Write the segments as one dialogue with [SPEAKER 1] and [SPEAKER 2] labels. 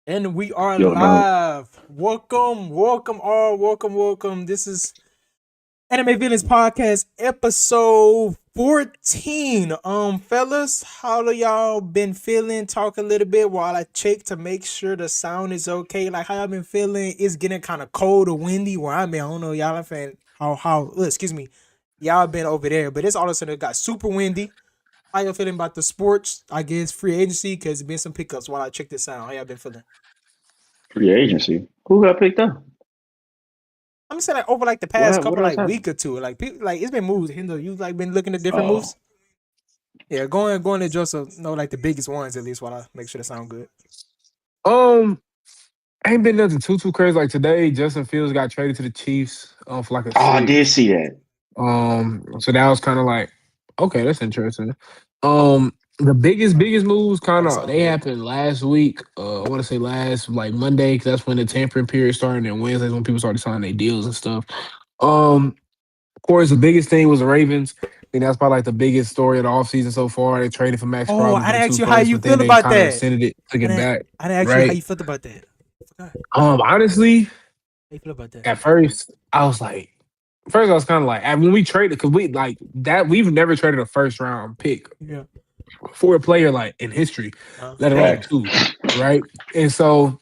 [SPEAKER 1] And we are
[SPEAKER 2] Yo, no.
[SPEAKER 1] live. Welcome. This is Anime Villains Podcast, episode 14. Fellas, how do y'all been feeling? Talk a little bit while I check to make sure the sound is okay. Like how y'all been feeling? It's getting kind of cold or windy where I'm at. I don't know, y'all fan excuse me. Y'all been over there, but it's all of a sudden it got super windy. How y'all feeling about the sports? I guess free agency because there's been some pickups while I check this out. How y'all been feeling?
[SPEAKER 2] Free agency. Who got picked up?
[SPEAKER 1] I'm saying like over like the
[SPEAKER 2] What
[SPEAKER 1] past
[SPEAKER 2] what
[SPEAKER 1] couple
[SPEAKER 2] else
[SPEAKER 1] like
[SPEAKER 2] happened?
[SPEAKER 1] week or two, like people like it's been moves. Hindo, you like been looking at different
[SPEAKER 2] Oh,
[SPEAKER 1] moves. Yeah, going to Joseph. Know like the biggest ones at least while I make sure they sound good.
[SPEAKER 3] Um, ain't been nothing too crazy. Like today, Justin Fields got traded to the Chiefs for like a
[SPEAKER 2] I did
[SPEAKER 3] six.
[SPEAKER 2] see that.
[SPEAKER 3] So that was kind of like, okay, that's interesting. The biggest moves kind
[SPEAKER 1] Gotta
[SPEAKER 3] of
[SPEAKER 1] sound
[SPEAKER 3] they
[SPEAKER 1] good.
[SPEAKER 3] happened last week. I want to say last like Monday because that's when the tampering period started, and Wednesdays when people started signing their deals and stuff. Um, of course, the biggest thing was the Ravens. I think that's probably like the biggest story of the offseason so far. They traded for Max
[SPEAKER 1] Oh,
[SPEAKER 3] Crosby
[SPEAKER 1] I
[SPEAKER 3] for the
[SPEAKER 1] didn't ask
[SPEAKER 3] two
[SPEAKER 1] you how
[SPEAKER 3] first,
[SPEAKER 1] you
[SPEAKER 3] but then
[SPEAKER 1] feel
[SPEAKER 3] they
[SPEAKER 1] about
[SPEAKER 3] kind of
[SPEAKER 1] that.
[SPEAKER 3] rescinded it, took it back,
[SPEAKER 1] I didn't ask you how
[SPEAKER 3] right?
[SPEAKER 1] you felt about that. I forgot. How
[SPEAKER 3] Honestly,
[SPEAKER 1] you feel about that?
[SPEAKER 3] at first, I was like, first I was kind of like, and when we traded, because we like that, we've never traded a first round pick
[SPEAKER 1] Yeah.
[SPEAKER 3] for a player like in history, let alone
[SPEAKER 2] Facts.
[SPEAKER 3] two, right? And so,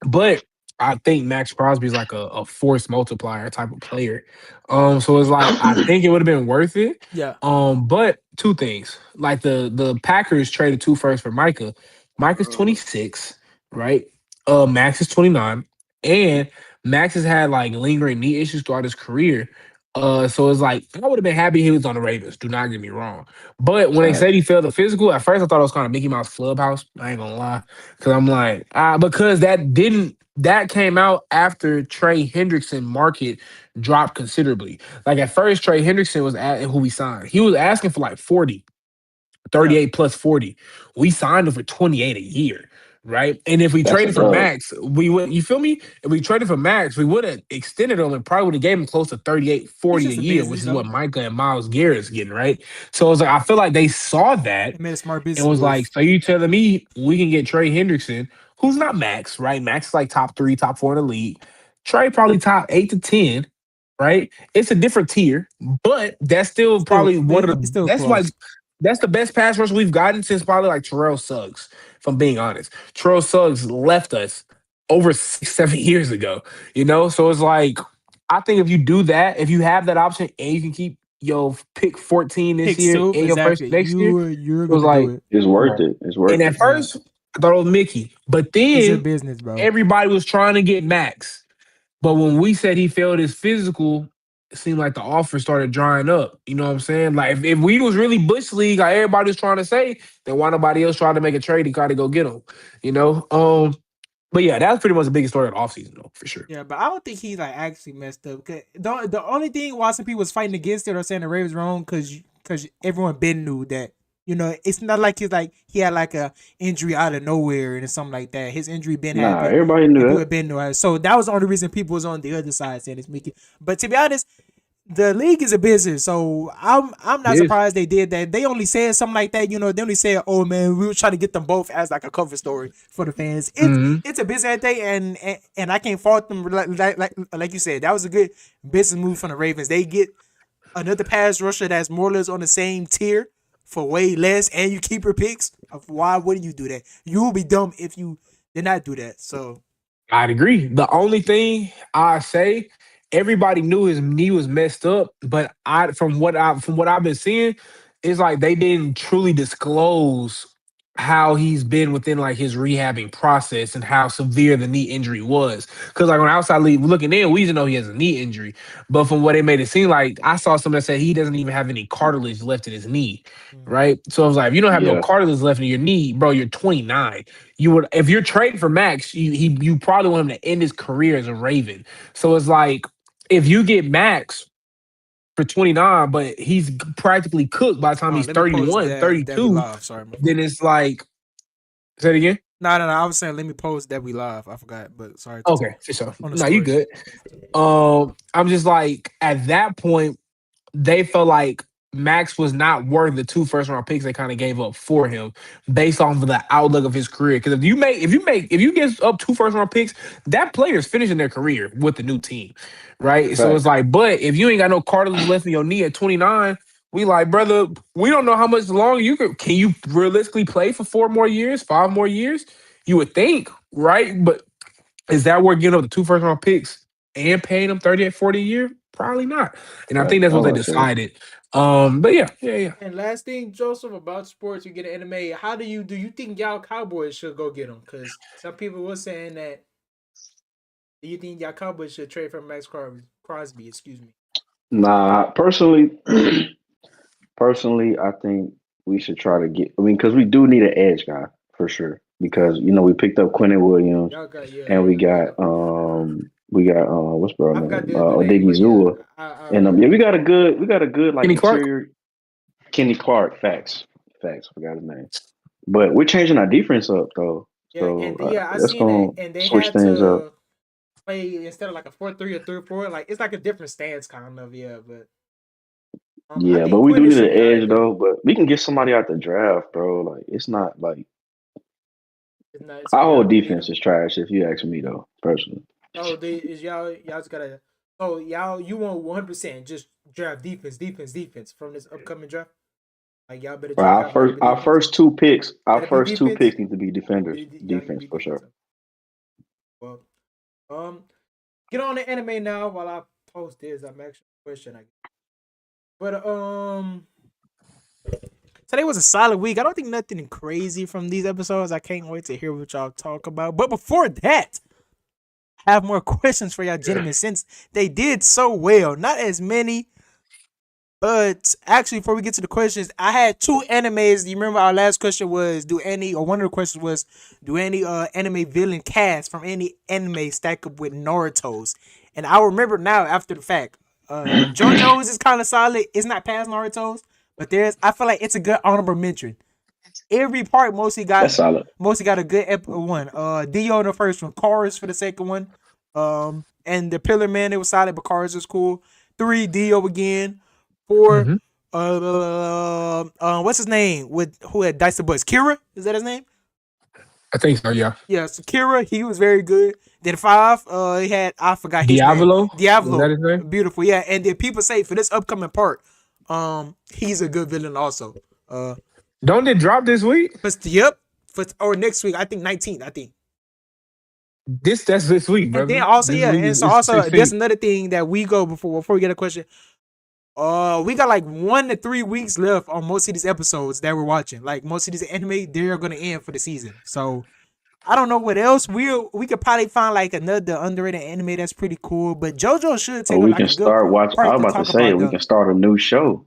[SPEAKER 3] but I think Max Crosby is like a force multiplier type of player. So it's like I think it would have been worth it.
[SPEAKER 1] Yeah.
[SPEAKER 3] But two things, like the Packers traded two first for Micah. Micah's 26, right? Max is 29, and Max has had like lingering knee issues throughout his career. So it's like I would have been happy he was on the Ravens. Do not get me wrong. But when they said
[SPEAKER 2] Facts.
[SPEAKER 3] he failed the physical, at first I thought it was kind of Mickey Mouse Clubhouse. I ain't gonna lie. Cause I'm like, because that came out after Trey Hendrickson market dropped considerably. Like at first, Trey Hendrickson was at who we signed. He was asking for like 40,
[SPEAKER 1] Yeah.
[SPEAKER 3] 38 plus 40. We signed him for 28 a year. Right. And if we
[SPEAKER 2] That's a
[SPEAKER 3] traded for
[SPEAKER 2] dub.
[SPEAKER 3] Max, we would, you feel me? If we traded for Max, we would have extended him and probably would have gave him close to 38,
[SPEAKER 1] It's
[SPEAKER 3] 40 a
[SPEAKER 1] just a
[SPEAKER 3] year, which
[SPEAKER 1] business
[SPEAKER 3] is what
[SPEAKER 1] though.
[SPEAKER 3] Micah and Miles Garrett's getting, right? So it's like I feel like they saw that
[SPEAKER 1] It made a smart
[SPEAKER 3] and
[SPEAKER 1] business
[SPEAKER 3] was like,
[SPEAKER 1] move.
[SPEAKER 3] so you telling me we can get Trey Hendrickson, who's not Max, right? Max is like top three, top four in the league. Trey probably top 8 to 10, right? It's a different tier, but that's still
[SPEAKER 1] Still,
[SPEAKER 3] probably one of
[SPEAKER 1] it's
[SPEAKER 3] the
[SPEAKER 1] still
[SPEAKER 3] that's like
[SPEAKER 1] close.
[SPEAKER 3] that's the best pass rush we've gotten since probably like Terrell Suggs, if I'm being honest. Terrell Suggs left us over 6, 7 years ago, So it's like I think if you do that, if you have that option and you can keep your pick 14 this
[SPEAKER 1] Picks
[SPEAKER 3] year
[SPEAKER 1] too.
[SPEAKER 3] and your first
[SPEAKER 1] Exactly.
[SPEAKER 3] next year,
[SPEAKER 1] You're
[SPEAKER 3] it was
[SPEAKER 1] gonna do
[SPEAKER 3] like,
[SPEAKER 1] it.
[SPEAKER 2] It's
[SPEAKER 3] come
[SPEAKER 2] worth
[SPEAKER 3] on.
[SPEAKER 2] it. It's
[SPEAKER 3] And
[SPEAKER 2] worth
[SPEAKER 3] at
[SPEAKER 2] it.
[SPEAKER 1] Yeah.
[SPEAKER 3] first, I thought it was Mickey. But
[SPEAKER 1] It's a
[SPEAKER 3] then
[SPEAKER 1] business, bro.
[SPEAKER 3] everybody was trying to get Max. But when we said he failed his physical, it seemed like the offer started drying up. You know what I'm saying? Like if we was really Bush League, like everybody was trying to say, then why nobody else tried to make a trade and try to go get him? You know? But yeah, that was pretty much the biggest story of the offseason, though, for sure.
[SPEAKER 1] Yeah, but I don't think he like actually messed up. 'Cause the only thing why some people was fighting against it or saying the Ravens wrong because everyone been knew that it's not like he had like a injury out of nowhere and something like that. His injury been
[SPEAKER 2] Nah,
[SPEAKER 1] happened
[SPEAKER 2] everybody
[SPEAKER 1] and
[SPEAKER 2] knew
[SPEAKER 1] people
[SPEAKER 2] that.
[SPEAKER 1] have been knew it. So that was the only reason people was on the other side saying it's Mickey. But to be honest, the league is a business, so I'm not
[SPEAKER 3] Yes.
[SPEAKER 1] surprised they did that. They only said something like that, they only said, "Oh man, we were trying to get them both as like a cover story for the fans."
[SPEAKER 3] Mm-hmm.
[SPEAKER 1] It's a business day, and I can't fault them. Like you said, that was a good business move from the Ravens. They get another pass rusher that's more or less on the same tier for way less, and you keep your picks. Why wouldn't you do that? You will be dumb if you did not do that. So
[SPEAKER 3] I'd agree. The only thing I say, everybody knew his knee was messed up, but from what I've been seeing, it's like they didn't truly disclose how he's been within like his rehabbing process and how severe the knee injury was. Because like on the outside league looking in, we just know he has a knee injury. But from what it made it seem like, I saw someone that said he doesn't even have any cartilage left in his knee. Right. So I was like, if you don't have no
[SPEAKER 2] Yeah.
[SPEAKER 3] cartilage left in your knee, bro, you're 29. You would if you're trading for Max, you probably want him to end his career as a Raven. So it's like if you get Max for 29, but he's practically cooked by the time he's
[SPEAKER 1] let me post
[SPEAKER 3] 31,
[SPEAKER 1] that we
[SPEAKER 3] 32,
[SPEAKER 1] live. Sorry, my fault.
[SPEAKER 3] then it's like say it again.
[SPEAKER 1] No. I was saying let me post that we live. I forgot, but sorry to
[SPEAKER 3] Okay,
[SPEAKER 1] talk
[SPEAKER 3] for sure.
[SPEAKER 1] on the
[SPEAKER 3] No, you
[SPEAKER 1] stories.
[SPEAKER 3] good. I'm just like at that point, they felt like Max was not worth the two first round picks they kind of gave up for him based off of the outlook of his career. Because if you get up two first round picks, that player's finishing their career with the new team, right? So it's
[SPEAKER 2] Facts.
[SPEAKER 3] like, but if you ain't got no cartilage left in your knee at 29, we like, brother, we don't know how much longer you can you realistically play for 4 more years, 5 more years? You would think, right? But is that worth giving up the two first round picks and paying them 38, 40 a year? Probably not. And I think
[SPEAKER 2] Facts.
[SPEAKER 3] that's
[SPEAKER 2] I
[SPEAKER 3] what they
[SPEAKER 2] was about to say.
[SPEAKER 3] decided. But yeah, yeah, yeah.
[SPEAKER 1] And last thing, Joseph, about sports, you get an anime. How do you think y'all Cowboys should go get him? Because some people were saying that. Do you think y'all Cowboys should trade for Max Crosby? Excuse me.
[SPEAKER 2] Nah, personally, I think we should try to get. I mean, because we do need an edge guy for sure. Because we picked up Quentin Williams,
[SPEAKER 1] Y'all got yeah
[SPEAKER 2] and
[SPEAKER 1] yeah
[SPEAKER 2] we
[SPEAKER 1] we
[SPEAKER 2] got
[SPEAKER 1] got
[SPEAKER 2] what's bro
[SPEAKER 1] I forgot
[SPEAKER 2] name
[SPEAKER 1] the name,
[SPEAKER 2] Odigi
[SPEAKER 1] but yeah
[SPEAKER 2] Zua, and
[SPEAKER 1] I
[SPEAKER 2] yeah, we got a good like
[SPEAKER 3] Kenny Clark.
[SPEAKER 2] interior. Kenny Clark, facts. I forgot his name. But we're changing our defense up though,
[SPEAKER 1] yeah
[SPEAKER 2] so
[SPEAKER 1] and yeah I
[SPEAKER 2] that's
[SPEAKER 1] seen that
[SPEAKER 2] gonna
[SPEAKER 1] and they
[SPEAKER 2] switch
[SPEAKER 1] had
[SPEAKER 2] things up.
[SPEAKER 1] to play instead of like a 4-3 or 3-4 like it's like a different stance kind of yeah but I
[SPEAKER 2] Yeah, but
[SPEAKER 1] think
[SPEAKER 2] we do
[SPEAKER 1] Quentin
[SPEAKER 2] need an
[SPEAKER 1] should be all right
[SPEAKER 2] edge
[SPEAKER 1] there.
[SPEAKER 2] though. But we can get somebody out the draft, bro. Like it's not like
[SPEAKER 1] It's
[SPEAKER 2] our
[SPEAKER 1] gonna be
[SPEAKER 2] whole
[SPEAKER 1] hard to beat
[SPEAKER 2] defense
[SPEAKER 1] him.
[SPEAKER 2] is trash. If you ask me though, personally.
[SPEAKER 1] Oh, is y'all just gotta. Oh, y'all you want 100% just draft defense from this upcoming draft. Like y'all better
[SPEAKER 2] But
[SPEAKER 1] just draft nothing but
[SPEAKER 2] our
[SPEAKER 1] defense.
[SPEAKER 2] first two picks, our
[SPEAKER 1] Gotta be
[SPEAKER 2] first two
[SPEAKER 1] defense.
[SPEAKER 2] picks need to be defenders,
[SPEAKER 1] Y'all need to
[SPEAKER 2] defense
[SPEAKER 1] be
[SPEAKER 2] for sure.
[SPEAKER 1] defensive. Well, um, get on the anime now while I post this. I'm actually question I guess. But today was a solid week. I don't think nothing crazy from these episodes. I can't wait to hear what y'all talk about. But before that, I have more questions for y'all gentlemen since they did so well. Not as many. But actually, before we get to the questions, I had two animes. You remember our last question was, do any, or one of the questions was, do any anime villain cast from any anime stack up with Naruto's? And I remember now after the fact, JoJo's is kind of solid. It's not past Naruto's, but I feel like it's a good honorable mention. Every part
[SPEAKER 2] That's solid.
[SPEAKER 1] mostly got a good one. Dio in the first one, Cars for the second one. And the Pillar Man, it was solid, but Cars was cool. Three, Dio again. Four,
[SPEAKER 3] Mm-hmm.
[SPEAKER 1] what's his name? With who had Dice the Bus? Kira? Is that his name?
[SPEAKER 3] I think so. Yeah.
[SPEAKER 1] Yeah, so Kira, he was very good. Then five, he had I forgot his name.
[SPEAKER 3] Diavolo. Is that
[SPEAKER 1] Diablo,
[SPEAKER 3] his name?
[SPEAKER 1] beautiful. Yeah, and then people say for this upcoming part, he's a good villain also.
[SPEAKER 3] Don't it drop this week?
[SPEAKER 1] But yep, for or next week, I think 19th. I think.
[SPEAKER 3] That's this week,
[SPEAKER 1] And then
[SPEAKER 3] brother.
[SPEAKER 1] also,
[SPEAKER 3] This
[SPEAKER 1] yeah,
[SPEAKER 3] week
[SPEAKER 1] and
[SPEAKER 3] is
[SPEAKER 1] so
[SPEAKER 3] it's the
[SPEAKER 1] also there's
[SPEAKER 3] 16th.
[SPEAKER 1] another thing that we go before we get a question. We got like 1 to 3 weeks left on most of these episodes that we're watching. Like most of these anime, they're gonna end for the season. So I don't know what else. We could probably find like another underrated anime that's pretty cool. But JoJo should
[SPEAKER 2] Or
[SPEAKER 1] take up
[SPEAKER 2] we
[SPEAKER 1] like
[SPEAKER 2] can
[SPEAKER 1] a good
[SPEAKER 2] start watch. I
[SPEAKER 1] part
[SPEAKER 2] was
[SPEAKER 1] to
[SPEAKER 2] about to
[SPEAKER 1] talk
[SPEAKER 2] say
[SPEAKER 1] about
[SPEAKER 2] we
[SPEAKER 1] though.
[SPEAKER 2] can start a new show.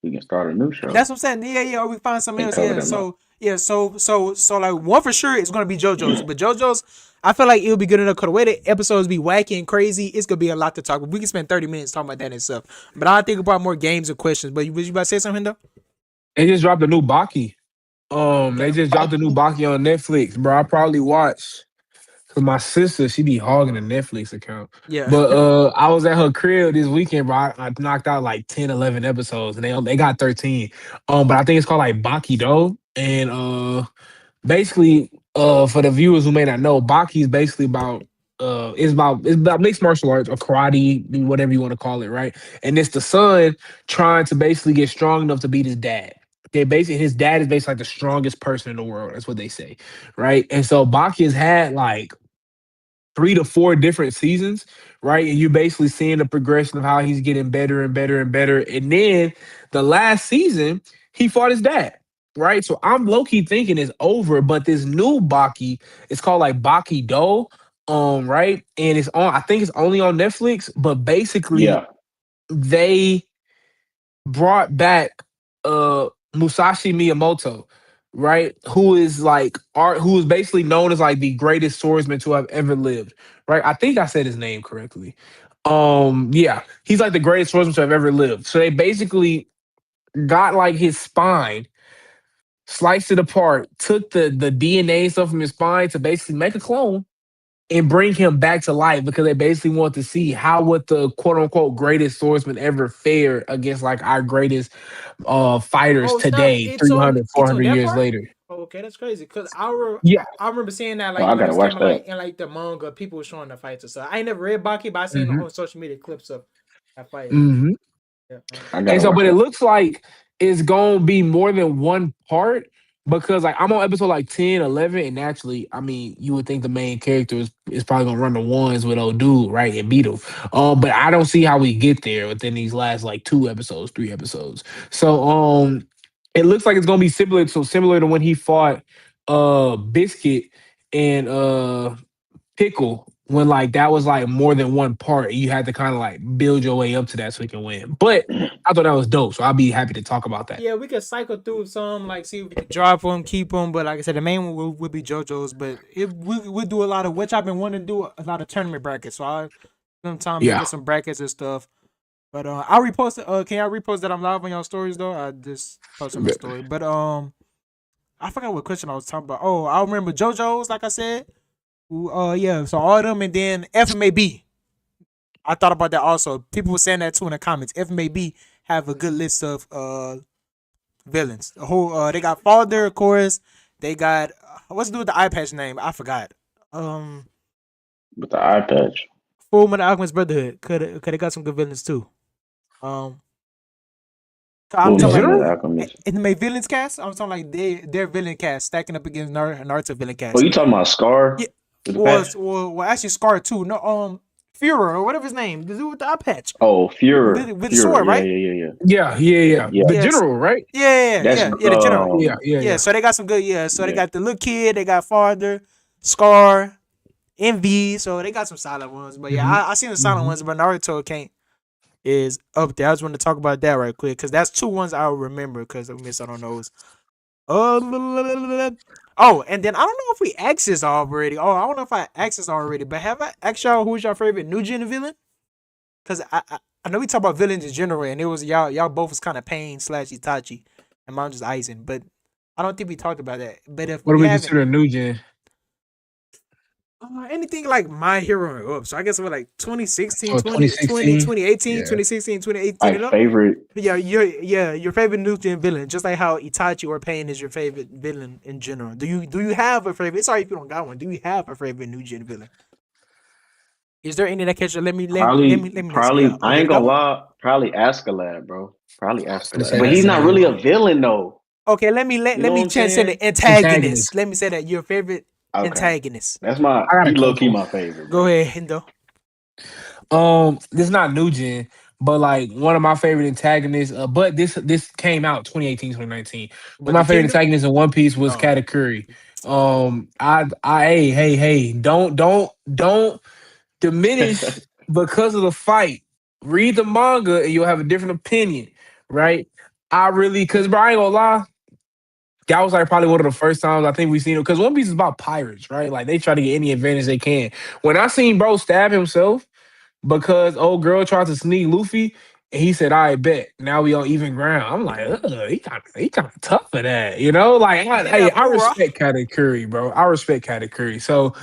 [SPEAKER 2] We can start a new show
[SPEAKER 1] That's what I'm saying. Yeah, yeah. Or we find something
[SPEAKER 2] and
[SPEAKER 1] else.
[SPEAKER 2] cover
[SPEAKER 1] Yeah.
[SPEAKER 2] them up.
[SPEAKER 1] So yeah. So like one for sure is gonna be JoJo's. But JoJo's, I feel like it'll be good enough because the way the episodes be wacky and crazy, it's gonna be a lot to talk about. We can spend 30 minutes talking about that and stuff. But I think about more games and questions. But was you about to say something though?
[SPEAKER 3] They just dropped a new Baki. They
[SPEAKER 1] Okay.
[SPEAKER 3] just dropped a new Baki on Netflix, bro. I probably watched because my sister she be hogging a Netflix account.
[SPEAKER 1] Yeah.
[SPEAKER 3] But I was at her crib this weekend, bro. I knocked out like 10, 11 episodes, and they got 13. But I think it's called like Baki Do, and basically, for the viewers who may not know, Baki is basically about it's about mixed martial arts or karate, whatever you want to call it, right? And it's the son trying to basically get strong enough to beat his dad. Okay, basically his dad is basically like the strongest person in the world. That's what they say, right? And so Baki has had like 3 to 4 different seasons, right? And you're basically seeing the progression of how he's getting better and better and better. And then the last season, he fought his dad, right? So I'm low key thinking it's over, but this new Baki, it's called like Baki Do, right? And it's on. I think it's only on Netflix, but basically
[SPEAKER 2] Yeah,
[SPEAKER 3] they brought back Musashi Miyamoto, right? Who is like art who is basically known as like the greatest swordsman to have ever lived. Right? I think I said his name correctly. Yeah, he's like the greatest swordsman to have ever lived. So they basically got like his spine, sliced it apart, took the DNA stuff from his spine to basically make a clone and bring him back to life because they basically want to see how would the quote unquote greatest swordsman ever fare against like our greatest fighters
[SPEAKER 1] Oh snap!
[SPEAKER 3] today, 300,
[SPEAKER 1] It's
[SPEAKER 3] 400
[SPEAKER 1] on that
[SPEAKER 3] years
[SPEAKER 1] part.
[SPEAKER 3] later.
[SPEAKER 1] Oh, okay, that's crazy. Cause
[SPEAKER 3] Yeah.
[SPEAKER 1] I remember seeing that
[SPEAKER 2] Oh,
[SPEAKER 1] like
[SPEAKER 2] I
[SPEAKER 1] when it
[SPEAKER 2] gotta
[SPEAKER 1] was
[SPEAKER 2] watch
[SPEAKER 1] coming like
[SPEAKER 2] that.
[SPEAKER 1] in like the manga, people were showing the fights and stuff. I ain't never read Baki, but I seen
[SPEAKER 3] Hmm.
[SPEAKER 1] on social media clips of that fight.
[SPEAKER 3] Hmm.
[SPEAKER 1] Yeah.
[SPEAKER 2] I
[SPEAKER 3] And
[SPEAKER 2] gotta
[SPEAKER 3] so,
[SPEAKER 2] watch
[SPEAKER 3] but it
[SPEAKER 2] that.
[SPEAKER 3] looks like it's gonna be more than one part because like I'm on episode like 10, 11, and naturally, I mean, you would think the main character is probably gonna run the ones with old dude, right? And beat him. But I don't see how we get there within these last like 2 episodes, 3 episodes. So it looks like it's gonna be similar to when he fought Biscuit and Pickle when like that was like more than one part. You had to kind of like build your way up to that so you can win. But I thought that was dope, so I'll be happy to talk about that.
[SPEAKER 1] Yeah, we could cycle through some, like see if we could drop them, keep them. But like I said, the main one would be JoJo's. But we do a lot of which I've been wanting to do a lot of tournament brackets. So I sometime make
[SPEAKER 3] Yeah,
[SPEAKER 1] us some brackets and stuff. But I'll repost it. Can I repost that I'm live on your stories though? I just posted my story. But I forgot what question I was talking about. Oh, I remember JoJo's. Like I said. Yeah. So all of them, and then FMAB. I thought about that also. People were saying that too in the comments. FMAB have a good list of villains. The whole they got Father, of course. They got what's to do with the eye patch name? I forgot. Um,
[SPEAKER 2] With the eye patch.
[SPEAKER 1] Full Metal Alchemist Brotherhood. Could they got some good villains too. Um, I'm
[SPEAKER 2] Full
[SPEAKER 3] in
[SPEAKER 1] talking
[SPEAKER 2] Metal
[SPEAKER 1] like
[SPEAKER 3] general.
[SPEAKER 2] Alchemist.
[SPEAKER 1] in the main villains cast. I'm talking like their villain cast stacking up against Naruto villain
[SPEAKER 2] Oh,
[SPEAKER 1] cast.
[SPEAKER 2] you talking about
[SPEAKER 1] Yeah,
[SPEAKER 2] Scar with the patch?
[SPEAKER 1] actually Scar too. No, Führer or whatever his name. The dude with the eye patch
[SPEAKER 2] Oh, Führer.
[SPEAKER 1] with the
[SPEAKER 2] Führer.
[SPEAKER 1] sword,
[SPEAKER 2] Yeah,
[SPEAKER 1] right?
[SPEAKER 2] yeah, yeah, yeah.
[SPEAKER 3] Yeah, yeah, yeah.
[SPEAKER 2] Yeah.
[SPEAKER 3] The
[SPEAKER 1] Yes.
[SPEAKER 3] general, right?
[SPEAKER 2] That's
[SPEAKER 1] The general.
[SPEAKER 3] Yeah, yeah,
[SPEAKER 1] Yeah,
[SPEAKER 3] yeah.
[SPEAKER 1] so they got some good. Yeah, so they
[SPEAKER 2] yeah.
[SPEAKER 1] got the little kid. They got Father, Scar, Envy. So they got some solid ones. But yeah,
[SPEAKER 3] Hmm.
[SPEAKER 1] I seen the solid
[SPEAKER 3] Hmm.
[SPEAKER 1] ones. But Naruto can't is up there. I just want to talk about that right quick because that's two ones I'll remember because I missed out on those. Oh, and then I don't know if we asked this already. Oh, I don't know if I asked this already. But have I asked y'all who's your favorite new gen villain? Because I know we talk about villains in general, and it was y'all both was kind of Pain slash Itachi, and mine just Aizen. But I don't think we talked about that. But if
[SPEAKER 3] What do
[SPEAKER 1] we
[SPEAKER 3] we
[SPEAKER 1] haven't,
[SPEAKER 3] consider new gen?
[SPEAKER 1] anything like My Hero and up. So I guess we're like 2016,
[SPEAKER 3] Oh, 2016.
[SPEAKER 1] 2018,
[SPEAKER 3] Yeah.
[SPEAKER 1] 2016, 2018
[SPEAKER 2] My
[SPEAKER 1] and up.
[SPEAKER 2] favorite.
[SPEAKER 1] Yeah, your favorite new gen villain, just like how Itachi or Pain is your favorite villain in general. Do you have a favorite? Sorry if you don't got one. Do you have a favorite new gen villain? Is there any that catch you? Let me know. So yeah.
[SPEAKER 2] Probably.
[SPEAKER 1] Oh,
[SPEAKER 2] I
[SPEAKER 1] you
[SPEAKER 2] ain't
[SPEAKER 1] got
[SPEAKER 2] gonna
[SPEAKER 1] one?
[SPEAKER 2] lie. Probably Askeladd, bro. Probably
[SPEAKER 3] I was gonna
[SPEAKER 2] Askeladd.
[SPEAKER 3] say
[SPEAKER 2] But
[SPEAKER 3] that
[SPEAKER 2] he's not really a
[SPEAKER 3] same.
[SPEAKER 2] villain though.
[SPEAKER 1] Okay,
[SPEAKER 2] You
[SPEAKER 1] let
[SPEAKER 2] know what
[SPEAKER 1] me
[SPEAKER 2] I'm
[SPEAKER 1] change to
[SPEAKER 2] saying?
[SPEAKER 1] the antagonist.
[SPEAKER 3] Antagonist.
[SPEAKER 1] Let me say that your favorite
[SPEAKER 2] Okay.
[SPEAKER 1] antagonist.
[SPEAKER 2] That's my.
[SPEAKER 3] I got a
[SPEAKER 2] He low key
[SPEAKER 3] couple.
[SPEAKER 2] my favorite,
[SPEAKER 1] Go
[SPEAKER 2] bro.
[SPEAKER 1] ahead, Hendo.
[SPEAKER 3] This is not new gen, but like one of my favorite antagonists. But this came out 2018, 2019. One
[SPEAKER 1] But
[SPEAKER 3] of
[SPEAKER 1] the
[SPEAKER 3] my favorite
[SPEAKER 1] kingdom?
[SPEAKER 3] antagonists in One Piece was
[SPEAKER 1] Oh,
[SPEAKER 3] Katakuri. Hey, don't diminish because of the fight. Read the manga and you'll have a different opinion, right? I really, cause bro, I ain't gonna lie, that was like probably one of the first times I think we seen it. Cause One Piece is about pirates, right? Like they try to get any advantage they can. When I seen bro stab himself because old girl tried to sneak Luffy. And he said, "I bet." Now we on even ground. I'm like, ugh, he kind of tough for that, you know. Like,
[SPEAKER 1] get that
[SPEAKER 3] I
[SPEAKER 1] aura.
[SPEAKER 3] respect Katakuri, bro. I respect Katakuri. So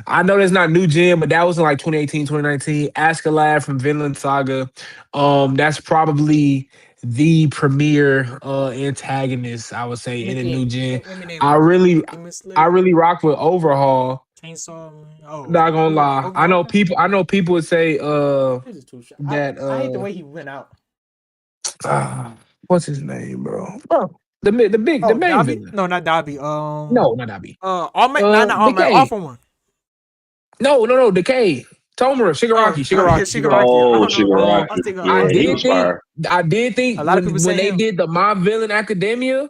[SPEAKER 3] I know that's not new gen, but that was in like 2018, 2019. Askeladd from Vinland Saga. That's probably the premier antagonist, I would say,
[SPEAKER 1] Let me
[SPEAKER 3] in the new
[SPEAKER 1] think.
[SPEAKER 3] gen.
[SPEAKER 1] Let me name
[SPEAKER 3] I
[SPEAKER 1] them.
[SPEAKER 3] really,
[SPEAKER 1] Demon
[SPEAKER 3] I
[SPEAKER 1] Slayer,
[SPEAKER 3] really rock with Overhaul.
[SPEAKER 1] Chainsaw. Oh,
[SPEAKER 3] Not gonna lie.
[SPEAKER 1] overall. Okay.
[SPEAKER 3] I know people would say
[SPEAKER 1] This is too short.
[SPEAKER 3] that
[SPEAKER 1] I hate the way he went out.
[SPEAKER 3] uh what's his name, bro? Bro, the
[SPEAKER 1] Oh,
[SPEAKER 3] main
[SPEAKER 1] Dobby?
[SPEAKER 3] villain.
[SPEAKER 1] No, not Dobby.
[SPEAKER 3] No, not Abby.
[SPEAKER 1] All Might. Not All Might.
[SPEAKER 3] Decay.
[SPEAKER 1] Awful one.
[SPEAKER 3] No, Decay. Tomura,
[SPEAKER 1] Oh, yeah,
[SPEAKER 3] Shigaraki.
[SPEAKER 1] Shigaraki. I
[SPEAKER 2] Oh,
[SPEAKER 1] don't know.
[SPEAKER 2] Shigaraki.
[SPEAKER 1] I was thinking.
[SPEAKER 3] I
[SPEAKER 2] Yeah, he
[SPEAKER 3] did
[SPEAKER 2] was
[SPEAKER 1] Maybe
[SPEAKER 3] think
[SPEAKER 2] fire.
[SPEAKER 3] I did
[SPEAKER 1] a
[SPEAKER 3] think
[SPEAKER 1] lot of people
[SPEAKER 3] when
[SPEAKER 1] say
[SPEAKER 3] they
[SPEAKER 1] him.
[SPEAKER 3] did the My Villain Academia,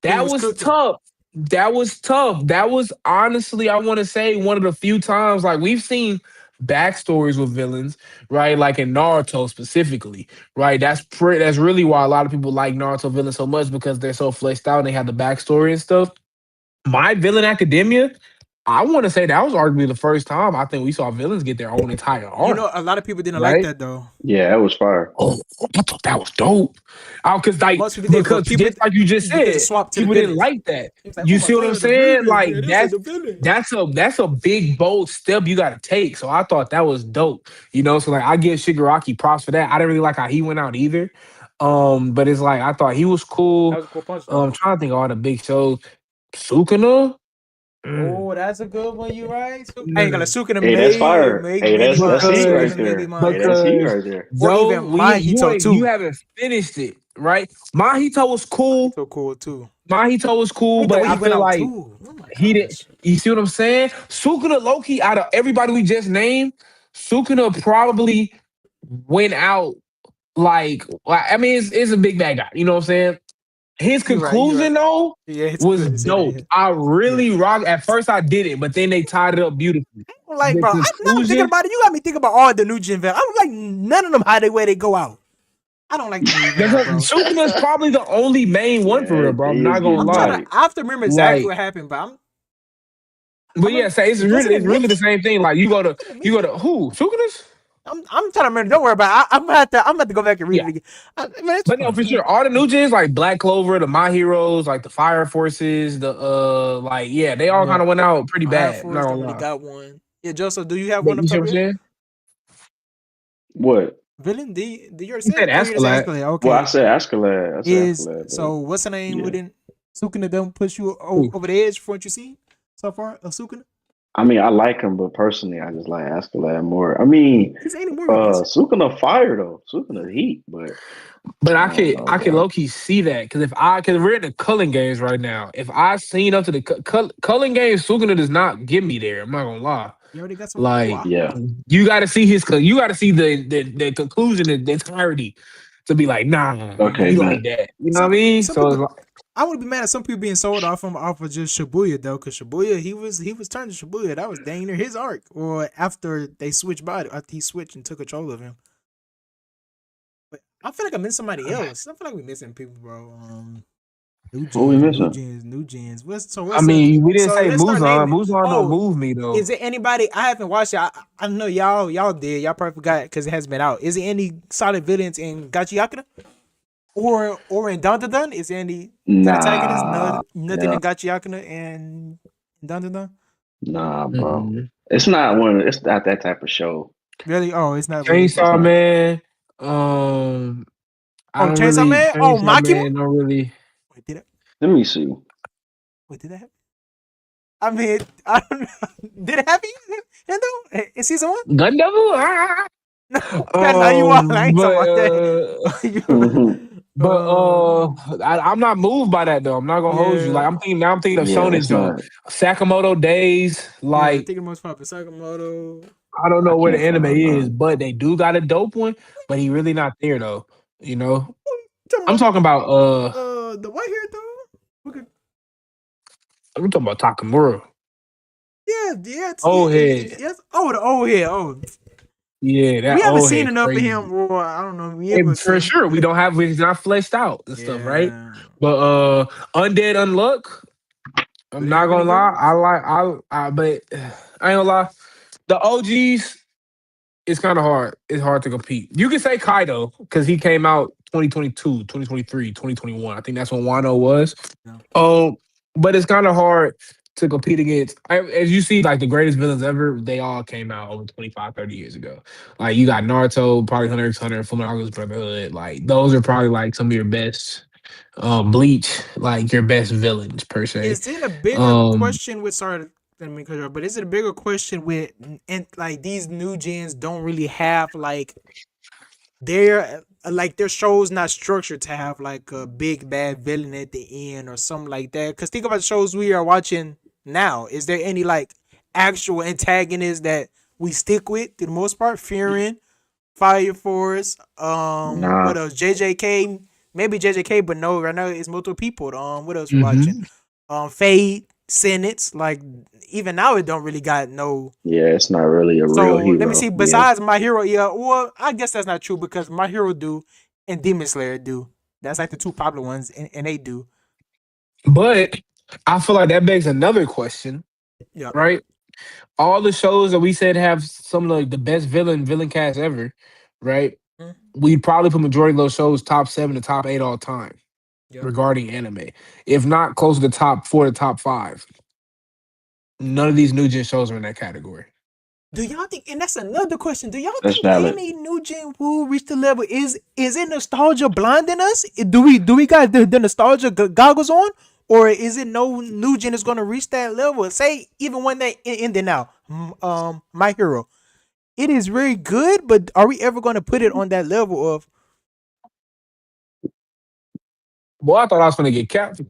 [SPEAKER 1] He
[SPEAKER 3] that
[SPEAKER 1] was
[SPEAKER 3] was
[SPEAKER 1] cooking.
[SPEAKER 3] tough. That was tough. That was honestly, I want to say, one of the few times like we've seen backstories with villains, right? Like in Naruto specifically, right? That's really why a lot of people like Naruto villains so much because they're so fleshed out and they have the backstory and stuff. My Villain Academia, I want to say that was arguably the first time I think we saw villains get their own entire
[SPEAKER 1] You
[SPEAKER 3] arc,
[SPEAKER 1] know, a lot of people didn't like
[SPEAKER 3] right?
[SPEAKER 1] that though.
[SPEAKER 2] Yeah, that was fire.
[SPEAKER 3] Oh, I thought that was dope. Because like
[SPEAKER 1] Most people did,
[SPEAKER 3] because
[SPEAKER 1] but people
[SPEAKER 3] just like you just
[SPEAKER 1] you just
[SPEAKER 3] said,
[SPEAKER 1] swap to the
[SPEAKER 3] people didn't
[SPEAKER 1] villains.
[SPEAKER 3] like that.
[SPEAKER 1] It's like, oh
[SPEAKER 3] You
[SPEAKER 1] my
[SPEAKER 3] see what I'm
[SPEAKER 1] god, the
[SPEAKER 3] saying?
[SPEAKER 1] villain,
[SPEAKER 3] Like
[SPEAKER 1] yeah, this is the villain.
[SPEAKER 3] that's a big bold step you got to take. So I thought that was dope. So like I give Shigaraki props for that. I didn't really like how he went out either. But it's like I thought he was
[SPEAKER 1] That
[SPEAKER 3] cool.
[SPEAKER 1] was a cool punch though.
[SPEAKER 3] I'm trying to think of all the big shows. Sukuna. Mm.
[SPEAKER 1] Oh, that's a good one. You right? I ain't gonna
[SPEAKER 3] Mm.
[SPEAKER 1] Sukuna
[SPEAKER 2] Hey, that's
[SPEAKER 1] may
[SPEAKER 2] fire.
[SPEAKER 1] make
[SPEAKER 2] Hey,
[SPEAKER 1] maybe
[SPEAKER 2] that's
[SPEAKER 1] mine.
[SPEAKER 2] heat right
[SPEAKER 3] Because
[SPEAKER 1] Sukuna maybe
[SPEAKER 2] there.
[SPEAKER 1] mine.
[SPEAKER 2] Hey, that's heat
[SPEAKER 3] because
[SPEAKER 2] right there.
[SPEAKER 1] Or
[SPEAKER 3] Joe,
[SPEAKER 1] even Mahito
[SPEAKER 3] you
[SPEAKER 1] too.
[SPEAKER 3] haven't finished it, right? Mahito was cool.
[SPEAKER 1] So cool too.
[SPEAKER 3] Mahito was
[SPEAKER 1] I
[SPEAKER 3] cool,
[SPEAKER 1] like the
[SPEAKER 3] but
[SPEAKER 1] way he
[SPEAKER 3] I
[SPEAKER 1] went
[SPEAKER 3] feel
[SPEAKER 1] out
[SPEAKER 3] like
[SPEAKER 1] too. Oh my
[SPEAKER 3] he did.
[SPEAKER 1] gosh.
[SPEAKER 3] You see what I'm saying? Sukuna Loki, out of everybody we just named, Sukuna probably went out I mean, it's a big bad guy. You know what I'm saying? His
[SPEAKER 1] You're right. You're right.
[SPEAKER 3] conclusion though
[SPEAKER 1] Yeah, it's
[SPEAKER 3] was
[SPEAKER 1] good to say that.
[SPEAKER 3] dope.
[SPEAKER 1] Yeah.
[SPEAKER 3] I
[SPEAKER 1] Yeah.
[SPEAKER 3] really rock. At first, I did it, but then they tied it up beautifully.
[SPEAKER 1] Like,
[SPEAKER 3] The
[SPEAKER 1] bro, now I'm thinking
[SPEAKER 3] conclusion,
[SPEAKER 1] about it. You got me thinking about all the new gen villains. I don't like none of them how they way they go out. I don't like the way he went out, bro.
[SPEAKER 3] Sukuna's probably the only main one for
[SPEAKER 2] Yeah,
[SPEAKER 3] real, bro. I'm
[SPEAKER 2] he is
[SPEAKER 3] not gonna
[SPEAKER 2] getting
[SPEAKER 1] I'm trying
[SPEAKER 3] lie.
[SPEAKER 1] to.
[SPEAKER 2] bodied.
[SPEAKER 1] I have to remember exactly
[SPEAKER 3] Like,
[SPEAKER 1] what happened, but
[SPEAKER 3] but
[SPEAKER 1] I'm
[SPEAKER 3] yeah, say it's
[SPEAKER 1] wasn't it
[SPEAKER 3] really the
[SPEAKER 1] Mickey?
[SPEAKER 3] same thing. Like you go to who Sukuna's?
[SPEAKER 1] I'm trying to remember. Don't worry about it. I'm gonna have to go back and read
[SPEAKER 3] Yeah.
[SPEAKER 1] it again. Man, it's
[SPEAKER 3] But no,
[SPEAKER 1] fun.
[SPEAKER 3] for sure, all the new gens like Black Clover, the My Heroes, like the Fire Forces, the like yeah, they all
[SPEAKER 1] Yeah.
[SPEAKER 3] kind of went out pretty
[SPEAKER 1] Fire
[SPEAKER 3] bad. Not
[SPEAKER 1] Force don't
[SPEAKER 3] gonna
[SPEAKER 1] really
[SPEAKER 3] lie.
[SPEAKER 1] got one. Yeah, Joseph, do you have
[SPEAKER 3] But
[SPEAKER 1] one up
[SPEAKER 3] you see
[SPEAKER 1] top
[SPEAKER 3] what
[SPEAKER 1] of
[SPEAKER 3] I'm
[SPEAKER 1] your head?
[SPEAKER 3] saying?
[SPEAKER 2] What?
[SPEAKER 1] Villain? Did you already
[SPEAKER 3] He
[SPEAKER 1] say
[SPEAKER 3] said
[SPEAKER 1] it? Oh, you already said
[SPEAKER 3] Askeladd.
[SPEAKER 1] Escalade.
[SPEAKER 2] Well, I
[SPEAKER 1] Okay.
[SPEAKER 2] said Askeladd. I said
[SPEAKER 1] Is
[SPEAKER 2] Askeladd, but
[SPEAKER 1] so what's the name
[SPEAKER 2] yeah.
[SPEAKER 1] within Sukuna don't push you
[SPEAKER 3] Ooh.
[SPEAKER 1] over the edge from what you see so far of Sukuna?
[SPEAKER 2] I mean, I like him, but personally, I just like Askeladd more. I mean,
[SPEAKER 1] He's any more weapons.
[SPEAKER 2] Sukuna fire though. Sukuna heat, but
[SPEAKER 3] But
[SPEAKER 2] I don't know,
[SPEAKER 3] I could
[SPEAKER 2] bro.
[SPEAKER 3] low key see that because because we're in the culling games right now. If I seen up to the culling games, Sukuna does not get me there. I'm not gonna lie.
[SPEAKER 1] You already got some.
[SPEAKER 3] Like
[SPEAKER 1] Wow.
[SPEAKER 2] Yeah.
[SPEAKER 3] you got to see you got to see the conclusion, the entirety, to be like, nah,
[SPEAKER 2] Okay,
[SPEAKER 3] he like
[SPEAKER 2] man.
[SPEAKER 3] that. You know what I
[SPEAKER 1] Some
[SPEAKER 3] mean?
[SPEAKER 1] some
[SPEAKER 3] So
[SPEAKER 1] people.
[SPEAKER 3] it's like,
[SPEAKER 1] I would be mad at some people being sold off him off of just Shibuya though, because Shibuya he was turned to Shibuya. That was dang near his arc. Or after they switched body, after he switched and took control of him. But I feel like I missed somebody else. I feel like we missing people, bro.
[SPEAKER 2] What we missing?
[SPEAKER 1] New gens.
[SPEAKER 3] I mean, we didn't
[SPEAKER 1] So
[SPEAKER 3] say
[SPEAKER 1] let's start
[SPEAKER 3] Muzan.
[SPEAKER 1] naming it.
[SPEAKER 3] Muzan don't
[SPEAKER 1] Oh,
[SPEAKER 3] move me though.
[SPEAKER 1] is it anybody? I haven't watched it. I know y'all did. Y'all probably forgot because it has been out. Is there any solid villains in Gachiakura or in Dandadan? Is there any good antagonists?
[SPEAKER 2] Nah,
[SPEAKER 1] Nothing
[SPEAKER 2] yeah,
[SPEAKER 1] in Gachiakura and Dandadan.
[SPEAKER 2] nah, bro.
[SPEAKER 3] Mm-mm.
[SPEAKER 2] It's not one. It's not that type of show.
[SPEAKER 1] Really? Oh, it's not really.
[SPEAKER 2] It's
[SPEAKER 3] Chainsaw
[SPEAKER 2] not.
[SPEAKER 3] Man. I
[SPEAKER 1] Oh,
[SPEAKER 3] don't
[SPEAKER 1] Chainsaw
[SPEAKER 3] really
[SPEAKER 1] Man. Oh,
[SPEAKER 3] Chainsaw
[SPEAKER 1] Makima.
[SPEAKER 3] Man. Don't really.
[SPEAKER 1] Wait, did it?
[SPEAKER 2] Let me see.
[SPEAKER 1] Wait, did that happen? I mean, I don't know. Did it happen? In season one?
[SPEAKER 3] Gun Devil. Ah.
[SPEAKER 1] No, no, you are. I ain't talking about
[SPEAKER 3] But
[SPEAKER 1] that.
[SPEAKER 3] But I'm not moved by that though. I'm not gonna hold you. Like
[SPEAKER 1] Yeah.
[SPEAKER 3] I'm thinking of
[SPEAKER 2] Yeah,
[SPEAKER 3] Shonen
[SPEAKER 2] it's
[SPEAKER 3] Jump,
[SPEAKER 2] not.
[SPEAKER 3] Sakamoto Days.
[SPEAKER 1] Yeah, I
[SPEAKER 3] Like
[SPEAKER 1] think the most popular Sakamoto.
[SPEAKER 3] I don't
[SPEAKER 2] I
[SPEAKER 3] know where the
[SPEAKER 2] can't
[SPEAKER 3] anime
[SPEAKER 2] find
[SPEAKER 3] is,
[SPEAKER 2] none.
[SPEAKER 3] but they do got a dope one. But he really not there though. You know,
[SPEAKER 1] Talking
[SPEAKER 3] I'm
[SPEAKER 1] about
[SPEAKER 3] talking about
[SPEAKER 1] the white hair dude. Okay.
[SPEAKER 3] I'm talking about Takamura.
[SPEAKER 1] Yeah, yeah,
[SPEAKER 3] Old head,
[SPEAKER 1] yes. Oh, the old hair. Oh,
[SPEAKER 3] yeah,
[SPEAKER 1] we
[SPEAKER 3] that
[SPEAKER 1] haven't
[SPEAKER 3] old
[SPEAKER 1] seen
[SPEAKER 3] head
[SPEAKER 1] enough of
[SPEAKER 3] crazy.
[SPEAKER 1] him, or I don't know. We
[SPEAKER 3] And
[SPEAKER 1] haven't
[SPEAKER 3] for
[SPEAKER 1] seen.
[SPEAKER 3] sure, we don't have it's not fleshed out and stuff, right?
[SPEAKER 1] Yeah.
[SPEAKER 3] But Undead Unluck.
[SPEAKER 1] Do
[SPEAKER 3] I'm
[SPEAKER 1] they
[SPEAKER 3] not
[SPEAKER 1] have any
[SPEAKER 3] gonna lie.
[SPEAKER 1] villains?
[SPEAKER 3] But I ain't gonna lie. The OGs, it's kind of hard. It's hard to compete. You can say Kaido because he came out 2022, 2023, 2021. I think that's when Wano was.
[SPEAKER 1] No.
[SPEAKER 3] But it's kind of hard to compete against. As you see, like the greatest villains ever, they all came out over 25, 30 years ago. Like you got Naruto, probably Hunter x Hunter, Fullmetal Brotherhood. Like those are probably like some of your best. Bleach, like your best villains per se.
[SPEAKER 1] Is it a bigger
[SPEAKER 3] Um,
[SPEAKER 1] question with sorry, let me cut you off, but is it a bigger question with and like these new gens don't really have like their shows not structured to have like a big bad villain at the end or something like that. Because think about the shows we are watching now. Is there any like actual antagonists that we stick with to the most part? Fearing, Fire Force,
[SPEAKER 2] Nah.
[SPEAKER 1] what else? JJK, maybe JJK, but no, right now it's multiple people. What else we watching?
[SPEAKER 3] mhm.
[SPEAKER 1] Fade, Senates, like even now it don't really got no.
[SPEAKER 2] Yeah, it's not really a
[SPEAKER 1] So
[SPEAKER 2] real
[SPEAKER 1] let me
[SPEAKER 2] hero.
[SPEAKER 1] see.
[SPEAKER 2] Yeah.
[SPEAKER 1] Besides My Hero, yeah, well, I guess that's not true because My Hero do and Demon Slayer do. That's like the two popular ones, and they do.
[SPEAKER 3] But I feel like that begs another question.
[SPEAKER 1] Yep.
[SPEAKER 3] right? All the shows that we said have some of the best villain cast ever, right?
[SPEAKER 1] Mm,
[SPEAKER 3] We'd probably put majority of those shows top seven to top eight all time
[SPEAKER 1] yep.
[SPEAKER 3] regarding anime. If not close to the top four to top five. None of these new gen shows are in that category.
[SPEAKER 1] Do y'all think? And that's another question. Do y'all
[SPEAKER 2] That's
[SPEAKER 1] think
[SPEAKER 2] valid.
[SPEAKER 1] any new gen will reach the level? Is it nostalgia blinding us? Do we got the nostalgia goggles on, or is it no new gen is going to reach that level? Say even when they end it now, My Hero, it is very good, but are we ever going to put it on that level of?
[SPEAKER 3] Boy, I thought I was gonna get capped.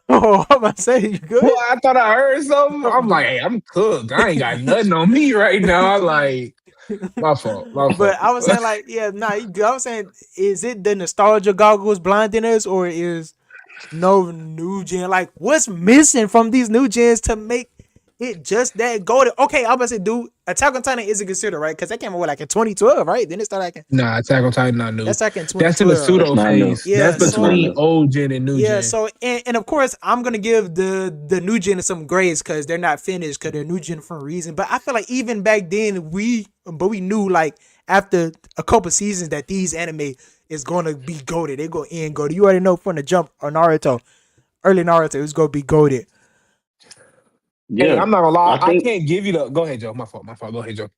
[SPEAKER 1] Oh, I'm about to say you
[SPEAKER 3] Boy,
[SPEAKER 1] good.
[SPEAKER 3] I thought I heard something. I'm like, hey, I'm cooked. I ain't got nothing on me right now. Like, my fault. My
[SPEAKER 1] But
[SPEAKER 3] fault.
[SPEAKER 1] I was saying like, yeah, nah, you good. I was saying, is it the nostalgia goggles blinding us, or is no new gen? Like, what's missing from these new gens to make it just that golden? Okay, I'm about to say, dude, Attack on Titan isn't considered, right? Because that came out like in 2012, right? Then it started like
[SPEAKER 3] Nah, Attack on Titan not new.
[SPEAKER 1] that's like in
[SPEAKER 3] That's in the
[SPEAKER 1] 2012.
[SPEAKER 2] That's
[SPEAKER 3] pseudo
[SPEAKER 2] not new.
[SPEAKER 3] phase. That's
[SPEAKER 1] Yeah,
[SPEAKER 2] That's not
[SPEAKER 3] between
[SPEAKER 1] so
[SPEAKER 2] new.
[SPEAKER 3] old gen and new
[SPEAKER 1] yeah,
[SPEAKER 3] gen.
[SPEAKER 1] so and of course I'm gonna give the new gen some grades because they're not finished because they're new gen for a reason. But I feel like even back then we knew like after a couple seasons that these anime is gonna be goaded. They go in goaded. You already know from the jump on Naruto, early Naruto, it's gonna be goaded.
[SPEAKER 3] Hey,
[SPEAKER 2] Yeah,
[SPEAKER 3] I'm not gonna lie.
[SPEAKER 2] I
[SPEAKER 3] I
[SPEAKER 2] think.
[SPEAKER 3] can't give you the. Go ahead, Joe. My fault. My fault. Go ahead, Joe.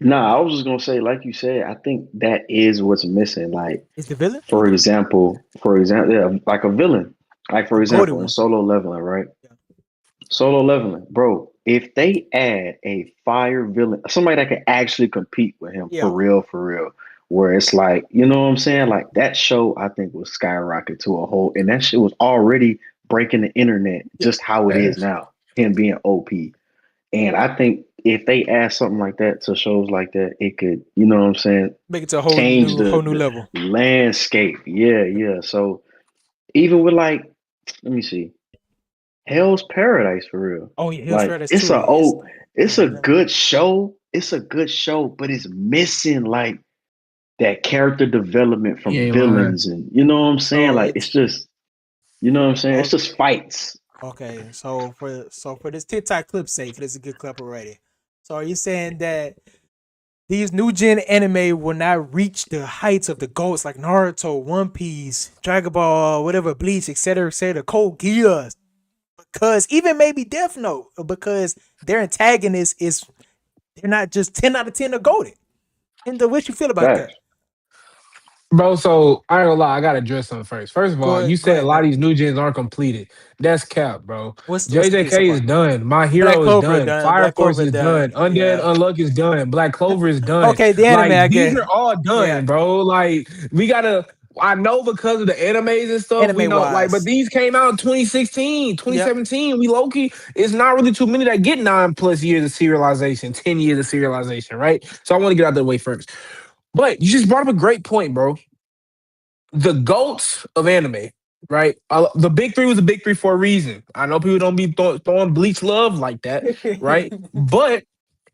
[SPEAKER 2] Nah, I was just gonna say, like you said, I think that is what's missing. Like,
[SPEAKER 1] Is the villain
[SPEAKER 2] for example, yeah, like a villain. Like
[SPEAKER 1] a
[SPEAKER 2] for
[SPEAKER 1] goaded
[SPEAKER 2] example, in
[SPEAKER 1] one?
[SPEAKER 2] solo leveling, right?
[SPEAKER 1] Yeah,
[SPEAKER 2] Solo leveling, bro. If they add a fire villain, somebody that can actually compete with him
[SPEAKER 1] yeah,
[SPEAKER 2] for real, where it's like, you know what I'm saying? Like that show, I think was skyrocket to a whole, and that shit was already breaking the internet
[SPEAKER 1] yeah.
[SPEAKER 2] just how it is
[SPEAKER 3] Facts.
[SPEAKER 2] now. Him being OP, and I think if they add something like that to shows like that, it could, you know what I'm saying,
[SPEAKER 1] Make it to a
[SPEAKER 2] change
[SPEAKER 1] whole new level.
[SPEAKER 2] the landscape. Yeah, yeah. So even with like, let me see. Hell's Paradise for real.
[SPEAKER 1] Oh yeah, Hell's
[SPEAKER 2] Like
[SPEAKER 1] Paradise too. It's
[SPEAKER 2] it's
[SPEAKER 1] yeah,
[SPEAKER 2] a
[SPEAKER 1] man.
[SPEAKER 2] good show. It's a good show, but it's missing like that character development
[SPEAKER 3] You
[SPEAKER 2] from
[SPEAKER 3] ain't lying.
[SPEAKER 2] villains, and you know what I'm saying?
[SPEAKER 1] So
[SPEAKER 2] Like it's
[SPEAKER 1] it's
[SPEAKER 2] just, you know what I'm saying? It's
[SPEAKER 1] okay.
[SPEAKER 2] just fights.
[SPEAKER 1] Okay, so for this TikTok clip's sake, this is a good clip already. So are you saying that these new gen anime will not reach the heights of the goats like Naruto, One Piece, Dragon Ball, whatever, Bleach, etc., Code Geass, because even maybe Death Note, because their antagonist is they're not just 10 out of 10 are goaded. And what you feel about that?
[SPEAKER 2] Facts.
[SPEAKER 3] Bro, so I ain't gonna lie, I gotta address something first. First of all, you
[SPEAKER 1] Go
[SPEAKER 3] said a
[SPEAKER 1] ahead,
[SPEAKER 3] lot of
[SPEAKER 1] man.
[SPEAKER 3] these new gens aren't completed. That's cap, bro.
[SPEAKER 1] What's completed so
[SPEAKER 3] JJK is
[SPEAKER 1] far?
[SPEAKER 3] done. My
[SPEAKER 1] Black
[SPEAKER 3] Hero is
[SPEAKER 1] Clover
[SPEAKER 3] done.
[SPEAKER 1] done.
[SPEAKER 3] Fire
[SPEAKER 1] Black
[SPEAKER 3] Force
[SPEAKER 1] Clover
[SPEAKER 3] is done.
[SPEAKER 1] done.
[SPEAKER 3] Undead
[SPEAKER 1] Yeah.
[SPEAKER 3] Unluck is done. Black Clover is done.
[SPEAKER 1] Okay, the anime
[SPEAKER 3] Like
[SPEAKER 1] I
[SPEAKER 3] these
[SPEAKER 1] get.
[SPEAKER 3] are all
[SPEAKER 1] Yeah,
[SPEAKER 3] done, bro. Like we gotta. I know because of the animes and stuff, we
[SPEAKER 1] anime
[SPEAKER 3] know like, but
[SPEAKER 1] wise.
[SPEAKER 3] these came out in 2016,
[SPEAKER 1] Yep.
[SPEAKER 3] 2017. We low key, it's not really too many that get 9+ years of serialization, 10 years of serialization, right? So I want to get out of the way first. But you just brought up a great point, bro. The goats of anime, right? The big three was the big three for a reason. I know people don't be throwing Bleach love like that, right? But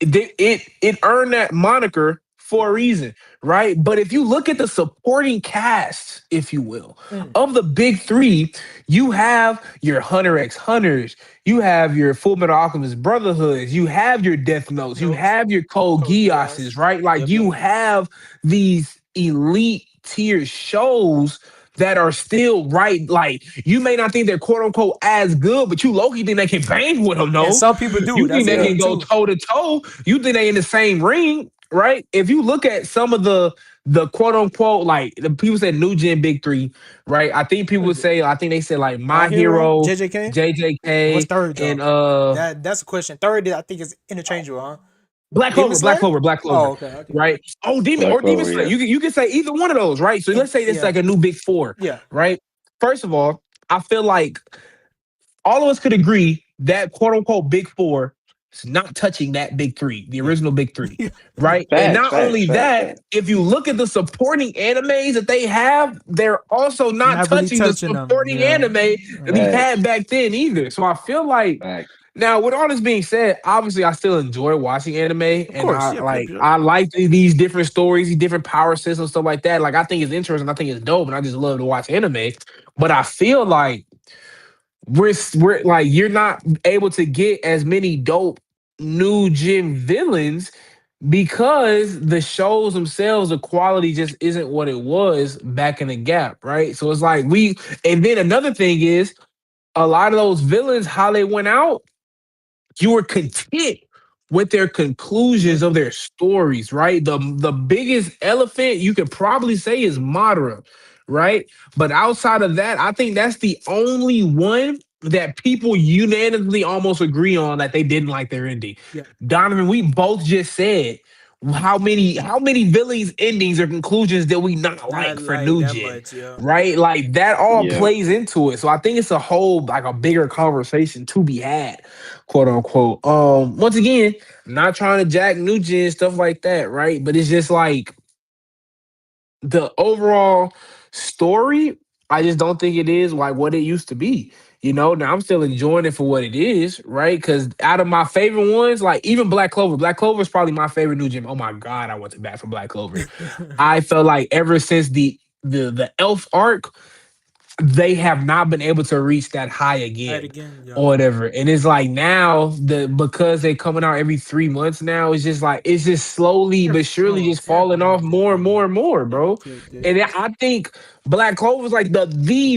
[SPEAKER 3] it earned that moniker for a reason, right? But if you look at the supporting cast, if you will,
[SPEAKER 1] Mm,
[SPEAKER 3] of the big three, you have your Hunter X Hunters, you have your Full Metal Alchemist Brotherhoods, you have your Death Notes, you
[SPEAKER 1] Notes.
[SPEAKER 3] have your Code
[SPEAKER 1] Code
[SPEAKER 3] Geasses,
[SPEAKER 1] Geass.
[SPEAKER 3] right? Like
[SPEAKER 1] Yep, yep.
[SPEAKER 3] you have these elite tier shows that are still right. Like you may not think they're quote unquote as good, but you low-key think they can bang with them.
[SPEAKER 1] And
[SPEAKER 3] No,
[SPEAKER 1] some people do.
[SPEAKER 3] you
[SPEAKER 1] That's
[SPEAKER 3] think
[SPEAKER 1] the
[SPEAKER 3] they
[SPEAKER 2] Yeah.
[SPEAKER 3] can
[SPEAKER 1] thing
[SPEAKER 3] go
[SPEAKER 1] too.
[SPEAKER 3] toe to toe. You think they in the same ring, right? If you look at some of the quote unquote like the people said new gen big three, right? I think people
[SPEAKER 1] What
[SPEAKER 3] would
[SPEAKER 1] is it?
[SPEAKER 3] say I think they said like
[SPEAKER 1] My
[SPEAKER 3] My
[SPEAKER 1] Hero,
[SPEAKER 3] Hero,
[SPEAKER 1] JJK. And what's
[SPEAKER 3] JJK,
[SPEAKER 1] third
[SPEAKER 3] and
[SPEAKER 1] though? That's a question. Third, I think is interchangeable, huh?
[SPEAKER 3] Black
[SPEAKER 1] Demon
[SPEAKER 3] Clover, Black
[SPEAKER 1] Slayer.
[SPEAKER 3] Clover, Black
[SPEAKER 1] Oh,
[SPEAKER 3] Clover,
[SPEAKER 1] okay, okay.
[SPEAKER 3] right? Oh,
[SPEAKER 2] Black
[SPEAKER 3] Demon
[SPEAKER 2] Clover,
[SPEAKER 3] Slayer.
[SPEAKER 2] yeah.
[SPEAKER 3] You can say either one of those, right? So
[SPEAKER 1] And
[SPEAKER 3] let's say it's
[SPEAKER 1] yeah,
[SPEAKER 3] like a new big four,
[SPEAKER 1] yeah.
[SPEAKER 3] right? First of all, I feel like all of us could agree that quote unquote big four is not touching that big three, the
[SPEAKER 1] Yeah.
[SPEAKER 3] original big three,
[SPEAKER 1] Yeah. Yeah.
[SPEAKER 3] right? And
[SPEAKER 2] Facts,
[SPEAKER 3] not
[SPEAKER 2] facts,
[SPEAKER 3] only
[SPEAKER 2] facts,
[SPEAKER 3] that,
[SPEAKER 2] facts.
[SPEAKER 3] if you look at the supporting animes that they have, they're also not
[SPEAKER 1] Not really
[SPEAKER 3] touching the
[SPEAKER 1] touching them.
[SPEAKER 3] supporting
[SPEAKER 1] Yeah.
[SPEAKER 3] anime that we had
[SPEAKER 2] Facts,
[SPEAKER 3] back then either. So I feel like
[SPEAKER 2] facts.
[SPEAKER 3] now, with all this being said, obviously I still enjoy watching anime,
[SPEAKER 1] Of
[SPEAKER 3] and
[SPEAKER 1] course. Yep. Yep. Yep.
[SPEAKER 3] I like these different stories, these different power systems, stuff like that. Like I think it's interesting, I think it's dope, and I just love to watch anime. But I feel like we're like you're not able to get as many dope new gen villains because the shows themselves, the quality just isn't what it was back in the gap, right? So it's like and then another thing is a lot of those villains, how they went out, you were content with their conclusions
[SPEAKER 1] Yep.
[SPEAKER 3] of their stories, right? The biggest elephant you could probably say is Madara, right? But outside of that, I think that's the only one that people unanimously almost agree on that they didn't like their ending.
[SPEAKER 1] Yep.
[SPEAKER 3] Donovan, we both just said how many villains endings or conclusions did we not
[SPEAKER 1] Not
[SPEAKER 3] like for
[SPEAKER 1] like
[SPEAKER 3] New
[SPEAKER 1] that
[SPEAKER 3] Gen,
[SPEAKER 1] much. Yeah.
[SPEAKER 3] right? Like that all
[SPEAKER 2] Yeah.
[SPEAKER 3] plays into it. So I think it's a whole like a bigger conversation to be had, quote unquote. Once again, I'm not trying to jack New Gen stuff like that, right? But it's just like the overall story, I just don't think it is like what it used to be. Now I'm still enjoying it for what it is, right? Because out of my favorite ones, like even Black Clover is probably my favorite new gym. Oh my god, I went to bat for Black Clover. I felt like ever since the Elf arc, they have not been able to reach that high
[SPEAKER 1] Right
[SPEAKER 3] again
[SPEAKER 1] again. Yep.
[SPEAKER 3] or whatever. And it's like now because they coming out every 3 months now, it's just slowly but surely just
[SPEAKER 1] They're
[SPEAKER 3] falling off
[SPEAKER 1] falling off.
[SPEAKER 3] more and
[SPEAKER 1] Yeah.
[SPEAKER 3] more and more,
[SPEAKER 1] Yep.
[SPEAKER 3] bro.
[SPEAKER 1] Killed
[SPEAKER 3] And I think Black Clover is like the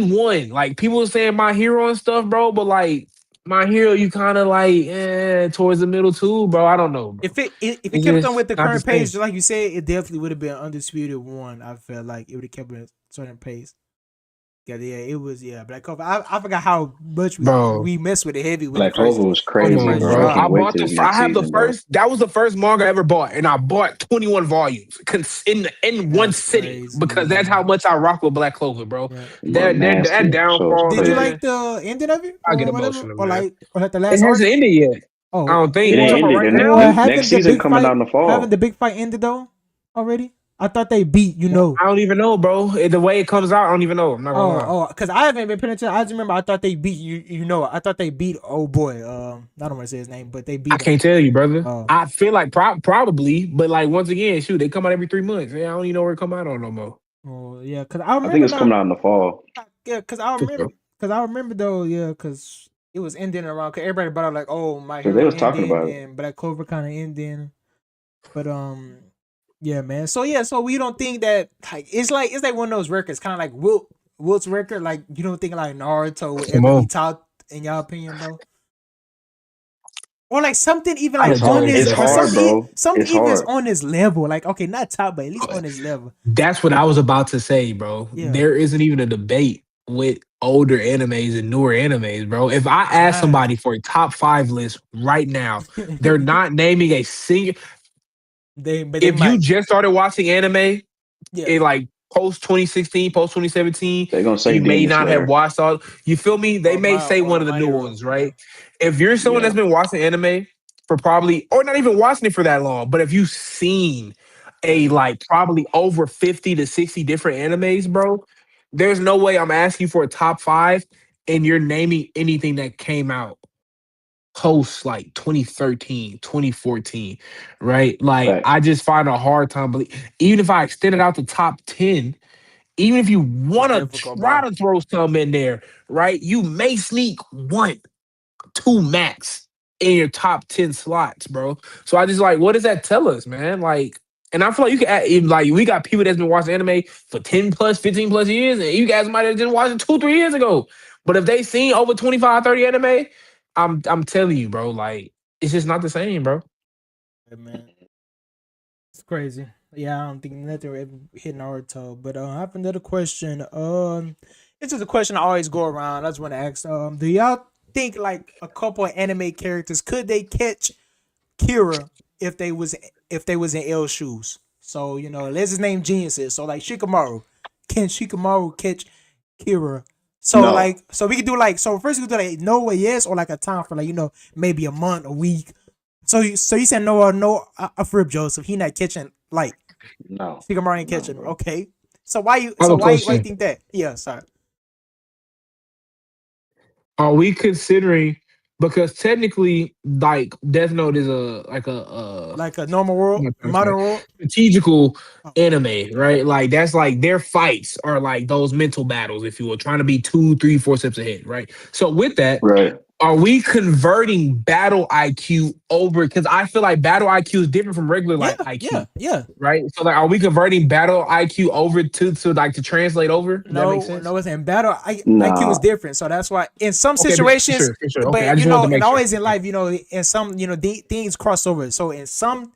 [SPEAKER 3] one. Like people were saying My Hero and stuff, bro, but like My Hero, you kind of like towards the middle too, bro. I don't know, bro.
[SPEAKER 1] If it
[SPEAKER 3] It's
[SPEAKER 1] kept on
[SPEAKER 3] just
[SPEAKER 1] with the
[SPEAKER 3] not the
[SPEAKER 1] current pace,
[SPEAKER 3] same.
[SPEAKER 1] just like you said, it definitely would have been undisputed one. I felt like it would have kept a certain pace. Yeah, it was Black Clover. I forgot how much
[SPEAKER 3] Bro,
[SPEAKER 1] we messed with it heavy
[SPEAKER 2] Black Clover was
[SPEAKER 1] when it
[SPEAKER 3] come
[SPEAKER 2] crazy,
[SPEAKER 3] on,
[SPEAKER 1] first
[SPEAKER 2] bro. I
[SPEAKER 3] bro.
[SPEAKER 1] dropped.
[SPEAKER 3] I
[SPEAKER 2] can't wait
[SPEAKER 3] bought
[SPEAKER 2] till
[SPEAKER 3] the.
[SPEAKER 2] this
[SPEAKER 3] I
[SPEAKER 2] next
[SPEAKER 3] have the
[SPEAKER 2] season, bro.
[SPEAKER 3] first. That was the first manga I ever bought, and I bought 21 volumes in one
[SPEAKER 1] That's
[SPEAKER 3] sitting because
[SPEAKER 1] crazy.
[SPEAKER 3] that's how much I rock with Black Clover, bro.
[SPEAKER 1] Yeah.
[SPEAKER 2] Yeah,
[SPEAKER 3] That
[SPEAKER 2] nasty. So it's
[SPEAKER 3] downfall,
[SPEAKER 1] Did you
[SPEAKER 2] crazy.
[SPEAKER 1] like
[SPEAKER 3] man.
[SPEAKER 1] the ending of it
[SPEAKER 3] I get
[SPEAKER 1] or whatever,
[SPEAKER 3] emotional, man.
[SPEAKER 1] or like the
[SPEAKER 3] It
[SPEAKER 1] last
[SPEAKER 3] hasn't
[SPEAKER 1] arc?
[SPEAKER 3] ended yet. I
[SPEAKER 1] Oh,
[SPEAKER 3] don't think.
[SPEAKER 2] It
[SPEAKER 3] You
[SPEAKER 2] ain't
[SPEAKER 3] talking about
[SPEAKER 2] ended.
[SPEAKER 3] right
[SPEAKER 2] The
[SPEAKER 3] now?
[SPEAKER 1] or
[SPEAKER 2] next
[SPEAKER 1] haven't the
[SPEAKER 2] season
[SPEAKER 1] big
[SPEAKER 2] coming out
[SPEAKER 1] fight
[SPEAKER 2] in the
[SPEAKER 1] haven't the
[SPEAKER 2] fall.
[SPEAKER 1] big fight ended though already? I thought they beat.
[SPEAKER 3] I don't even know, bro. The way it comes out, I don't even know. I'm not gonna lie.
[SPEAKER 1] Because I haven't been paying attention. I just remember I thought they beat you. I thought they beat. Oh boy. I don't want to say his name, but they
[SPEAKER 3] I
[SPEAKER 1] beat him.
[SPEAKER 3] can't tell you, brother.
[SPEAKER 1] Oh,
[SPEAKER 3] I feel like probably, but like once again, shoot, they come out every 3 months. Yeah, I don't even know where it come out on no more.
[SPEAKER 1] oh yeah. Because I
[SPEAKER 2] I think
[SPEAKER 1] remember
[SPEAKER 2] it's
[SPEAKER 1] now.
[SPEAKER 2] coming out in the fall.
[SPEAKER 1] Yeah, because I
[SPEAKER 3] For
[SPEAKER 1] remember.
[SPEAKER 3] sure.
[SPEAKER 1] Because I remember though. Yeah, because it was ending around. Because everybody brought up like, oh, My
[SPEAKER 2] Because they
[SPEAKER 1] Hero
[SPEAKER 2] was talking
[SPEAKER 1] ending
[SPEAKER 2] about it.
[SPEAKER 1] and Black Clover kind of ending. But yeah, man. So we don't think that like it's like one of those records, kind of like Wilt's record. Like you don't think like Naruto would
[SPEAKER 3] Come
[SPEAKER 1] ever be
[SPEAKER 3] on.
[SPEAKER 1] top in your opinion though, or like something even
[SPEAKER 3] I
[SPEAKER 1] like
[SPEAKER 3] just
[SPEAKER 1] on
[SPEAKER 3] don't
[SPEAKER 2] It's
[SPEAKER 1] his
[SPEAKER 3] think
[SPEAKER 1] or
[SPEAKER 3] so.
[SPEAKER 2] hard, bro.
[SPEAKER 1] something
[SPEAKER 2] It's
[SPEAKER 1] even is
[SPEAKER 2] hard.
[SPEAKER 1] on his level. Like okay, not top, but at least on his level.
[SPEAKER 3] That's what I was about to say, bro.
[SPEAKER 1] Yeah,
[SPEAKER 3] There isn't even a debate with older animes and newer animes, bro. If I
[SPEAKER 1] it's
[SPEAKER 3] ask
[SPEAKER 1] not.
[SPEAKER 3] somebody for a top five list right now, they're not naming a single.
[SPEAKER 1] But they
[SPEAKER 3] If you
[SPEAKER 1] might.
[SPEAKER 3] just started watching anime
[SPEAKER 1] Yeah,
[SPEAKER 3] in like post 2016, post 2017,
[SPEAKER 2] They're gonna say
[SPEAKER 3] you may
[SPEAKER 2] Demon
[SPEAKER 3] not have
[SPEAKER 2] Slayer.
[SPEAKER 3] watched all. You feel me? They may say one
[SPEAKER 1] or
[SPEAKER 3] of the
[SPEAKER 1] My
[SPEAKER 3] new
[SPEAKER 1] Hero.
[SPEAKER 3] ones,
[SPEAKER 1] Yeah,
[SPEAKER 3] right? If you're someone
[SPEAKER 2] Yeah.
[SPEAKER 3] that's been watching anime for probably, or not even watching it for that long, but if you've seen
[SPEAKER 1] yeah,
[SPEAKER 3] a like probably over 50 to 60 different animes, bro, there's no way I'm asking for a top five and you're naming anything that came out post like 2013, 2014, right? Like I
[SPEAKER 2] Facts.
[SPEAKER 3] just find a hard time believe even if I extended out the top 10, even if you
[SPEAKER 1] it's
[SPEAKER 3] want to
[SPEAKER 1] difficult,
[SPEAKER 3] try
[SPEAKER 1] bro.
[SPEAKER 3] to throw some in there, right? You may sneak one, two max in your top 10 slots, bro. So I just like, what does that tell us, man? Like, and I feel like you can add, even, like we got people that's been watching anime for 10 plus, 15 plus years, and you guys might have just watched it 2, 3 years ago. But if they seen over 25, 30 anime, I'm telling you, bro, like it's just not the same, bro.
[SPEAKER 1] Yeah, man. It's crazy. Yeah, I don't think nothing will ever hit Naruto. But I have another question. It's just a question I always go around. I just want to ask. Do y'all think like a couple of anime characters could they catch Kira if they was in L shoes? So let's just name geniuses. So like Shikamaru, can Shikamaru catch Kira? So
[SPEAKER 2] No.
[SPEAKER 1] like so we could do like so first we could do like no or yes or like a time for like maybe a month, a week. So you said no or no a Frib Joseph. He not catching like
[SPEAKER 2] No.
[SPEAKER 1] Shikamaru ain't
[SPEAKER 2] No,
[SPEAKER 1] catching.
[SPEAKER 2] bro.
[SPEAKER 1] Okay. So why you
[SPEAKER 3] I have
[SPEAKER 1] so
[SPEAKER 3] a
[SPEAKER 1] why you
[SPEAKER 3] question.
[SPEAKER 1] think that? Yeah, sorry.
[SPEAKER 3] Are we considering? because technically, like Death Note is a like
[SPEAKER 1] Like a normal world,
[SPEAKER 3] what am I
[SPEAKER 1] a
[SPEAKER 3] trying to say?
[SPEAKER 1] modern world.
[SPEAKER 3] Strategical
[SPEAKER 1] Oh,
[SPEAKER 3] anime, right? Like that's like their fights are like those mental battles, if you will, trying to be two, three, four steps ahead, right? So with that,
[SPEAKER 2] Right.
[SPEAKER 3] are we converting battle IQ over? Because I feel like battle IQ is different from regular
[SPEAKER 1] yeah,
[SPEAKER 3] like IQ,
[SPEAKER 1] yeah, yeah.
[SPEAKER 3] right? So like, are we converting battle IQ over to like to translate over? Does that make
[SPEAKER 1] No,
[SPEAKER 3] sense?
[SPEAKER 1] no, it's in battle. IQ is
[SPEAKER 2] Nah.
[SPEAKER 1] different, so that's why in some
[SPEAKER 3] Okay, for
[SPEAKER 1] situations,
[SPEAKER 3] sure, for sure. Okay, I
[SPEAKER 1] but
[SPEAKER 3] just wanted to
[SPEAKER 1] and
[SPEAKER 3] make sure.
[SPEAKER 1] always in
[SPEAKER 3] Okay.
[SPEAKER 1] life, in some things cross over. So in some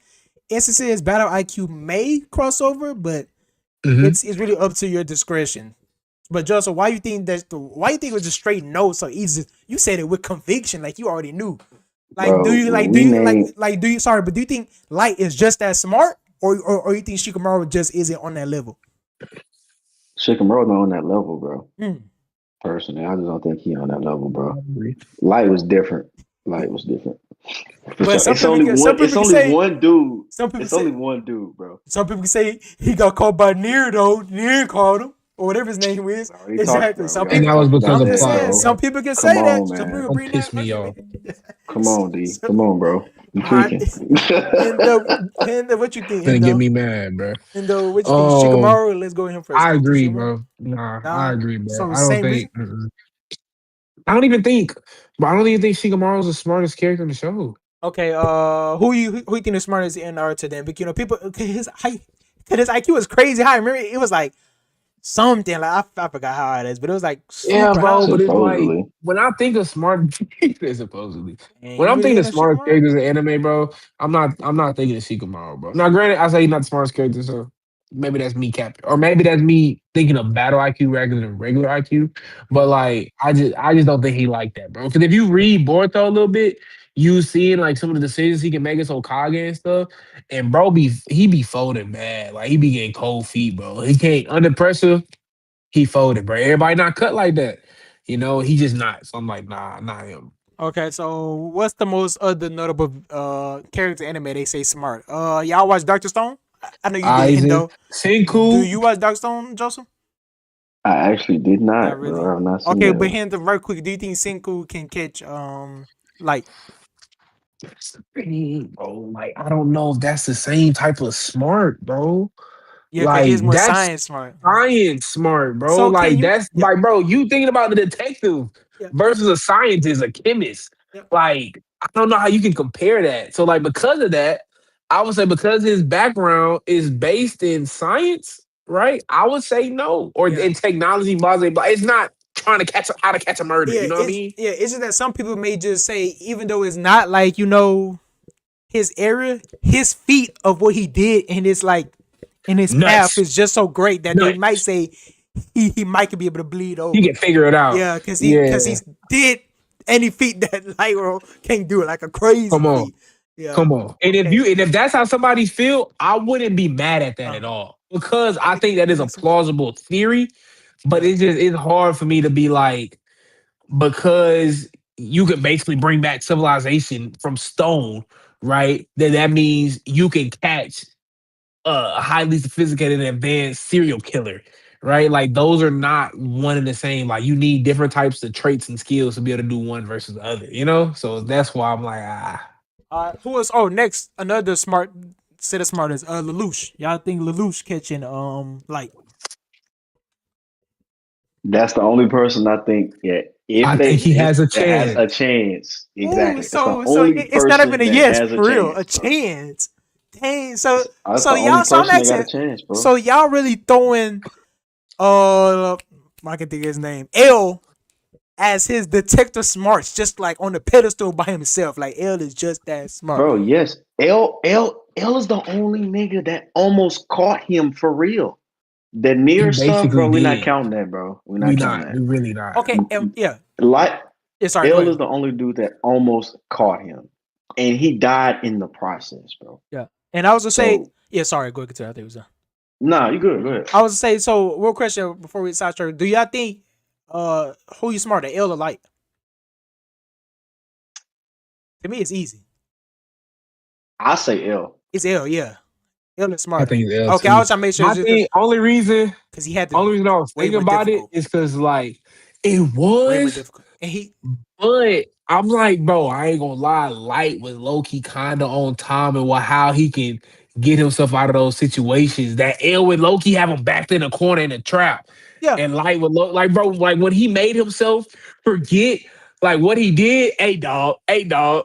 [SPEAKER 1] instances, battle IQ may cross over, but
[SPEAKER 3] Hmm.
[SPEAKER 1] it's really up to your discretion. But Joseph, why you think it was just straight no so easy? You said it with conviction, like you already knew. Like,
[SPEAKER 2] Bro, when we name
[SPEAKER 1] do you sorry, but do you think Light is just as smart, or you think Shikamaru just isn't on that level?
[SPEAKER 2] Shikamaru not on that level, bro.
[SPEAKER 1] Mm.
[SPEAKER 2] Personally, I just don't think he on that level,
[SPEAKER 3] I
[SPEAKER 2] bro.
[SPEAKER 3] agree.
[SPEAKER 2] Light was different. Light was different. For
[SPEAKER 1] But
[SPEAKER 2] sure. It's only
[SPEAKER 1] some
[SPEAKER 2] one.
[SPEAKER 1] people
[SPEAKER 2] It's
[SPEAKER 1] can
[SPEAKER 2] only
[SPEAKER 1] say
[SPEAKER 2] one dude.
[SPEAKER 1] some people
[SPEAKER 2] It's only
[SPEAKER 1] say
[SPEAKER 2] one dude, bro.
[SPEAKER 1] some people can say he got caught by Nier though. Nier called him or whatever his name is.
[SPEAKER 2] We already talked,
[SPEAKER 1] Exactly.
[SPEAKER 2] bro. We
[SPEAKER 1] Some
[SPEAKER 3] And
[SPEAKER 2] already
[SPEAKER 1] people.
[SPEAKER 3] that was
[SPEAKER 2] talked
[SPEAKER 3] because
[SPEAKER 2] about
[SPEAKER 1] I'm
[SPEAKER 3] of
[SPEAKER 1] just
[SPEAKER 2] that,
[SPEAKER 3] plot,
[SPEAKER 1] saying
[SPEAKER 2] bro.
[SPEAKER 1] some
[SPEAKER 3] bro.
[SPEAKER 1] people can
[SPEAKER 2] Come
[SPEAKER 1] say that.
[SPEAKER 2] on,
[SPEAKER 1] Some people
[SPEAKER 2] man.
[SPEAKER 3] Don't
[SPEAKER 1] bring that
[SPEAKER 3] piss me off.
[SPEAKER 1] argument.
[SPEAKER 2] Come on, D.
[SPEAKER 1] So,
[SPEAKER 2] Come on, bro. You
[SPEAKER 1] all right.
[SPEAKER 2] tweaking.
[SPEAKER 1] And what you think,
[SPEAKER 3] Gonna get
[SPEAKER 1] Endo?
[SPEAKER 3] me mad, bro.
[SPEAKER 1] Endo, what you think?
[SPEAKER 3] Um,
[SPEAKER 1] Shikamaru? Let's go with him first.
[SPEAKER 3] I
[SPEAKER 1] You think
[SPEAKER 3] agree,
[SPEAKER 1] Shikamaru?
[SPEAKER 3] bro. Nah, I
[SPEAKER 1] Nah.
[SPEAKER 3] agree, bro.
[SPEAKER 1] So
[SPEAKER 3] I don't
[SPEAKER 1] same
[SPEAKER 3] think.
[SPEAKER 1] reason.
[SPEAKER 3] I don't even think. But I don't even think Shikamaru's the smartest character in the show.
[SPEAKER 1] Okay. Who you think the smartest in Naruto then? But people, okay, his IQ is crazy high. Remember, it was like something like I forgot how it is, but it was like
[SPEAKER 3] Yeah,
[SPEAKER 1] super
[SPEAKER 3] bro.
[SPEAKER 1] high.
[SPEAKER 3] But it's like
[SPEAKER 2] Supposedly.
[SPEAKER 3] when I think of smart, supposedly.
[SPEAKER 1] And
[SPEAKER 3] When
[SPEAKER 1] you
[SPEAKER 3] I'm
[SPEAKER 1] really
[SPEAKER 3] thinking
[SPEAKER 1] hit
[SPEAKER 3] of
[SPEAKER 1] on
[SPEAKER 3] smartest
[SPEAKER 1] Shikamaru?
[SPEAKER 3] characters in anime, bro, I'm not thinking of Shikamaru, bro. Now, granted, I say he's not the smartest character, so maybe that's me capping, or maybe that's me thinking of battle IQ rather than regular IQ. But like, I just don't think he like that, bro. Because if you read Boruto a little bit, you seeing like some of the decisions he can make as Hokage and stuff, and bro, he be folding bad, like he be getting cold feet, bro. He can't under pressure. He folded, bro. Everybody not cut like that. He just not. So I'm like, nah, not him.
[SPEAKER 1] Okay, so what's the most other notable character anime they say smart? Y'all watch Doctor Stone? I know you did,
[SPEAKER 3] Aizen,
[SPEAKER 1] Endo. Do
[SPEAKER 3] Senku.
[SPEAKER 1] you watch Doctor Stone, Joseph?
[SPEAKER 2] I actually did
[SPEAKER 1] Not
[SPEAKER 2] not,
[SPEAKER 1] really.
[SPEAKER 2] bro. I've not seen
[SPEAKER 1] Okay,
[SPEAKER 2] that,
[SPEAKER 1] but
[SPEAKER 2] bro.
[SPEAKER 1] Hendo, very quick, do you think Senku can catch like
[SPEAKER 3] That's the thing, bro. Like, I don't know if that's the same type of smart, bro.
[SPEAKER 1] yeah, cause he's
[SPEAKER 3] Like,
[SPEAKER 1] more
[SPEAKER 3] that's
[SPEAKER 1] science smart.
[SPEAKER 3] science smart, bro.
[SPEAKER 1] So can
[SPEAKER 3] Like,
[SPEAKER 1] you?
[SPEAKER 3] that's
[SPEAKER 1] Yeah,
[SPEAKER 3] like, bro, you thinking about the detective
[SPEAKER 1] yeah,
[SPEAKER 3] versus a scientist, a chemist.
[SPEAKER 1] yeah,
[SPEAKER 3] Like, I don't know how you can compare that. So, like, because of that, I would say because his background is based in science, right? I would say no. Or
[SPEAKER 1] yeah.
[SPEAKER 3] in technology, blah, blah, blah. It's not trying to catch how to catch a murder.
[SPEAKER 1] Yeah,
[SPEAKER 3] You know what I mean?
[SPEAKER 1] it's just that some people may just say, even though it's not like his area, his feat of what he did and his like in his path
[SPEAKER 3] Nuts.
[SPEAKER 1] is just so great that they might
[SPEAKER 3] Nuts.
[SPEAKER 1] say he might be able to bleed
[SPEAKER 3] He
[SPEAKER 1] over.
[SPEAKER 3] can figure it out.
[SPEAKER 1] Yeah, cause
[SPEAKER 3] Yeah.
[SPEAKER 1] he's did any feat that Lyro can't do, like a crazy
[SPEAKER 3] Come on.
[SPEAKER 1] feat. Yeah.
[SPEAKER 3] Come on. And
[SPEAKER 1] Okay.
[SPEAKER 3] if that's how somebody feel, I wouldn't be mad at that
[SPEAKER 1] Uh,
[SPEAKER 3] at all. Because I think that
[SPEAKER 1] that
[SPEAKER 3] is a
[SPEAKER 1] makes sense.
[SPEAKER 3] plausible theory, but
[SPEAKER 1] Yeah.
[SPEAKER 3] it's hard for me to be like, because you can basically bring back civilization from stone, right? Then that means you can catch a highly sophisticated and advanced serial killer, right? Like those are not one and the same. Like you need different types of traits and skills to be able to do one versus the other, you know? So that's why I'm like,
[SPEAKER 1] Who was? Oh, next another smart set of smartest. Lelouch. Y'all think Lelouch catching like?
[SPEAKER 2] That's the only person I think. Yeah,
[SPEAKER 3] I think he
[SPEAKER 2] if
[SPEAKER 3] has a
[SPEAKER 2] that has
[SPEAKER 3] chance.
[SPEAKER 2] a chance.
[SPEAKER 1] Ooh,
[SPEAKER 2] Exactly. That's the
[SPEAKER 1] so
[SPEAKER 2] only
[SPEAKER 1] it's not even
[SPEAKER 2] person
[SPEAKER 1] a
[SPEAKER 2] that
[SPEAKER 1] yes
[SPEAKER 2] has a
[SPEAKER 1] for real, a
[SPEAKER 2] chance, bro.
[SPEAKER 1] chance. Dang. So
[SPEAKER 2] That's
[SPEAKER 1] so
[SPEAKER 2] the only
[SPEAKER 1] y'all. So I'm
[SPEAKER 2] person that got a
[SPEAKER 1] asking.
[SPEAKER 2] chance, bro.
[SPEAKER 1] So y'all really throwing uh, I can think of his name. L as his detective smarts, just like on the pedestal by himself. Like L is just that smart.
[SPEAKER 2] Bro, yes. L is the only nigga that almost caught him for real. The
[SPEAKER 3] He
[SPEAKER 2] near stuff,
[SPEAKER 3] basically
[SPEAKER 2] bro, we're not
[SPEAKER 3] did.
[SPEAKER 2] counting that, bro. We're
[SPEAKER 3] We
[SPEAKER 2] not counting
[SPEAKER 3] not.
[SPEAKER 2] that.
[SPEAKER 3] We really not.
[SPEAKER 1] Okay, yeah,
[SPEAKER 2] Like
[SPEAKER 1] yeah. Sorry, go
[SPEAKER 2] L
[SPEAKER 1] ahead.
[SPEAKER 2] is the only dude that almost caught him. And he died in the process, bro.
[SPEAKER 1] Yeah, and I was gonna say,
[SPEAKER 2] So
[SPEAKER 1] yeah. Sorry, go ahead. Continue. I think it was.
[SPEAKER 2] nah, you good, go ahead.
[SPEAKER 1] I was gonna say. So, real question before we start. Do y'all think who you smarter, L or Light? To me, it's easy.
[SPEAKER 2] I say L.
[SPEAKER 1] It's L. Yeah, L is
[SPEAKER 3] I
[SPEAKER 1] smarter.
[SPEAKER 3] think it's L
[SPEAKER 1] Okay, I
[SPEAKER 3] too.
[SPEAKER 1] was trying to make sure
[SPEAKER 3] My
[SPEAKER 1] it's just
[SPEAKER 3] thing,
[SPEAKER 1] because he had the
[SPEAKER 3] only reason I was
[SPEAKER 1] way
[SPEAKER 3] thinking
[SPEAKER 1] more
[SPEAKER 3] about it
[SPEAKER 1] difficult,
[SPEAKER 3] is because like it
[SPEAKER 1] way more
[SPEAKER 3] was,
[SPEAKER 1] difficult, and he
[SPEAKER 3] but I'm like, bro, I ain't gonna lie. Light was low key kind of on time and what how he can get himself out of those situations. That L with low key have him backed in the corner in the trap,
[SPEAKER 1] Yeah,
[SPEAKER 3] and Light would look like, bro, like when he made himself forget like what he did. Hey dog,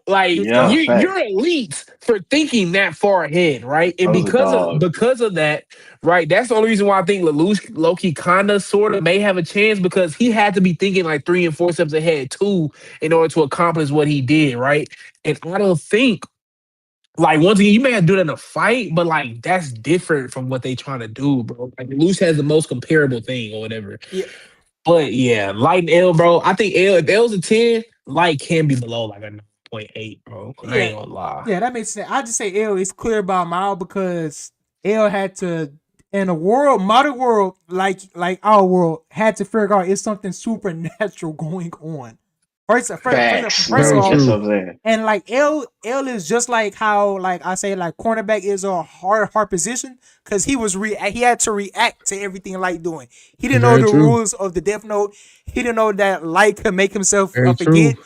[SPEAKER 3] like
[SPEAKER 1] it's
[SPEAKER 2] Yeah,
[SPEAKER 1] tough.
[SPEAKER 3] you're
[SPEAKER 2] facts.
[SPEAKER 3] elite for thinking that far ahead, right? And
[SPEAKER 2] Those are dogs.
[SPEAKER 3] because of that, right, that's the only reason why I think Lelouch Loki kind of sort of may have a chance because he had to be thinking like 3 and 4 steps ahead too in order to accomplish what he did, right? And I don't think like once again, you may have to do that in a fight, but like that's different from what they trying to do, bro. Like Lelouch has the most comparable thing or whatever.
[SPEAKER 1] Yeah,
[SPEAKER 3] But yeah, Light and L, bro. I think L if L's a 10, Light can be below like a 9.8, bro. I
[SPEAKER 1] yeah,
[SPEAKER 3] ain't gonna lie.
[SPEAKER 1] yeah. That makes sense. I just say L is clear by a mile because L had to in a world, modern world like our world, had to figure out it's something supernatural going on.
[SPEAKER 2] Facts.
[SPEAKER 1] First of
[SPEAKER 3] Very
[SPEAKER 1] all,
[SPEAKER 2] That's what
[SPEAKER 3] true.
[SPEAKER 2] I'm saying.
[SPEAKER 1] and like L is just like how like I say like cornerback is a hard position because he had to react to everything Light doing. He didn't know
[SPEAKER 3] Very
[SPEAKER 1] the
[SPEAKER 3] true.
[SPEAKER 1] rules of the Death Note. He didn't know that Light could make himself
[SPEAKER 3] Very true.
[SPEAKER 1] forget.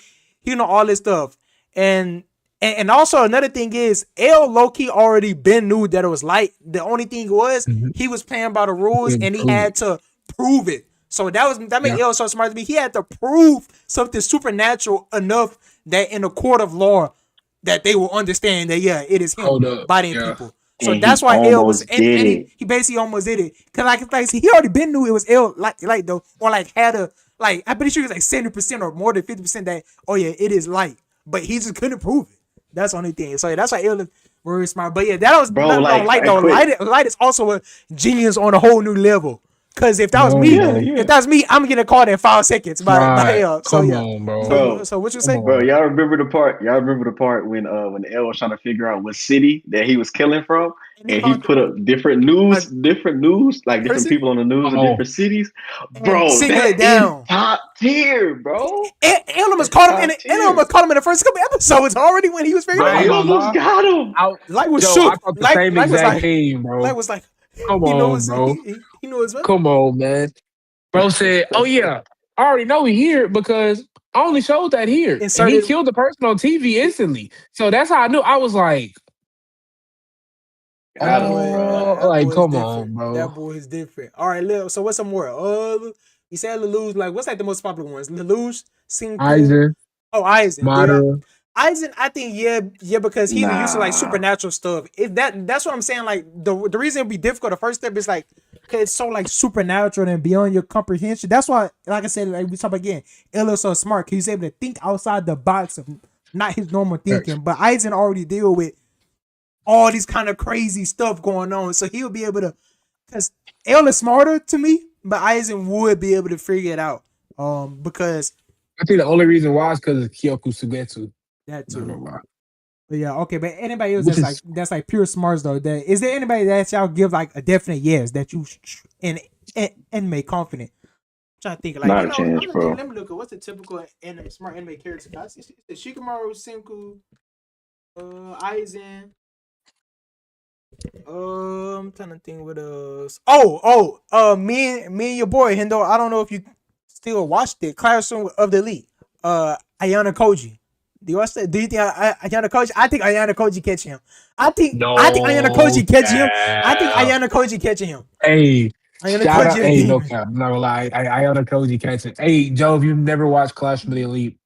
[SPEAKER 1] He didn't know all this stuff, and and also another thing is L Loki already been knew that it was Light. The only thing was
[SPEAKER 3] Mhm.
[SPEAKER 1] he was playing by the rules and he
[SPEAKER 3] Improve it.
[SPEAKER 1] had to prove it. So that made
[SPEAKER 3] Yeah.
[SPEAKER 1] L so smart to me. He had to prove something supernatural enough that in a court of law that they will understand that yeah, it is him
[SPEAKER 3] Hold up.
[SPEAKER 1] bodying
[SPEAKER 3] Yeah.
[SPEAKER 1] people. So
[SPEAKER 2] And
[SPEAKER 1] that's
[SPEAKER 2] he
[SPEAKER 1] why L was
[SPEAKER 2] almost did
[SPEAKER 1] and
[SPEAKER 2] it.
[SPEAKER 1] he basically almost did it. Cause like he already been knew it was L like though or like had a like I'm pretty sure it was like 70% or more than 50% that oh yeah it is Light, but he just couldn't prove it. That's the only thing. So yeah, that's why L is very smart. But yeah, that was
[SPEAKER 2] Bro,
[SPEAKER 1] nothing on
[SPEAKER 2] like,
[SPEAKER 1] Light
[SPEAKER 2] I
[SPEAKER 1] though.
[SPEAKER 2] quit.
[SPEAKER 1] Light is also a genius on a whole new level. Cause if that was
[SPEAKER 3] No,
[SPEAKER 1] me,
[SPEAKER 2] Yeah,
[SPEAKER 3] bro.
[SPEAKER 1] if
[SPEAKER 2] yeah.
[SPEAKER 1] that's me, I'm getting called in 5 seconds by
[SPEAKER 3] Right.
[SPEAKER 1] L. So
[SPEAKER 3] Come
[SPEAKER 1] yeah.
[SPEAKER 3] on, bro.
[SPEAKER 1] So
[SPEAKER 2] Bro,
[SPEAKER 1] so what you
[SPEAKER 3] Come
[SPEAKER 1] say?
[SPEAKER 2] bro,
[SPEAKER 3] on.
[SPEAKER 2] y'all remember the part when L was trying to figure out what city that he was killing from,
[SPEAKER 1] And he
[SPEAKER 2] and he
[SPEAKER 1] found
[SPEAKER 2] put up
[SPEAKER 1] a
[SPEAKER 2] different news, like different
[SPEAKER 1] person
[SPEAKER 2] people on the news in
[SPEAKER 3] Oh,
[SPEAKER 2] different cities.
[SPEAKER 1] and
[SPEAKER 2] Bro,
[SPEAKER 1] single it
[SPEAKER 2] that is
[SPEAKER 1] down.
[SPEAKER 2] top tier, bro.
[SPEAKER 1] And almost
[SPEAKER 2] That's
[SPEAKER 1] caught him in
[SPEAKER 2] top
[SPEAKER 1] it. And almost
[SPEAKER 2] tier.
[SPEAKER 1] caught him in the first couple episodes already when he was figuring it
[SPEAKER 2] Bro,
[SPEAKER 3] I
[SPEAKER 2] he
[SPEAKER 3] ain't
[SPEAKER 1] out.
[SPEAKER 3] gonna
[SPEAKER 2] almost
[SPEAKER 3] lie.
[SPEAKER 2] got him.
[SPEAKER 3] I,
[SPEAKER 1] Like was
[SPEAKER 3] Joe, I
[SPEAKER 1] shook.
[SPEAKER 3] thought the same
[SPEAKER 1] Like was
[SPEAKER 3] exact
[SPEAKER 1] like
[SPEAKER 3] thing, bro.
[SPEAKER 1] was like
[SPEAKER 3] Come
[SPEAKER 1] he
[SPEAKER 3] on,
[SPEAKER 1] knows
[SPEAKER 3] bro.
[SPEAKER 1] he knows what
[SPEAKER 3] Come on, man. Bro said, "Oh yeah, I already know he here because I only showed that here, and he
[SPEAKER 1] inserted.
[SPEAKER 3] killed the person on TV instantly. So that's how I knew. I was like,
[SPEAKER 2] Got him,
[SPEAKER 3] oh,
[SPEAKER 1] That
[SPEAKER 3] like
[SPEAKER 1] boy is
[SPEAKER 3] come
[SPEAKER 1] different.
[SPEAKER 3] on, bro.
[SPEAKER 1] That boy is different. All right, Lil. So what's some more? You said Lelouch. Like what's like the most popular ones? Lelouch, Sinku.
[SPEAKER 3] Eisen,
[SPEAKER 1] Oh, Eisen. Yeah,
[SPEAKER 3] Madara,
[SPEAKER 1] Eisen. I think yeah, because he's used to like
[SPEAKER 2] Nah.
[SPEAKER 1] supernatural stuff. If that's what I'm saying. Like the reason it'd be difficult. The first step is like cause it's so like supernatural and beyond your comprehension. That's why, like I said, like we talk again, Elo is so smart. 'Cause he's able to think outside the box of not his normal
[SPEAKER 3] Facts.
[SPEAKER 1] thinking. But Eisen already deal with all these kind of crazy stuff going on, so he'll be able to. Cause L is smarter to me, but Eisen would be able to figure it out. Because
[SPEAKER 3] I think the only reason why is because of Kyoku Sugetsu.
[SPEAKER 1] that
[SPEAKER 3] Not
[SPEAKER 1] too.
[SPEAKER 3] gonna lie.
[SPEAKER 1] But yeah, okay. But anybody else
[SPEAKER 3] Which is
[SPEAKER 1] that's like pure smarts though. That is there anybody that y'all give like a definite yes that you and make confident? I'm trying to think like
[SPEAKER 2] Not a chance, bro.
[SPEAKER 1] let me look at what's the typical anime, smart anime character. I see the Shikamaru, Senku, Aizen. I'm trying to think what else. Me and your boy Hendo. I don't know if you still watched it. Classroom of the Elite. Ayana Koji. Do you watch that? Do you think Ayana Koji? I think Ayana Koji catch him. I think Ayana
[SPEAKER 3] no
[SPEAKER 1] Koji catch him. I think
[SPEAKER 3] cap.
[SPEAKER 1] Ayana Koji catching him.
[SPEAKER 3] Hey,
[SPEAKER 1] Ayana
[SPEAKER 3] shout
[SPEAKER 1] Koji
[SPEAKER 3] out.
[SPEAKER 1] is a
[SPEAKER 3] Hey, no
[SPEAKER 1] demon.
[SPEAKER 3] cap. I'm not gonna lie. I own a cozy catching. Hey, Joe, if you've never watched Clash of the Elite,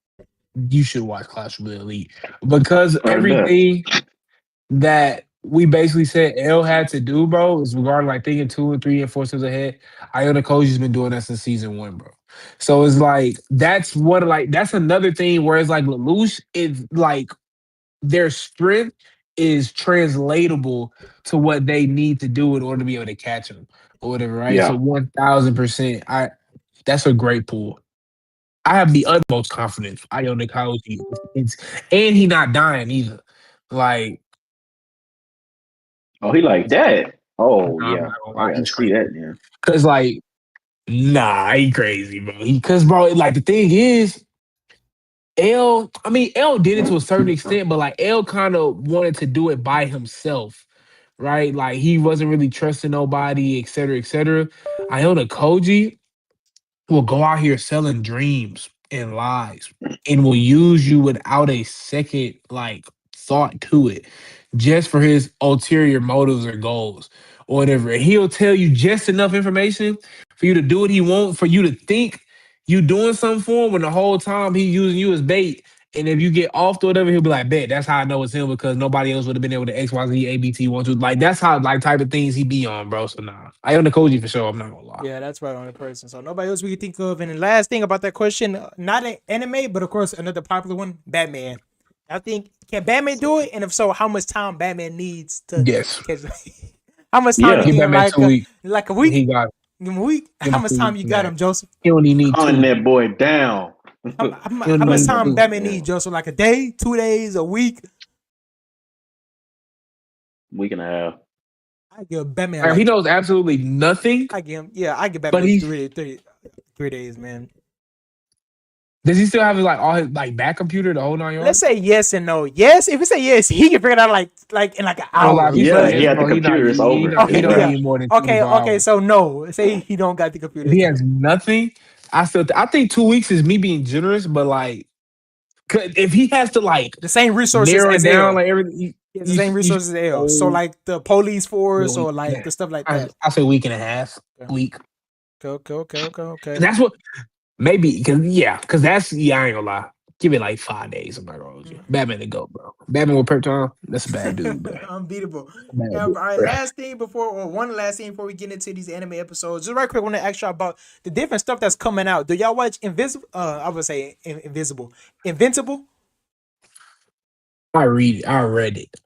[SPEAKER 3] you should watch Clash of the Elite because
[SPEAKER 2] Heard that.
[SPEAKER 3] everything that we basically said L had to do, bro, is regarding like thinking 2 and 3 and 4 steps ahead. Iona Koji's been doing that since season 1, bro. So it's like that's another thing where it's like Lelouch is like their strength is translatable to what they need to do in order to be able to catch them or whatever, right? So
[SPEAKER 2] Yeah.
[SPEAKER 3] 1000%, I that's a great pool. I have the utmost confidence. Iona Koji, it's and he not dying either. Like
[SPEAKER 2] Oh, he like that. Oh
[SPEAKER 3] nah, I'm
[SPEAKER 2] yeah.
[SPEAKER 3] not gonna
[SPEAKER 2] I
[SPEAKER 3] lie,
[SPEAKER 2] gotta
[SPEAKER 3] he's
[SPEAKER 2] see
[SPEAKER 3] crazy.
[SPEAKER 2] that then.
[SPEAKER 3] Cause like, nah, he crazy, bro. Cause bro, like the thing is, I mean, L did it to a certain extent, but like L kind of wanted to do it by himself, right? Like he wasn't really trusting nobody, et cetera, et cetera. Iona Koji will go out here selling dreams and lies and will use you without a second like thought to it, just for his ulterior motives or goals or whatever. And he'll tell you just enough information for you to do what he wants, for you to think you doing something for him when the whole time he's using you as bait. And if you get off to whatever, he'll be like, "Bet that's how I know it's him because nobody else would have been able to X Y Z A B T one two." Like that's how like type of things he be on, bro. So nah, I own the Koji for sure. I'm not gonna lie.
[SPEAKER 1] Yeah, that's right on the person. So nobody else we can think of. And the last thing about that question, not an anime, but of course another popular one, Batman. I think can Batman do it? And if so, how much time Batman needs to
[SPEAKER 3] Yes,
[SPEAKER 1] catch? How much time
[SPEAKER 2] Yeah.
[SPEAKER 1] you
[SPEAKER 3] give
[SPEAKER 1] think?
[SPEAKER 3] Batman 2 weeks.
[SPEAKER 1] Like a
[SPEAKER 3] He
[SPEAKER 1] week?
[SPEAKER 3] got
[SPEAKER 1] A week?
[SPEAKER 3] give
[SPEAKER 1] How
[SPEAKER 3] him
[SPEAKER 1] much
[SPEAKER 3] 2
[SPEAKER 1] time
[SPEAKER 3] weeks
[SPEAKER 1] you
[SPEAKER 3] for
[SPEAKER 1] got
[SPEAKER 3] that.
[SPEAKER 1] him, Joseph?
[SPEAKER 3] He only need
[SPEAKER 2] Hunting
[SPEAKER 3] two.
[SPEAKER 2] that boy down.
[SPEAKER 3] He
[SPEAKER 1] How
[SPEAKER 3] only
[SPEAKER 1] much
[SPEAKER 3] need
[SPEAKER 1] time
[SPEAKER 3] two.
[SPEAKER 1] Batman
[SPEAKER 2] Yeah.
[SPEAKER 1] needs, Joseph? Like a day, 2 days, a week?
[SPEAKER 2] Week and a half.
[SPEAKER 1] I give Batman
[SPEAKER 3] Like, he
[SPEAKER 1] like
[SPEAKER 3] knows absolutely nothing,
[SPEAKER 1] I give him I give
[SPEAKER 3] but
[SPEAKER 1] Batman 3 days, man.
[SPEAKER 3] does he still have like all his like back computer, the whole nine
[SPEAKER 1] Let's
[SPEAKER 3] yards?
[SPEAKER 1] say yes and no. Yes, if we say yes, he can figure it out like in like an
[SPEAKER 3] I don't lie. If
[SPEAKER 1] hour.
[SPEAKER 3] he
[SPEAKER 2] Yeah,
[SPEAKER 3] said
[SPEAKER 1] But
[SPEAKER 2] he
[SPEAKER 3] yes,
[SPEAKER 2] had the
[SPEAKER 3] bro,
[SPEAKER 2] computer. It's over.
[SPEAKER 3] he
[SPEAKER 1] okay,
[SPEAKER 3] don't
[SPEAKER 1] yeah.
[SPEAKER 3] need more than
[SPEAKER 1] Okay,
[SPEAKER 3] 24
[SPEAKER 1] okay.
[SPEAKER 3] hours.
[SPEAKER 1] So no, say he don't got the computer.
[SPEAKER 3] If he has nothing, I think 2 weeks is me being generous, but like, if he has to like
[SPEAKER 1] The same resources
[SPEAKER 3] narrow it
[SPEAKER 1] as
[SPEAKER 3] down,
[SPEAKER 1] L.
[SPEAKER 3] like everything,
[SPEAKER 1] He has the same
[SPEAKER 3] you
[SPEAKER 1] resources as L. So
[SPEAKER 3] oh,
[SPEAKER 1] like the police
[SPEAKER 3] a
[SPEAKER 1] force
[SPEAKER 3] week
[SPEAKER 1] or
[SPEAKER 3] and a
[SPEAKER 1] like
[SPEAKER 3] half.
[SPEAKER 1] the stuff like that.
[SPEAKER 3] I say week and a half,
[SPEAKER 1] Okay,
[SPEAKER 3] week.
[SPEAKER 1] okay.
[SPEAKER 3] And that's what maybe because that's I ain't gonna lie. Give it like 5 days. I'm not gonna hold you. Batman to go, bro. Batman with prep time. That's a bad dude, bro.
[SPEAKER 1] Unbeatable.
[SPEAKER 3] Bad
[SPEAKER 1] All
[SPEAKER 3] dude,
[SPEAKER 1] right,
[SPEAKER 3] bro.
[SPEAKER 1] last thing before, or one last thing before we get into these anime episodes. Just right quick, I want to ask y'all about the different stuff that's coming out. Do y'all watch Invisible? I would say Invisible, Invincible.
[SPEAKER 3] I read it. I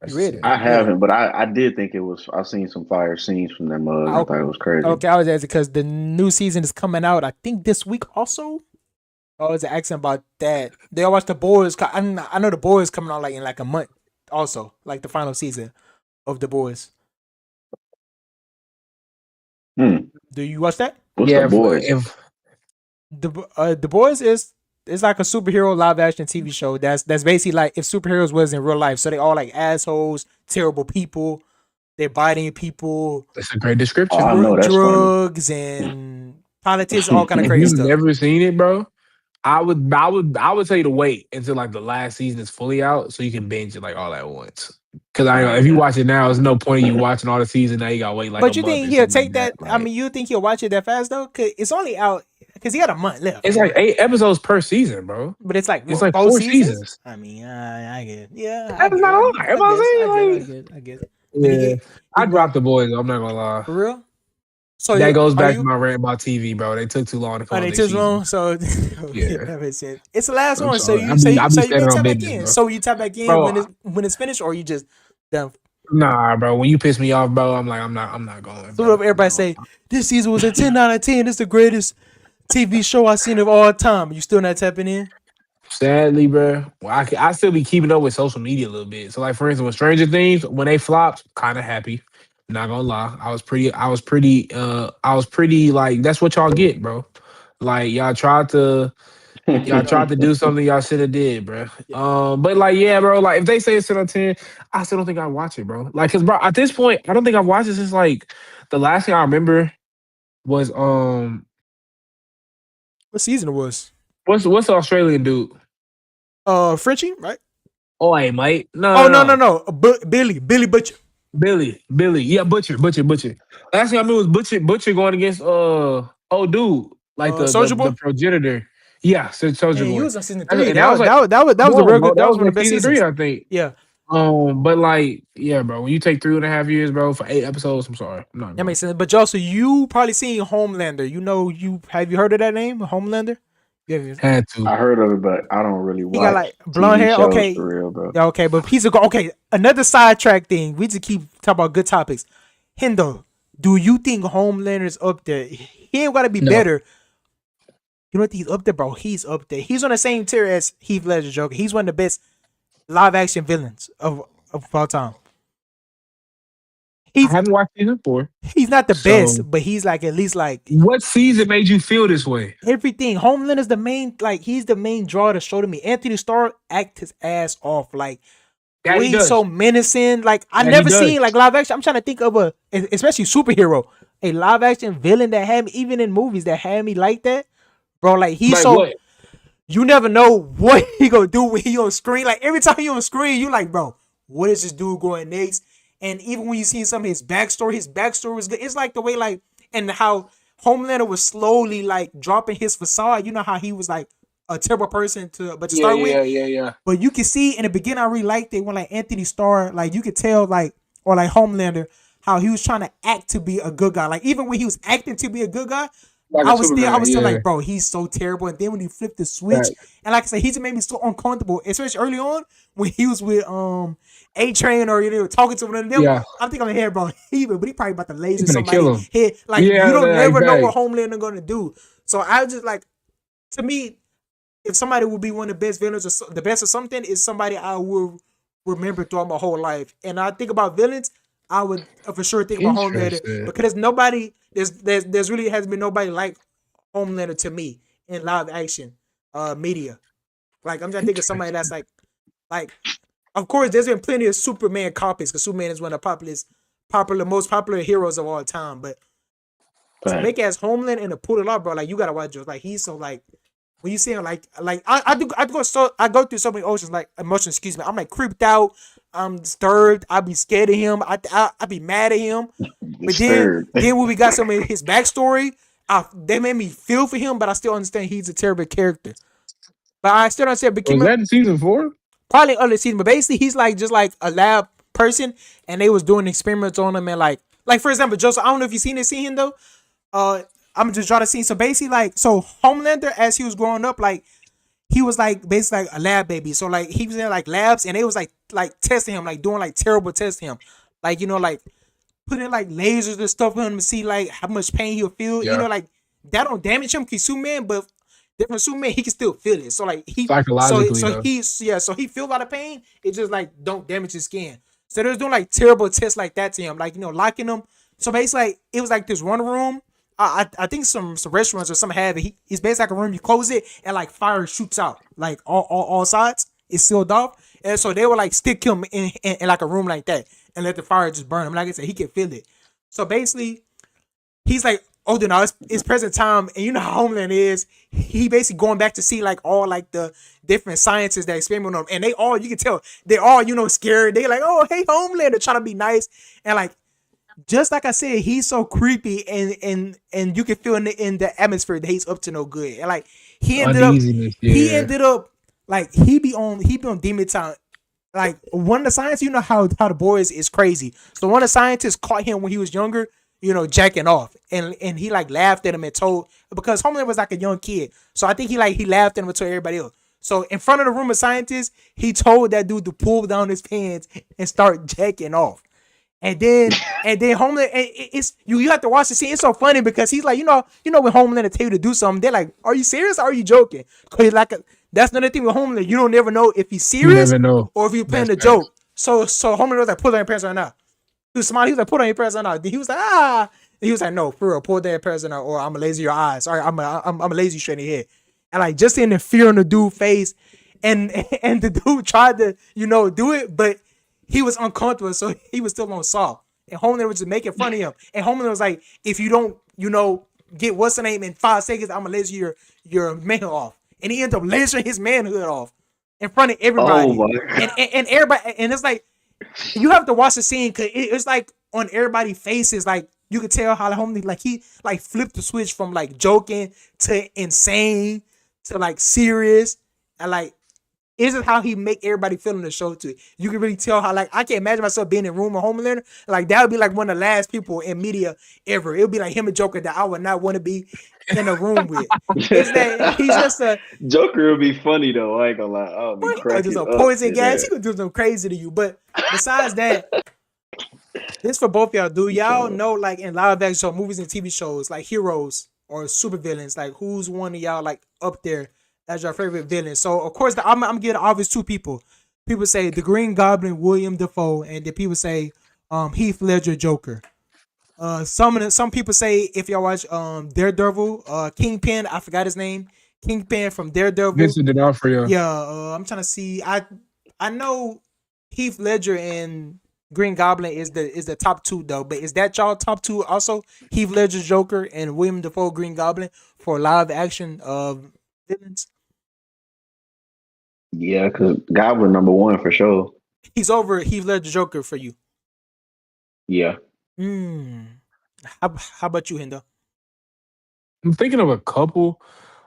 [SPEAKER 1] You read it?
[SPEAKER 3] said,
[SPEAKER 2] I
[SPEAKER 1] Yeah.
[SPEAKER 2] haven't, but I did think it was. I seen some fire scenes from that mug. I
[SPEAKER 1] Okay.
[SPEAKER 2] thought it was crazy.
[SPEAKER 1] Okay, I was asking because the new season is coming out. I think this week also. I was asking about that. They all watch the boys. I know the boys coming out like in like a month. Also, like the final season of the boys.
[SPEAKER 2] Hmm.
[SPEAKER 1] Do you watch that?
[SPEAKER 2] What's the
[SPEAKER 3] yeah.
[SPEAKER 2] boys?
[SPEAKER 3] If
[SPEAKER 1] The boys is it's like a superhero live action TV show. That's basically like if superheroes was in real life. So they all like assholes, terrible people. They're biting people,
[SPEAKER 3] That's a great
[SPEAKER 2] Oh,
[SPEAKER 3] description.
[SPEAKER 2] I know that's funny.
[SPEAKER 1] drugs and politics, all kind of
[SPEAKER 3] If
[SPEAKER 1] crazy
[SPEAKER 3] you've
[SPEAKER 1] stuff.
[SPEAKER 3] never seen it, bro, I would tell you to wait until like the last season is fully out so you can binge it like all at once. Because if you
[SPEAKER 2] Yeah.
[SPEAKER 3] watch it now, there's no point in you watching all the season. Now you gotta wait like a
[SPEAKER 1] But you
[SPEAKER 3] month
[SPEAKER 1] think
[SPEAKER 3] or
[SPEAKER 1] he'll
[SPEAKER 3] something
[SPEAKER 1] take
[SPEAKER 3] like that.
[SPEAKER 1] that? I
[SPEAKER 3] Like
[SPEAKER 1] mean, you think he'll watch it that fast though? Cause it's only out because he got a month left.
[SPEAKER 3] it's like 8 episodes per season, bro.
[SPEAKER 1] But it's like
[SPEAKER 3] It's
[SPEAKER 1] what,
[SPEAKER 3] like
[SPEAKER 1] both
[SPEAKER 3] 4 seasons.
[SPEAKER 1] seasons. I mean, I get it. Yeah, I
[SPEAKER 3] That's
[SPEAKER 1] get
[SPEAKER 3] not
[SPEAKER 1] it.
[SPEAKER 3] a lie. Am I saying like
[SPEAKER 1] I guess. Did he
[SPEAKER 3] yeah?
[SPEAKER 1] get?
[SPEAKER 3] I
[SPEAKER 1] Did,
[SPEAKER 3] dropped the boys. I'm not gonna lie.
[SPEAKER 1] for real? So
[SPEAKER 3] That goes
[SPEAKER 1] are
[SPEAKER 3] back to
[SPEAKER 1] you?
[SPEAKER 3] my rant about TV, bro. They took too long to come
[SPEAKER 1] Are
[SPEAKER 3] up
[SPEAKER 1] they
[SPEAKER 3] next
[SPEAKER 1] too
[SPEAKER 3] season.
[SPEAKER 1] long? So
[SPEAKER 3] Yeah,
[SPEAKER 1] that makes sense. It's the last
[SPEAKER 3] I'm
[SPEAKER 1] one. So
[SPEAKER 3] sorry.
[SPEAKER 1] you so
[SPEAKER 3] I
[SPEAKER 1] you
[SPEAKER 3] be
[SPEAKER 1] so you
[SPEAKER 3] standing
[SPEAKER 1] can
[SPEAKER 3] on
[SPEAKER 1] tap back
[SPEAKER 3] business,
[SPEAKER 1] in.
[SPEAKER 3] bro.
[SPEAKER 1] So you tap back in
[SPEAKER 3] Bro,
[SPEAKER 1] when it's finished, or you just done.
[SPEAKER 3] nah, bro. When you piss me off, bro, I'm like, I'm not going,
[SPEAKER 1] So
[SPEAKER 3] bro.
[SPEAKER 1] what everybody say this season was a 10 out of 10. It's the greatest TV show I've seen of all time. You still not tapping in?
[SPEAKER 3] Sadly, bro, well, I still be keeping up with social media a little bit. So, like for instance, with Stranger Things, when they flopped, kind of happy. Not gonna lie, I was pretty like that's what y'all get, bro. Like y'all tried to do something y'all should have did, bro.
[SPEAKER 1] Yeah.
[SPEAKER 3] But like, yeah, bro. Like, if they say it's 10 out of 10, I still don't think I watch it, bro. Like, cause bro, at this point, I don't think I've watched it since like the last thing I remember was
[SPEAKER 1] What season it was?
[SPEAKER 3] what's the Australian dude?
[SPEAKER 1] Frenchie, right?
[SPEAKER 3] Oh, hey, mate.
[SPEAKER 1] Oh
[SPEAKER 3] No, no, no.
[SPEAKER 1] no. Billy Butcher.
[SPEAKER 3] Billy. Yeah, Butcher. Last thing I knew was Butcher going against dude, like
[SPEAKER 1] Soldier
[SPEAKER 3] the
[SPEAKER 1] Boy.
[SPEAKER 3] progenitor. Yeah, Soldier
[SPEAKER 1] And he
[SPEAKER 3] Boy.
[SPEAKER 1] was on season 3.
[SPEAKER 3] And that was like
[SPEAKER 1] That was a
[SPEAKER 3] no,
[SPEAKER 1] real
[SPEAKER 3] bro,
[SPEAKER 1] good.
[SPEAKER 3] that
[SPEAKER 1] That was
[SPEAKER 3] was
[SPEAKER 1] one of
[SPEAKER 3] like
[SPEAKER 1] the best
[SPEAKER 3] season 3,
[SPEAKER 1] seasons.
[SPEAKER 3] I think.
[SPEAKER 1] Yeah.
[SPEAKER 3] But like, yeah, bro. When you take 3.5 years, bro, for 8 episodes, I'm sorry, I'm not
[SPEAKER 1] That
[SPEAKER 3] going.
[SPEAKER 1] makes sense. But also, you probably seen Homelander. Have you heard of that name, Homelander? Yeah.
[SPEAKER 3] Had to.
[SPEAKER 2] I heard of it, but I don't really
[SPEAKER 1] He got
[SPEAKER 2] watch
[SPEAKER 1] like blonde
[SPEAKER 2] TV
[SPEAKER 1] hair.
[SPEAKER 2] shows
[SPEAKER 1] Okay.
[SPEAKER 2] for real, bro.
[SPEAKER 1] Yeah, okay, but piece of okay. Another sidetrack thing. We just keep talking about good topics. Hendo, do you think Homelander's up there? He ain't gotta be
[SPEAKER 3] No.
[SPEAKER 1] better. You know what? He's up there, bro. He's up there. He's on the same tier as Heath Ledger Joker. He's one of the best live action villains of all time.
[SPEAKER 3] I haven't watched season 4.
[SPEAKER 1] He's not the
[SPEAKER 3] So-
[SPEAKER 1] best, but he's like at least like
[SPEAKER 3] What season made you feel this way?
[SPEAKER 1] everything. Homelander's the main, like he's the main draw to show to me. Anthony Starr act his ass off, like
[SPEAKER 3] Yeah, he
[SPEAKER 1] he's
[SPEAKER 3] does.
[SPEAKER 1] so menacing. Like I
[SPEAKER 3] Yeah, he
[SPEAKER 1] never
[SPEAKER 3] does.
[SPEAKER 1] seen like live action. I'm trying to think of especially superhero, a live action villain that had me even in movies that had me like that, bro. Like he's
[SPEAKER 3] Like
[SPEAKER 1] so
[SPEAKER 3] what?
[SPEAKER 1] you never know what he gonna do when he on screen. Like every time he on screen, you like, bro, what is this dude going next? And even when you see some of his backstory was good. It's like the way like and how Homelander was slowly like dropping his facade. You know how he was like a terrible person to
[SPEAKER 3] Yeah,
[SPEAKER 1] start with,
[SPEAKER 3] yeah.
[SPEAKER 1] but you can see in the beginning, I really liked it when like Anthony Starr, like you could tell like or like Homelander, how he was trying to act to be a good guy. Like even when he was acting to be a good guy,
[SPEAKER 3] Like
[SPEAKER 1] I
[SPEAKER 3] a
[SPEAKER 1] was still I
[SPEAKER 3] Superman.
[SPEAKER 1] was still
[SPEAKER 3] Yeah.
[SPEAKER 1] like, bro, he's so terrible. And then when he flipped the switch,
[SPEAKER 3] Right.
[SPEAKER 1] and like I said, he just made me so uncomfortable, especially early on when he was with A Train or talking to one of them.
[SPEAKER 3] Yeah.
[SPEAKER 1] I'm thinking, hey, bro, but he probably about to laser
[SPEAKER 3] He's gonna kill
[SPEAKER 1] somebody
[SPEAKER 3] him.
[SPEAKER 1] head. Like you
[SPEAKER 3] Yeah,
[SPEAKER 1] don't
[SPEAKER 3] like
[SPEAKER 1] never know
[SPEAKER 3] back.
[SPEAKER 1] what Homelander gonna do. So I just like, to me, if somebody would be one of the best villains or the best or something, is somebody I will remember throughout my whole life. And I think about villains, I would for sure think about Homelander
[SPEAKER 3] Interesting.
[SPEAKER 1] because there's nobody, there's really has been nobody like Homelander to me in live action media. Like I'm trying to think of somebody that's like of course there's been plenty of Superman copies because Superman is one of the most popular heroes of all time. But to
[SPEAKER 2] Right.
[SPEAKER 1] make it as Homeland and to pull it off, bro, like you gotta watch it. Like he's so like when you see him, like I go through so many oceans like emotions. Excuse me, I'm like creeped out. I'm disturbed. I be scared of him. I be mad at him. But then
[SPEAKER 2] Disturbed.
[SPEAKER 1] then when we got some of his backstory, they made me feel for him. But I still understand he's a terrible character. But I still don't understand. But
[SPEAKER 3] Was that in season 4?
[SPEAKER 1] probably other season. But basically, he's like just like a lab person, and they was doing experiments on him and like for example, Joseph. I don't know if you seen this scene though. I'm just trying to see. So basically, like, so Homelander, as he was growing up, like, he was like basically like a lab baby. So like he was in like labs, and they was like testing him, like doing like terrible tests to him, like like putting like lasers and stuff on him to see like how much pain he'll feel.
[SPEAKER 3] Yeah.
[SPEAKER 1] Like that don't damage him. Cause Superman, but different Superman, he can still feel it. So like
[SPEAKER 3] Psychologically though.
[SPEAKER 1] so he feel a lot of pain. It just like don't damage his skin. So they was doing like terrible tests like that to him, like locking him. So basically, like, it was like this one room. I think some restaurants or some have it. It's basically like a room. You close it and like fire shoots out like all sides. It's sealed off, and so they would like stick him in like a room like that and let the fire just burn him. Like I said, he can feel it. So basically, he's like, oh, now it's present time, and you know how Homeland is. He basically going back to see like all like the different sciences that experiment on him, and they all you can tell they all scared. They like, oh, hey, Homeland, they're trying to be nice, and like just like I said, he's so creepy, and you can feel in the atmosphere that he's up to no good. And like
[SPEAKER 3] Uneasiness.
[SPEAKER 1] he
[SPEAKER 3] Yeah.
[SPEAKER 1] ended up like he be on Demon Time. Like one of the scientists, you know how the boys is crazy. So one of the scientists caught him when he was younger, jacking off, and he like laughed at him and told because Homeland was like a young kid. So I think he laughed at him and told everybody else. So in front of the room of scientists, he told that dude to pull down his pants and start jacking off. And then Homeland, it's you have to watch the scene. It's so funny because he's like, when Homeland tell you to do something, they're like, are you serious or are you joking? Cause like that's another thing with Homeland. You don't never know if he's
[SPEAKER 3] You
[SPEAKER 1] serious
[SPEAKER 3] never know.
[SPEAKER 1] or if he's playing
[SPEAKER 3] That's
[SPEAKER 1] a
[SPEAKER 3] facts.
[SPEAKER 1] joke. So Homeland was like, put on your pants right now. He was smart. He was like, put on your pants right now. He was like, ah. And he was like, no, for real, pull down your pants right now, or I'm gonna laser your eyes. Sorry, I'm a laser straight in your head. And like just seeing the fear on the dude's face, and the dude tried to do it, but he was uncomfortable, so he was still on soft. And Homeland was just making fun of him. And Homeland was like, if you don't, get what's the name in 5 seconds, I'm gonna laser your manhood off. And he ended up lasering his manhood off in front of
[SPEAKER 2] Oh
[SPEAKER 1] everybody.
[SPEAKER 2] my
[SPEAKER 1] And everybody, and it's like you have to watch the scene because it's like on everybody's faces, like you could tell how Homeland like he like flipped the switch from like joking to insane to like serious, and like this is how he make everybody feel in the show too. You can really tell how like I can't imagine myself being in a room with Homelander. Like that would be like one of the last people in media ever. It would be like him and Joker that I would not want to be in a room with. It's that he's just a
[SPEAKER 2] Joker would be funny though. I ain't gonna lie. I'll
[SPEAKER 1] boy,
[SPEAKER 2] be
[SPEAKER 1] he gonna do
[SPEAKER 2] cracking
[SPEAKER 1] some
[SPEAKER 2] up
[SPEAKER 1] poison
[SPEAKER 2] in
[SPEAKER 1] gas. He
[SPEAKER 2] there.
[SPEAKER 1] gonna do some crazy to you. But besides that, this for both y'all. Do y'all know like in live action show movies and TV shows like heroes or supervillains? Like who's one of y'all like up there as your favorite villain? So of course I'm getting obvious two people. People say the Green Goblin, William Defoe, and then people say Heath Ledger, Joker. Some people say if y'all watch Daredevil, Kingpin, I forgot his name, Kingpin from Daredevil.
[SPEAKER 3] Vincent D'Onofrio.
[SPEAKER 1] Yeah, I'm trying to see. I know Heath Ledger and Green Goblin is the top two though. But is that y'all top two also? Heath Ledger Joker and William Defoe Green Goblin for live action villains.
[SPEAKER 2] Yeah, because Goblin number 1 for sure.
[SPEAKER 1] He's over Heath Ledger Joker for you.
[SPEAKER 2] Yeah,
[SPEAKER 1] Hmm. How about you, Hindo?
[SPEAKER 3] I'm thinking of a couple.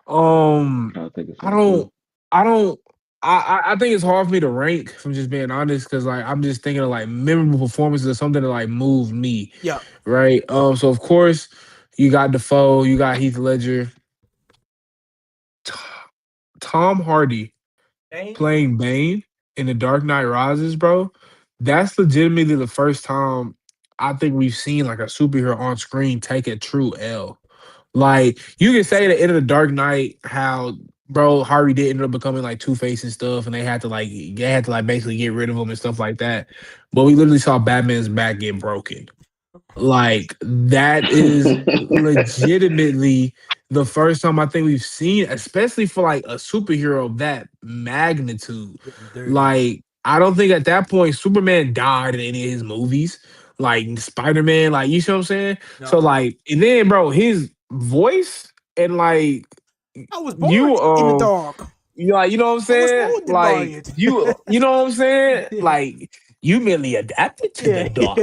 [SPEAKER 3] Um,
[SPEAKER 2] I think it's
[SPEAKER 3] I
[SPEAKER 2] on
[SPEAKER 3] don't,
[SPEAKER 2] too.
[SPEAKER 3] I don't. I think it's hard for me to rank. If I'm just being honest, because like I'm just thinking of like memorable performances or something that like moved me,
[SPEAKER 1] Yeah.
[SPEAKER 3] right? So of course you got Defoe, you got Heath Ledger, T- Tom Hardy
[SPEAKER 1] Dang.
[SPEAKER 3] playing Bane in The Dark Knight Rises, bro. That's legitimately the first time I think we've seen like a superhero on screen take a true L. Like you can say at the end of the Dark Knight how bro Harvey did end up becoming like Two Face and stuff, and they had to like basically get rid of him and stuff like that. But we literally saw Batman's back get broken. Like that is legitimately the first time I think we've seen, especially for like a superhero of that magnitude.
[SPEAKER 1] Getting dirty.
[SPEAKER 3] Like I don't think at that point Superman died in any of his movies. Like Spider Man, like you see what I'm saying. So
[SPEAKER 1] No.
[SPEAKER 3] like, and then bro, his voice and like
[SPEAKER 1] I was born
[SPEAKER 3] you
[SPEAKER 1] in the dark.
[SPEAKER 3] you know what I'm
[SPEAKER 1] I was
[SPEAKER 3] saying?
[SPEAKER 1] molded by
[SPEAKER 3] Like
[SPEAKER 1] it.
[SPEAKER 3] you know what I'm saying?
[SPEAKER 1] Yeah.
[SPEAKER 3] Like you merely adapted to the
[SPEAKER 1] Yeah.
[SPEAKER 3] dark.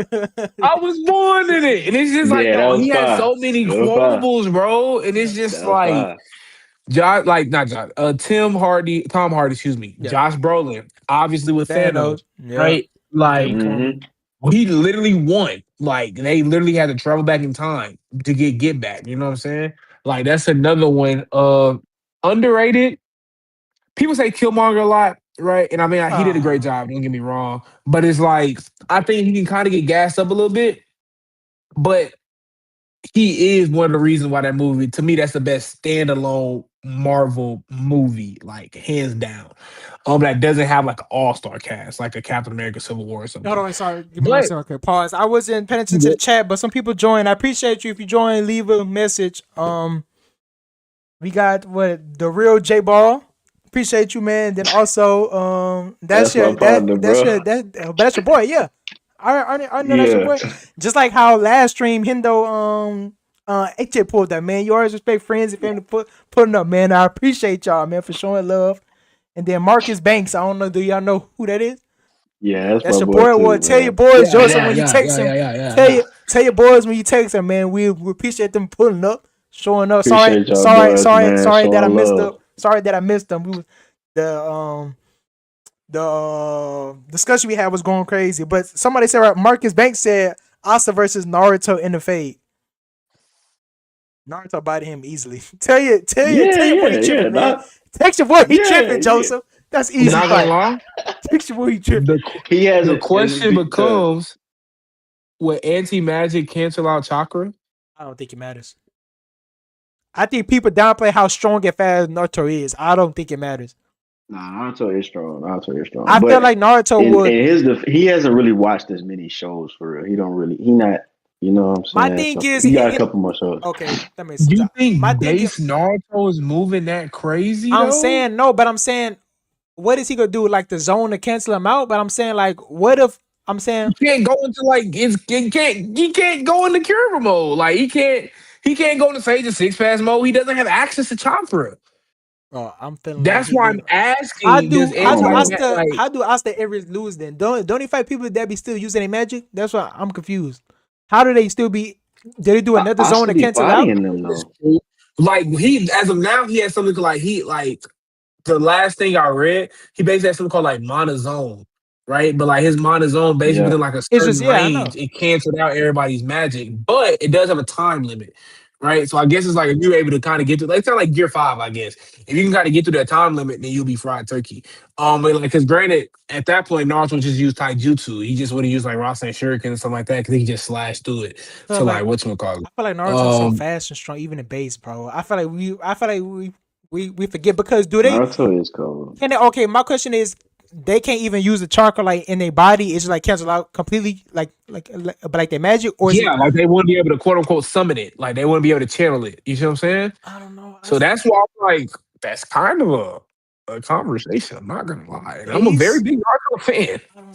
[SPEAKER 3] I was born in it. And it's just like,
[SPEAKER 2] Yeah, that
[SPEAKER 3] bro,
[SPEAKER 2] was
[SPEAKER 3] he has
[SPEAKER 2] fire.
[SPEAKER 3] so many
[SPEAKER 2] That was fire.
[SPEAKER 3] quotables, bro. And it's
[SPEAKER 1] Yeah.
[SPEAKER 3] just
[SPEAKER 2] That was
[SPEAKER 3] like
[SPEAKER 2] fire.
[SPEAKER 3] Josh, like not Josh, Tom Hardy, excuse me,
[SPEAKER 1] Yeah.
[SPEAKER 3] Josh Brolin, obviously with Thanos,
[SPEAKER 1] Thanos. Yeah.
[SPEAKER 3] right? Like
[SPEAKER 1] Kevin Conroy.
[SPEAKER 2] Hmm.
[SPEAKER 3] he literally won. Like they literally had to travel back in time to get back. You know what I'm saying? Like that's another one. Underrated. People say Killmonger a lot, right? And I mean, he did a great
[SPEAKER 1] Ah.
[SPEAKER 3] job. Don't get me wrong, but it's like I think he can kind of get gassed up a little bit. But he is one of the reasons why that movie, to me, that's the best standalone Marvel movie, like hands down. That doesn't have like an all-star cast, like a Captain America Civil War or
[SPEAKER 1] Hold
[SPEAKER 3] something.
[SPEAKER 1] on, sorry. Give me one
[SPEAKER 3] But
[SPEAKER 1] second. Okay, pause. I wasn't paying attention to the
[SPEAKER 3] yeah,
[SPEAKER 1] chat, but some people joined. I appreciate you if you join. Leave a message. We got what the real J Ball. Appreciate you, man. Then also, that's
[SPEAKER 2] That's my
[SPEAKER 1] your
[SPEAKER 2] partner, bro.
[SPEAKER 1] but that's your boy. Yeah, I know that's your
[SPEAKER 2] Yeah.
[SPEAKER 1] boy. Just like how last stream Hindo HJ pulled that, man. You always respect friends and family putting up, man. I appreciate y'all, man, for showing love. And then Marcus Banks. I don't know. Do y'all know who that is?
[SPEAKER 2] Yeah, that's
[SPEAKER 1] That's
[SPEAKER 2] my
[SPEAKER 1] your
[SPEAKER 2] boy
[SPEAKER 1] boy. Well,
[SPEAKER 2] too,
[SPEAKER 1] tell your
[SPEAKER 2] man.
[SPEAKER 1] boys,
[SPEAKER 3] yeah,
[SPEAKER 1] Joseph,
[SPEAKER 3] yeah,
[SPEAKER 1] when you
[SPEAKER 3] yeah,
[SPEAKER 1] text
[SPEAKER 3] yeah,
[SPEAKER 1] him,
[SPEAKER 3] yeah, yeah, yeah, yeah.
[SPEAKER 1] tell your boys when you text him, man. We appreciate them pulling up, showing up.
[SPEAKER 2] Appreciate y'all boys, man.
[SPEAKER 1] Sorry that I
[SPEAKER 2] Showing
[SPEAKER 1] missed
[SPEAKER 2] love.
[SPEAKER 1] up. Sorry that I missed them. We was the discussion we had was going crazy. But somebody said right, Marcus Banks said Asa versus Naruto in the fade. Naruto bought him easily.
[SPEAKER 2] Yeah,
[SPEAKER 1] Tell your boy he
[SPEAKER 2] yeah, yeah.
[SPEAKER 1] tripping, man.
[SPEAKER 2] Not,
[SPEAKER 1] Text your boy he
[SPEAKER 2] yeah,
[SPEAKER 1] tripping,
[SPEAKER 2] yeah.
[SPEAKER 1] Joseph. That's
[SPEAKER 3] I'm
[SPEAKER 1] easy
[SPEAKER 3] not gonna
[SPEAKER 1] fight.
[SPEAKER 3] lie.
[SPEAKER 1] Text your boy he tripping.
[SPEAKER 3] The
[SPEAKER 2] He
[SPEAKER 3] the
[SPEAKER 2] hasn't.
[SPEAKER 3] question becomes, will anti magic cancel out chakra?
[SPEAKER 1] I don't think it matters. I think people downplay how strong and fast Naruto is. I don't think it matters.
[SPEAKER 2] Nah, Naruto is strong. Naruto is strong,
[SPEAKER 1] I feel
[SPEAKER 2] but
[SPEAKER 1] like Naruto would.
[SPEAKER 2] he hasn't really watched as many shows for real. He don't really. He not. You know what I'm
[SPEAKER 1] My
[SPEAKER 2] saying?
[SPEAKER 1] thing
[SPEAKER 2] So
[SPEAKER 1] is,
[SPEAKER 2] he got a couple more shows.
[SPEAKER 1] okay, that makes sense.
[SPEAKER 3] You
[SPEAKER 1] My
[SPEAKER 3] think
[SPEAKER 1] thing is,
[SPEAKER 3] base Naruto is moving that crazy
[SPEAKER 1] I'm
[SPEAKER 3] though?
[SPEAKER 1] saying no, but I'm saying, what is he gonna do? Like the zone to cancel him out? But I'm saying, like, what if I'm saying,
[SPEAKER 3] You can't go into like he can't go into cure mode. Like he can't go into Sage of Six Pass mode. He doesn't have access to chakra.
[SPEAKER 1] oh, I'm feeling like
[SPEAKER 3] That's
[SPEAKER 1] he
[SPEAKER 3] why
[SPEAKER 1] need.
[SPEAKER 3] I'm asking. Does
[SPEAKER 2] I don't know.
[SPEAKER 3] like
[SPEAKER 1] How do Asta ever lose then? Don't he fight people that be still using their magic? That's why I'm confused. How do they still be? Did they do another
[SPEAKER 2] I
[SPEAKER 1] zone to
[SPEAKER 2] still be
[SPEAKER 1] cancel out?
[SPEAKER 2] bodying them
[SPEAKER 3] it's
[SPEAKER 2] though.
[SPEAKER 3] cool. Like he as of now he has something like he like the last thing I read, he basically has something called like monozone, right? But like his monozone, basically
[SPEAKER 2] Yeah.
[SPEAKER 3] within like a
[SPEAKER 1] It's just
[SPEAKER 3] certain
[SPEAKER 1] yeah, I
[SPEAKER 3] range,
[SPEAKER 1] know.
[SPEAKER 3] it canceled out everybody's magic, but it does have a time limit, right? So I guess it's like if you're able to kind of get to, like, it's kind of like Gear Five, I guess. If you can kind of get to that time limit, then you'll be fried turkey. But like, because granted, at that point, Naruto just used taijutsu. He just would have used like Rasen Shuriken and something like that because he just slashed through it.
[SPEAKER 1] So
[SPEAKER 3] So like,
[SPEAKER 1] like,
[SPEAKER 3] what's gonna call
[SPEAKER 1] I feel like
[SPEAKER 3] it?
[SPEAKER 1] Naruto's so fast and strong, even in base, bro. I feel like we forget because do they
[SPEAKER 2] Naruto is cold.
[SPEAKER 1] can they? Okay, my question is, they can't even use the chakra like in their body. It's just like cancel out completely, but like their magic, or is it?
[SPEAKER 3] Yeah, like they wouldn't be able to quote unquote summon it. Like they wouldn't be able to channel it. You see what I'm saying?
[SPEAKER 1] I don't know.
[SPEAKER 3] So that's why I'm like, that's kind of a conversation. I'm not gonna lie. And I'm a very
[SPEAKER 1] Base.
[SPEAKER 3] big Naruto fan.
[SPEAKER 1] I'm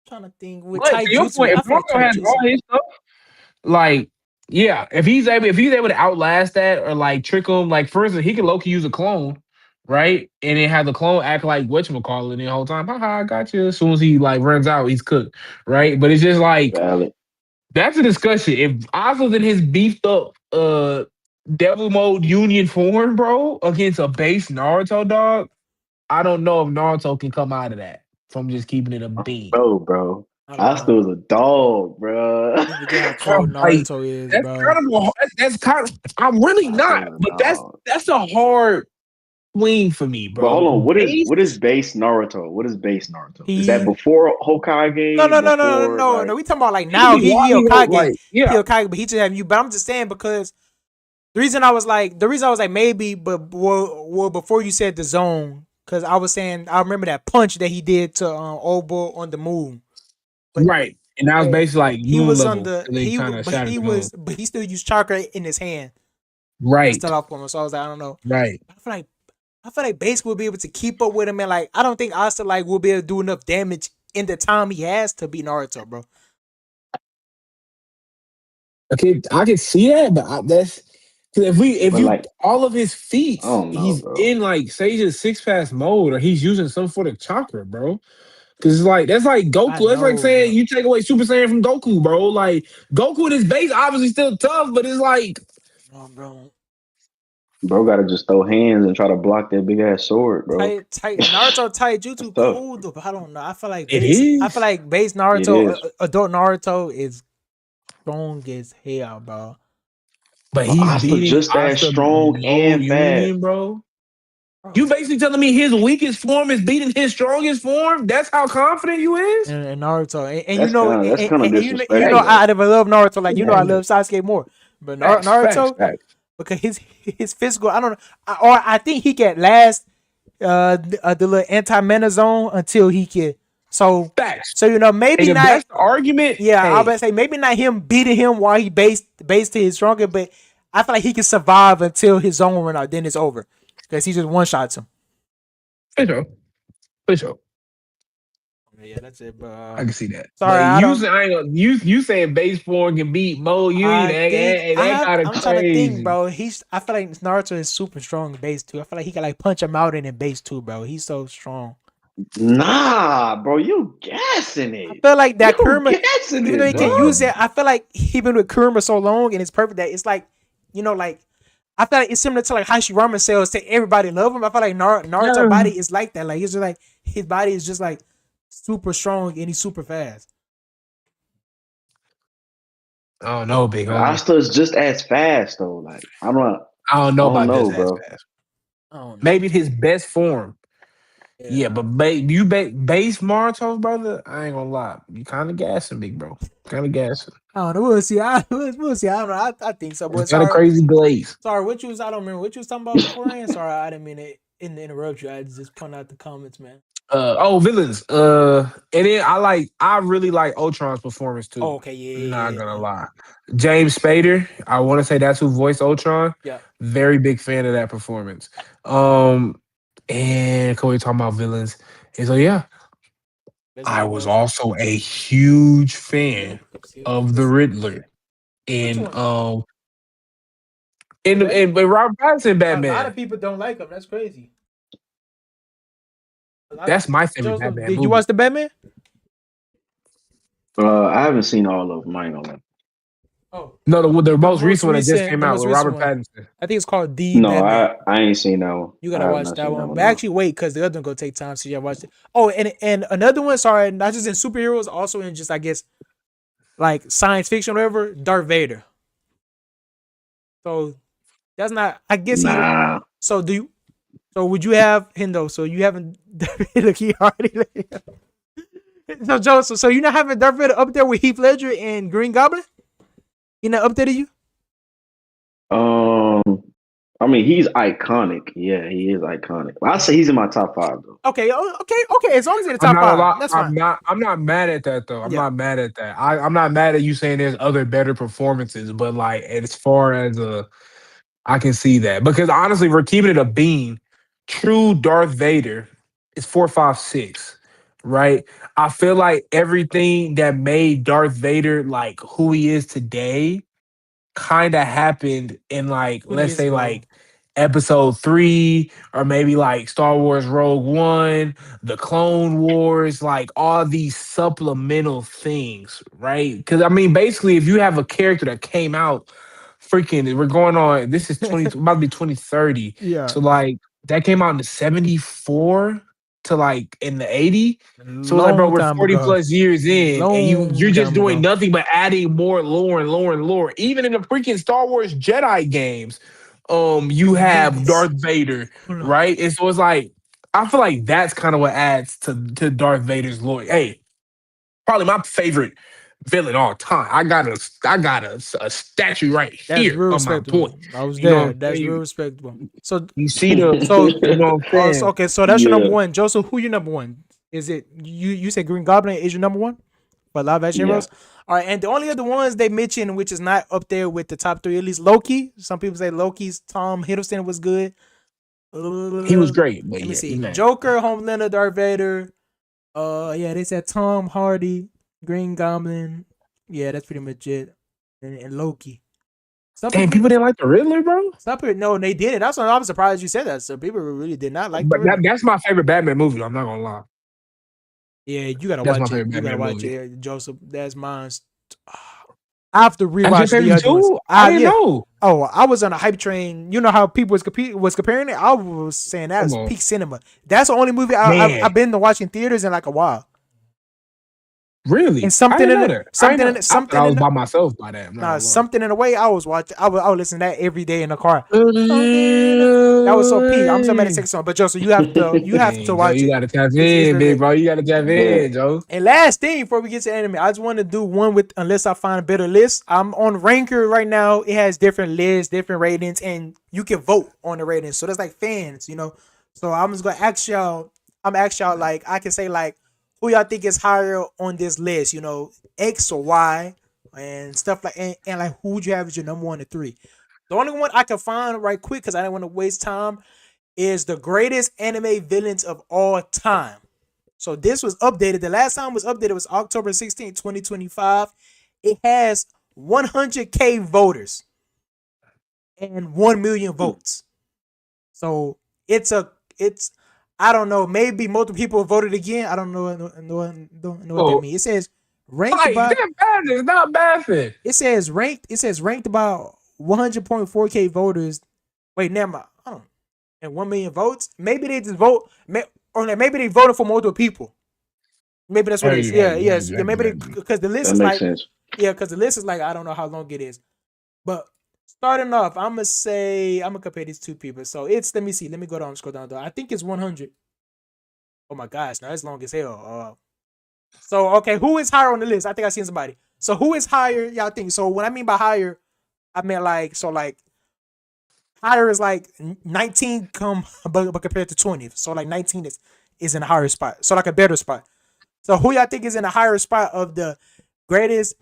[SPEAKER 1] trying to think with
[SPEAKER 3] But to your
[SPEAKER 1] taijutsu.
[SPEAKER 3] point, if
[SPEAKER 1] I feel like
[SPEAKER 3] Naruto has all
[SPEAKER 1] taijutsu.
[SPEAKER 3] his stuff, like, yeah, if he's able to outlast that or like trick him, like for instance, he can low key use a clone, right? And then have the clone act like whatchamacallit the whole time. Haha, I got you. As soon as he like runs out, he's cooked, right? But it's just like
[SPEAKER 2] Valid.
[SPEAKER 3] that's a discussion. If Oz was in his beefed up devil mode union form, bro, against a base Naruto dog, I don't know if Naruto can come out of that from just keeping it a bean.
[SPEAKER 2] Bro.
[SPEAKER 1] I don't
[SPEAKER 2] I
[SPEAKER 1] know.
[SPEAKER 2] still was a dog, bro.
[SPEAKER 1] You forget how
[SPEAKER 3] Bro,
[SPEAKER 1] cold
[SPEAKER 3] like
[SPEAKER 1] Naruto is,
[SPEAKER 3] that's
[SPEAKER 1] bro.
[SPEAKER 3] kind of that's kind of I'm really
[SPEAKER 2] I still
[SPEAKER 3] not,
[SPEAKER 2] was a
[SPEAKER 3] but
[SPEAKER 2] dog.
[SPEAKER 3] that's a hard swing for me,
[SPEAKER 2] But hold
[SPEAKER 3] bro.
[SPEAKER 2] on,
[SPEAKER 3] Base,
[SPEAKER 2] what is base Naruto? What is base Naruto? Is that
[SPEAKER 1] He
[SPEAKER 2] before
[SPEAKER 1] no
[SPEAKER 2] Hokage?
[SPEAKER 1] no no no
[SPEAKER 2] Before
[SPEAKER 1] no no.
[SPEAKER 2] like
[SPEAKER 1] We talking about like
[SPEAKER 3] he could
[SPEAKER 1] now.
[SPEAKER 3] be
[SPEAKER 1] He
[SPEAKER 3] Wally,
[SPEAKER 1] Hokage.
[SPEAKER 3] like
[SPEAKER 1] He
[SPEAKER 3] yeah,
[SPEAKER 1] Hokage, but he just having you. But I'm just saying because the reason I was like maybe, but well before you said the zone, because I was saying I remember that punch that he did to Obo on the moon, but
[SPEAKER 3] right. And that was
[SPEAKER 1] yeah,
[SPEAKER 3] basically like
[SPEAKER 1] he
[SPEAKER 3] moon
[SPEAKER 1] was on
[SPEAKER 3] level
[SPEAKER 1] the
[SPEAKER 3] because they kind of
[SPEAKER 1] but
[SPEAKER 3] shattered
[SPEAKER 1] he
[SPEAKER 3] the moon.
[SPEAKER 1] was but he still used chakra in his hand to
[SPEAKER 3] Right,
[SPEAKER 1] start off for him. So I was like I don't know.
[SPEAKER 3] right.
[SPEAKER 1] I feel like Base will be able to keep up with him, and like I don't think Asta like will be able to do enough damage in the time he has to beat Naruto, bro.
[SPEAKER 3] Okay, I can see that, but that's because if
[SPEAKER 2] but
[SPEAKER 3] you
[SPEAKER 2] like
[SPEAKER 3] all of his
[SPEAKER 2] I
[SPEAKER 3] feats,
[SPEAKER 2] don't know,
[SPEAKER 3] he's
[SPEAKER 2] bro.
[SPEAKER 3] in like Sage's six pass mode, or he's using some sort of chakra, bro. Because it's like that's like
[SPEAKER 1] I
[SPEAKER 3] Goku. That's like
[SPEAKER 1] know,
[SPEAKER 3] saying
[SPEAKER 1] bro.
[SPEAKER 3] you take away Super Saiyan from Goku, bro. Like Goku at his base, obviously still tough, but it's like
[SPEAKER 1] No, bro.
[SPEAKER 2] Bro gotta just throw hands and try to block that big ass sword, bro.
[SPEAKER 1] Tight Naruto
[SPEAKER 2] That's
[SPEAKER 1] Taijutsu
[SPEAKER 2] tough.
[SPEAKER 1] cool though, but I don't know.
[SPEAKER 3] it
[SPEAKER 1] I feel
[SPEAKER 3] is.
[SPEAKER 1] like base
[SPEAKER 2] It
[SPEAKER 1] Naruto,
[SPEAKER 2] is.
[SPEAKER 1] adult Naruto is strong as hell, bro.
[SPEAKER 3] But
[SPEAKER 2] But
[SPEAKER 3] he's
[SPEAKER 2] Asta
[SPEAKER 3] beating
[SPEAKER 2] just as
[SPEAKER 3] Asta
[SPEAKER 2] strong
[SPEAKER 3] Mode
[SPEAKER 2] and fast.
[SPEAKER 3] Union, bro. You
[SPEAKER 1] Bro.
[SPEAKER 3] basically telling me his weakest form is beating his strongest form? That's how confident you is?
[SPEAKER 1] And Naruto, and you know,
[SPEAKER 2] That's kind of
[SPEAKER 1] you know,
[SPEAKER 2] disrespectful
[SPEAKER 3] Hey,
[SPEAKER 2] though.
[SPEAKER 1] I never love Naruto like you know I
[SPEAKER 3] hey,
[SPEAKER 1] love Sasuke more, but
[SPEAKER 3] facts, facts,
[SPEAKER 1] Naruto
[SPEAKER 3] facts,
[SPEAKER 1] because his physical, I don't know, or I think he can last the little anti mana zone until he can. So
[SPEAKER 3] facts.
[SPEAKER 1] so you know
[SPEAKER 3] And
[SPEAKER 1] maybe
[SPEAKER 3] if
[SPEAKER 1] not.
[SPEAKER 3] that's the argument,
[SPEAKER 1] Yeah, I was about
[SPEAKER 3] hey,
[SPEAKER 1] to say maybe not him beating him while he based to his stronger, but I feel like he can survive until his zone run out. Then it's over because he just one shots him.
[SPEAKER 3] for sure, for sure.
[SPEAKER 1] Yeah, that's it. But
[SPEAKER 3] I can see that.
[SPEAKER 1] sorry,
[SPEAKER 3] But
[SPEAKER 1] I don't.
[SPEAKER 3] you saying base form can beat Mo Union,
[SPEAKER 1] I think
[SPEAKER 3] that kind of
[SPEAKER 1] I'm trying to think,
[SPEAKER 3] crazy.
[SPEAKER 1] bro. I feel like Naruto is super strong in base two. I feel like he can like punch him out in base two, bro. He's so strong.
[SPEAKER 2] Nah, bro, you gassing
[SPEAKER 1] I
[SPEAKER 2] it.
[SPEAKER 1] feel like that
[SPEAKER 2] You
[SPEAKER 1] Kurama,
[SPEAKER 2] gassing
[SPEAKER 1] even though
[SPEAKER 2] it,
[SPEAKER 1] he can
[SPEAKER 2] bro.
[SPEAKER 1] use it, I feel like he been with Kurama so long and it's perfect that it's like, you know, like I feel like it's similar to like Hashirama cells to everybody love him. I feel like Naruto
[SPEAKER 3] Yeah.
[SPEAKER 1] body is like that. Like it's just like his body is just like super strong and he's super fast.
[SPEAKER 3] I don't know, big
[SPEAKER 2] But
[SPEAKER 3] homie.
[SPEAKER 2] Asta is just as fast though. Like
[SPEAKER 3] I don't
[SPEAKER 2] I
[SPEAKER 3] know
[SPEAKER 2] don't
[SPEAKER 3] about just
[SPEAKER 2] know,
[SPEAKER 3] as
[SPEAKER 2] bro.
[SPEAKER 3] fast.
[SPEAKER 1] I don't know.
[SPEAKER 3] Maybe his best form. Yeah,
[SPEAKER 1] Yeah.
[SPEAKER 3] but base Martos, brother. I ain't gonna lie. You kind of gassing, big bro. Kind of gassing.
[SPEAKER 1] I don't know. We'll see. We'll see. I don't know. I think so.
[SPEAKER 3] It's
[SPEAKER 1] But
[SPEAKER 3] got a crazy glaze.
[SPEAKER 1] sorry. What you was? I don't remember what you was talking about beforehand. Sorry, I didn't mean to interrupt you. I just point out the comments, man.
[SPEAKER 3] Villains. And then I really like Ultron's performance
[SPEAKER 1] Oh,
[SPEAKER 3] too.
[SPEAKER 1] okay.
[SPEAKER 3] Not
[SPEAKER 1] Yeah.
[SPEAKER 3] gonna lie. James Spader, I want to say that's who voiced Ultron.
[SPEAKER 1] Yeah.
[SPEAKER 3] Very big fan of that performance. And can we talk about villains? And so yeah,
[SPEAKER 1] Let's
[SPEAKER 3] I
[SPEAKER 1] go.
[SPEAKER 3] was also a huge fan
[SPEAKER 1] Let's see.
[SPEAKER 3] of the
[SPEAKER 1] Let's see.
[SPEAKER 3] Riddler
[SPEAKER 1] Which
[SPEAKER 3] in
[SPEAKER 1] one? The
[SPEAKER 3] in
[SPEAKER 1] red.
[SPEAKER 3] Robert Pattinson
[SPEAKER 1] A lot
[SPEAKER 3] Batman.
[SPEAKER 1] of people don't like him. That's crazy. A lot of
[SPEAKER 3] That's my favorite
[SPEAKER 1] Joseph.
[SPEAKER 3] Batman
[SPEAKER 1] Did you
[SPEAKER 3] movie.
[SPEAKER 1] watch the Batman?
[SPEAKER 2] I haven't seen all of them. I ain't gonna lie.
[SPEAKER 1] Oh,
[SPEAKER 3] No, the
[SPEAKER 1] the
[SPEAKER 3] most
[SPEAKER 1] most
[SPEAKER 3] recent one that just
[SPEAKER 1] recent.
[SPEAKER 3] came
[SPEAKER 1] The
[SPEAKER 3] out
[SPEAKER 1] most
[SPEAKER 3] with
[SPEAKER 1] recent
[SPEAKER 3] Robert
[SPEAKER 1] one.
[SPEAKER 3] Pattinson.
[SPEAKER 1] I think it's called The
[SPEAKER 2] No,
[SPEAKER 1] Batman.
[SPEAKER 2] I ain't seen that one.
[SPEAKER 1] You
[SPEAKER 2] I
[SPEAKER 1] gotta
[SPEAKER 2] have
[SPEAKER 1] watch
[SPEAKER 2] not
[SPEAKER 1] that
[SPEAKER 2] seen that
[SPEAKER 1] one.
[SPEAKER 2] one.
[SPEAKER 1] But
[SPEAKER 2] No.
[SPEAKER 1] actually, wait, because the other one gonna take time. So you gotta watch it. Oh, and another one. Sorry, not just in superheroes, also in just I guess like science fiction, or whatever. Darth Vader. So that's not. I guess he.
[SPEAKER 2] Nah,
[SPEAKER 1] So do you? So would you have him though? So you haven't. Look, he already. So Joseph, so you not having Darth Vader up there with Heath Ledger and Green Goblin? He not up there to you?
[SPEAKER 2] um, I mean he's iconic. Yeah, he is iconic. I say he's in my top five though.
[SPEAKER 1] Okay, okay. As long as he's in the
[SPEAKER 3] I'm
[SPEAKER 1] top
[SPEAKER 3] not a
[SPEAKER 1] five,
[SPEAKER 3] lot.
[SPEAKER 1] that's fine.
[SPEAKER 3] I'm not mad at that though. I'm
[SPEAKER 1] Yeah,
[SPEAKER 3] not mad at that. I'm not mad at you saying there's other better performances, but like as far as I can see that because honestly, we're keeping it a bean. True Darth Vader is 4, 5, 6, right? I feel like everything that made Darth Vader like wwho he is today kind of happened in like
[SPEAKER 1] 20
[SPEAKER 3] let's
[SPEAKER 1] years
[SPEAKER 3] say
[SPEAKER 1] ago.
[SPEAKER 3] like Episode 3, or maybe like Star Wars Rogue One, the Clone Wars, like all these supplemental things, right? Because I mean, basically, if you have a character that came out, freaking, we're going on. This is 20, about to be 2030.
[SPEAKER 1] Yeah,
[SPEAKER 3] So like that came out in the 74 to like in the 80. So it's like, bro,
[SPEAKER 1] long
[SPEAKER 3] we're
[SPEAKER 1] time
[SPEAKER 3] 40
[SPEAKER 1] ago.
[SPEAKER 3] plus years in, and you're
[SPEAKER 1] Long
[SPEAKER 3] just
[SPEAKER 1] time
[SPEAKER 3] doing
[SPEAKER 1] ago.
[SPEAKER 3] nothing but adding more lore and lore and lore. Even in the freaking Star Wars Jedi games, you have
[SPEAKER 1] Yes.
[SPEAKER 3] Darth Vader,
[SPEAKER 1] Hold on.
[SPEAKER 3] right? And so it's like I feel like that's kind of what adds to Darth Vader's lore. Hey, probably my favorite villain all time. I got a statue right
[SPEAKER 1] That's
[SPEAKER 3] here
[SPEAKER 1] real
[SPEAKER 3] on my
[SPEAKER 1] respectable.
[SPEAKER 3] point.
[SPEAKER 1] I was
[SPEAKER 3] You know what
[SPEAKER 1] there.
[SPEAKER 3] I'm
[SPEAKER 1] That's real
[SPEAKER 3] saying?
[SPEAKER 1] respectable. So,
[SPEAKER 3] You see the,
[SPEAKER 1] so,
[SPEAKER 3] you know what I'm
[SPEAKER 1] so
[SPEAKER 3] saying?
[SPEAKER 1] okay. So that's your
[SPEAKER 2] Yeah,
[SPEAKER 1] number one, Joseph. Who your number one? Is it you? You said Green Goblin is your number one for live action
[SPEAKER 2] yeah,
[SPEAKER 1] heroes. All right, and the only other ones they mentioned, which is not up there with the top three, at least Loki. Some people say Loki's Tom Hiddleston was good.
[SPEAKER 3] He was
[SPEAKER 1] Let
[SPEAKER 3] great, but
[SPEAKER 1] me
[SPEAKER 3] yeah,
[SPEAKER 1] see.
[SPEAKER 3] man.
[SPEAKER 1] Joker, Homelander, Darth Vader. Yeah, they said Tom Hardy, Green Goblin. Yeah, that's pretty much it. And Loki. Some
[SPEAKER 3] Damn,
[SPEAKER 1] people,
[SPEAKER 3] people didn't like the Riddler, bro.
[SPEAKER 1] some people, no, they did it. That's why I'm surprised you said that. So people really did not like the
[SPEAKER 3] But that,
[SPEAKER 1] Riddler.
[SPEAKER 3] that's my favorite Batman movie. I'm not gonna lie.
[SPEAKER 1] Yeah, you gotta
[SPEAKER 3] That's my
[SPEAKER 1] watch it.
[SPEAKER 3] favorite
[SPEAKER 1] You gotta
[SPEAKER 3] Batman
[SPEAKER 1] watch
[SPEAKER 3] movie.
[SPEAKER 1] it, Joseph. That's mine. I have to
[SPEAKER 3] That's your
[SPEAKER 1] rewatch the
[SPEAKER 3] favorite
[SPEAKER 1] other ones.
[SPEAKER 3] too? I didn't
[SPEAKER 1] Yeah.
[SPEAKER 3] know.
[SPEAKER 1] Oh, I was on a hype train. You know how people was comparing it. I was saying that
[SPEAKER 3] Come
[SPEAKER 1] was
[SPEAKER 3] on,
[SPEAKER 1] peak cinema. That's the only movie
[SPEAKER 3] man.
[SPEAKER 1] I've been to watch in theaters in like a while. And
[SPEAKER 3] Really? I
[SPEAKER 1] something
[SPEAKER 3] didn't
[SPEAKER 1] in
[SPEAKER 3] know
[SPEAKER 1] it,
[SPEAKER 3] that. I didn't
[SPEAKER 1] something in
[SPEAKER 3] know.
[SPEAKER 1] it,
[SPEAKER 3] I thought I
[SPEAKER 1] something
[SPEAKER 3] was
[SPEAKER 1] in it,
[SPEAKER 3] by myself by that. I'm not
[SPEAKER 1] nah,
[SPEAKER 3] gonna lie.
[SPEAKER 1] something in a way. I was watching. I would listen to that every day in the car. That was so peak. I'm so mad at six song, but Joseph, you have to
[SPEAKER 3] Dang, Joe,
[SPEAKER 1] watch
[SPEAKER 3] you
[SPEAKER 1] it.
[SPEAKER 3] gotta tap
[SPEAKER 1] It's
[SPEAKER 3] in,
[SPEAKER 1] very
[SPEAKER 3] big
[SPEAKER 1] great.
[SPEAKER 3] bro. You gotta tap
[SPEAKER 2] but
[SPEAKER 3] in, Joe.
[SPEAKER 1] And last thing before we get to anime, I just want to do one with unless I find a better list. I'm on Ranker right now. It has different lists, different ratings, and you can vote on the ratings. So that's like fans. So I'm just gonna ask y'all. I'm ask y'all like I can say like who y'all think is higher on this list. X or Y and stuff like and like who would you have as your number 1 to 3? The only one I can find right quick because I didn't want to waste time is the greatest anime villains of all time. So this was updated. The last time it was updated was October 16th, 2025. It has 100K voters and 1 million votes. So it's I don't know, maybe multiple people voted again. I don't know what that
[SPEAKER 3] Oh,
[SPEAKER 1] means. It says ranked
[SPEAKER 3] like
[SPEAKER 1] by
[SPEAKER 3] that bad. It's not bad.
[SPEAKER 1] it says ranked about 100.4K voters. Wait, never mind. Hold on. And 1 million votes. Maybe they just vote or like maybe they voted for multiple people. Maybe that's what it is. Yeah, yes. Yeah, maybe because the list
[SPEAKER 2] that
[SPEAKER 1] is
[SPEAKER 2] makes
[SPEAKER 1] like
[SPEAKER 2] sense.
[SPEAKER 1] yeah, because the list is like I don't know how long it is. But starting off, I'm gonna compare these two people. So it's let me see. Let me go down, scroll down. I think it's 100. Oh my gosh, now that's long as hell. So okay, who is higher on the list? I think I seen somebody. So who is higher? Y'all think? So what I mean by higher, I mean like higher is like 19 come but compared to 20. So like 19 is in a higher spot. So like a better spot. So who y'all think is in a higher spot of the greatest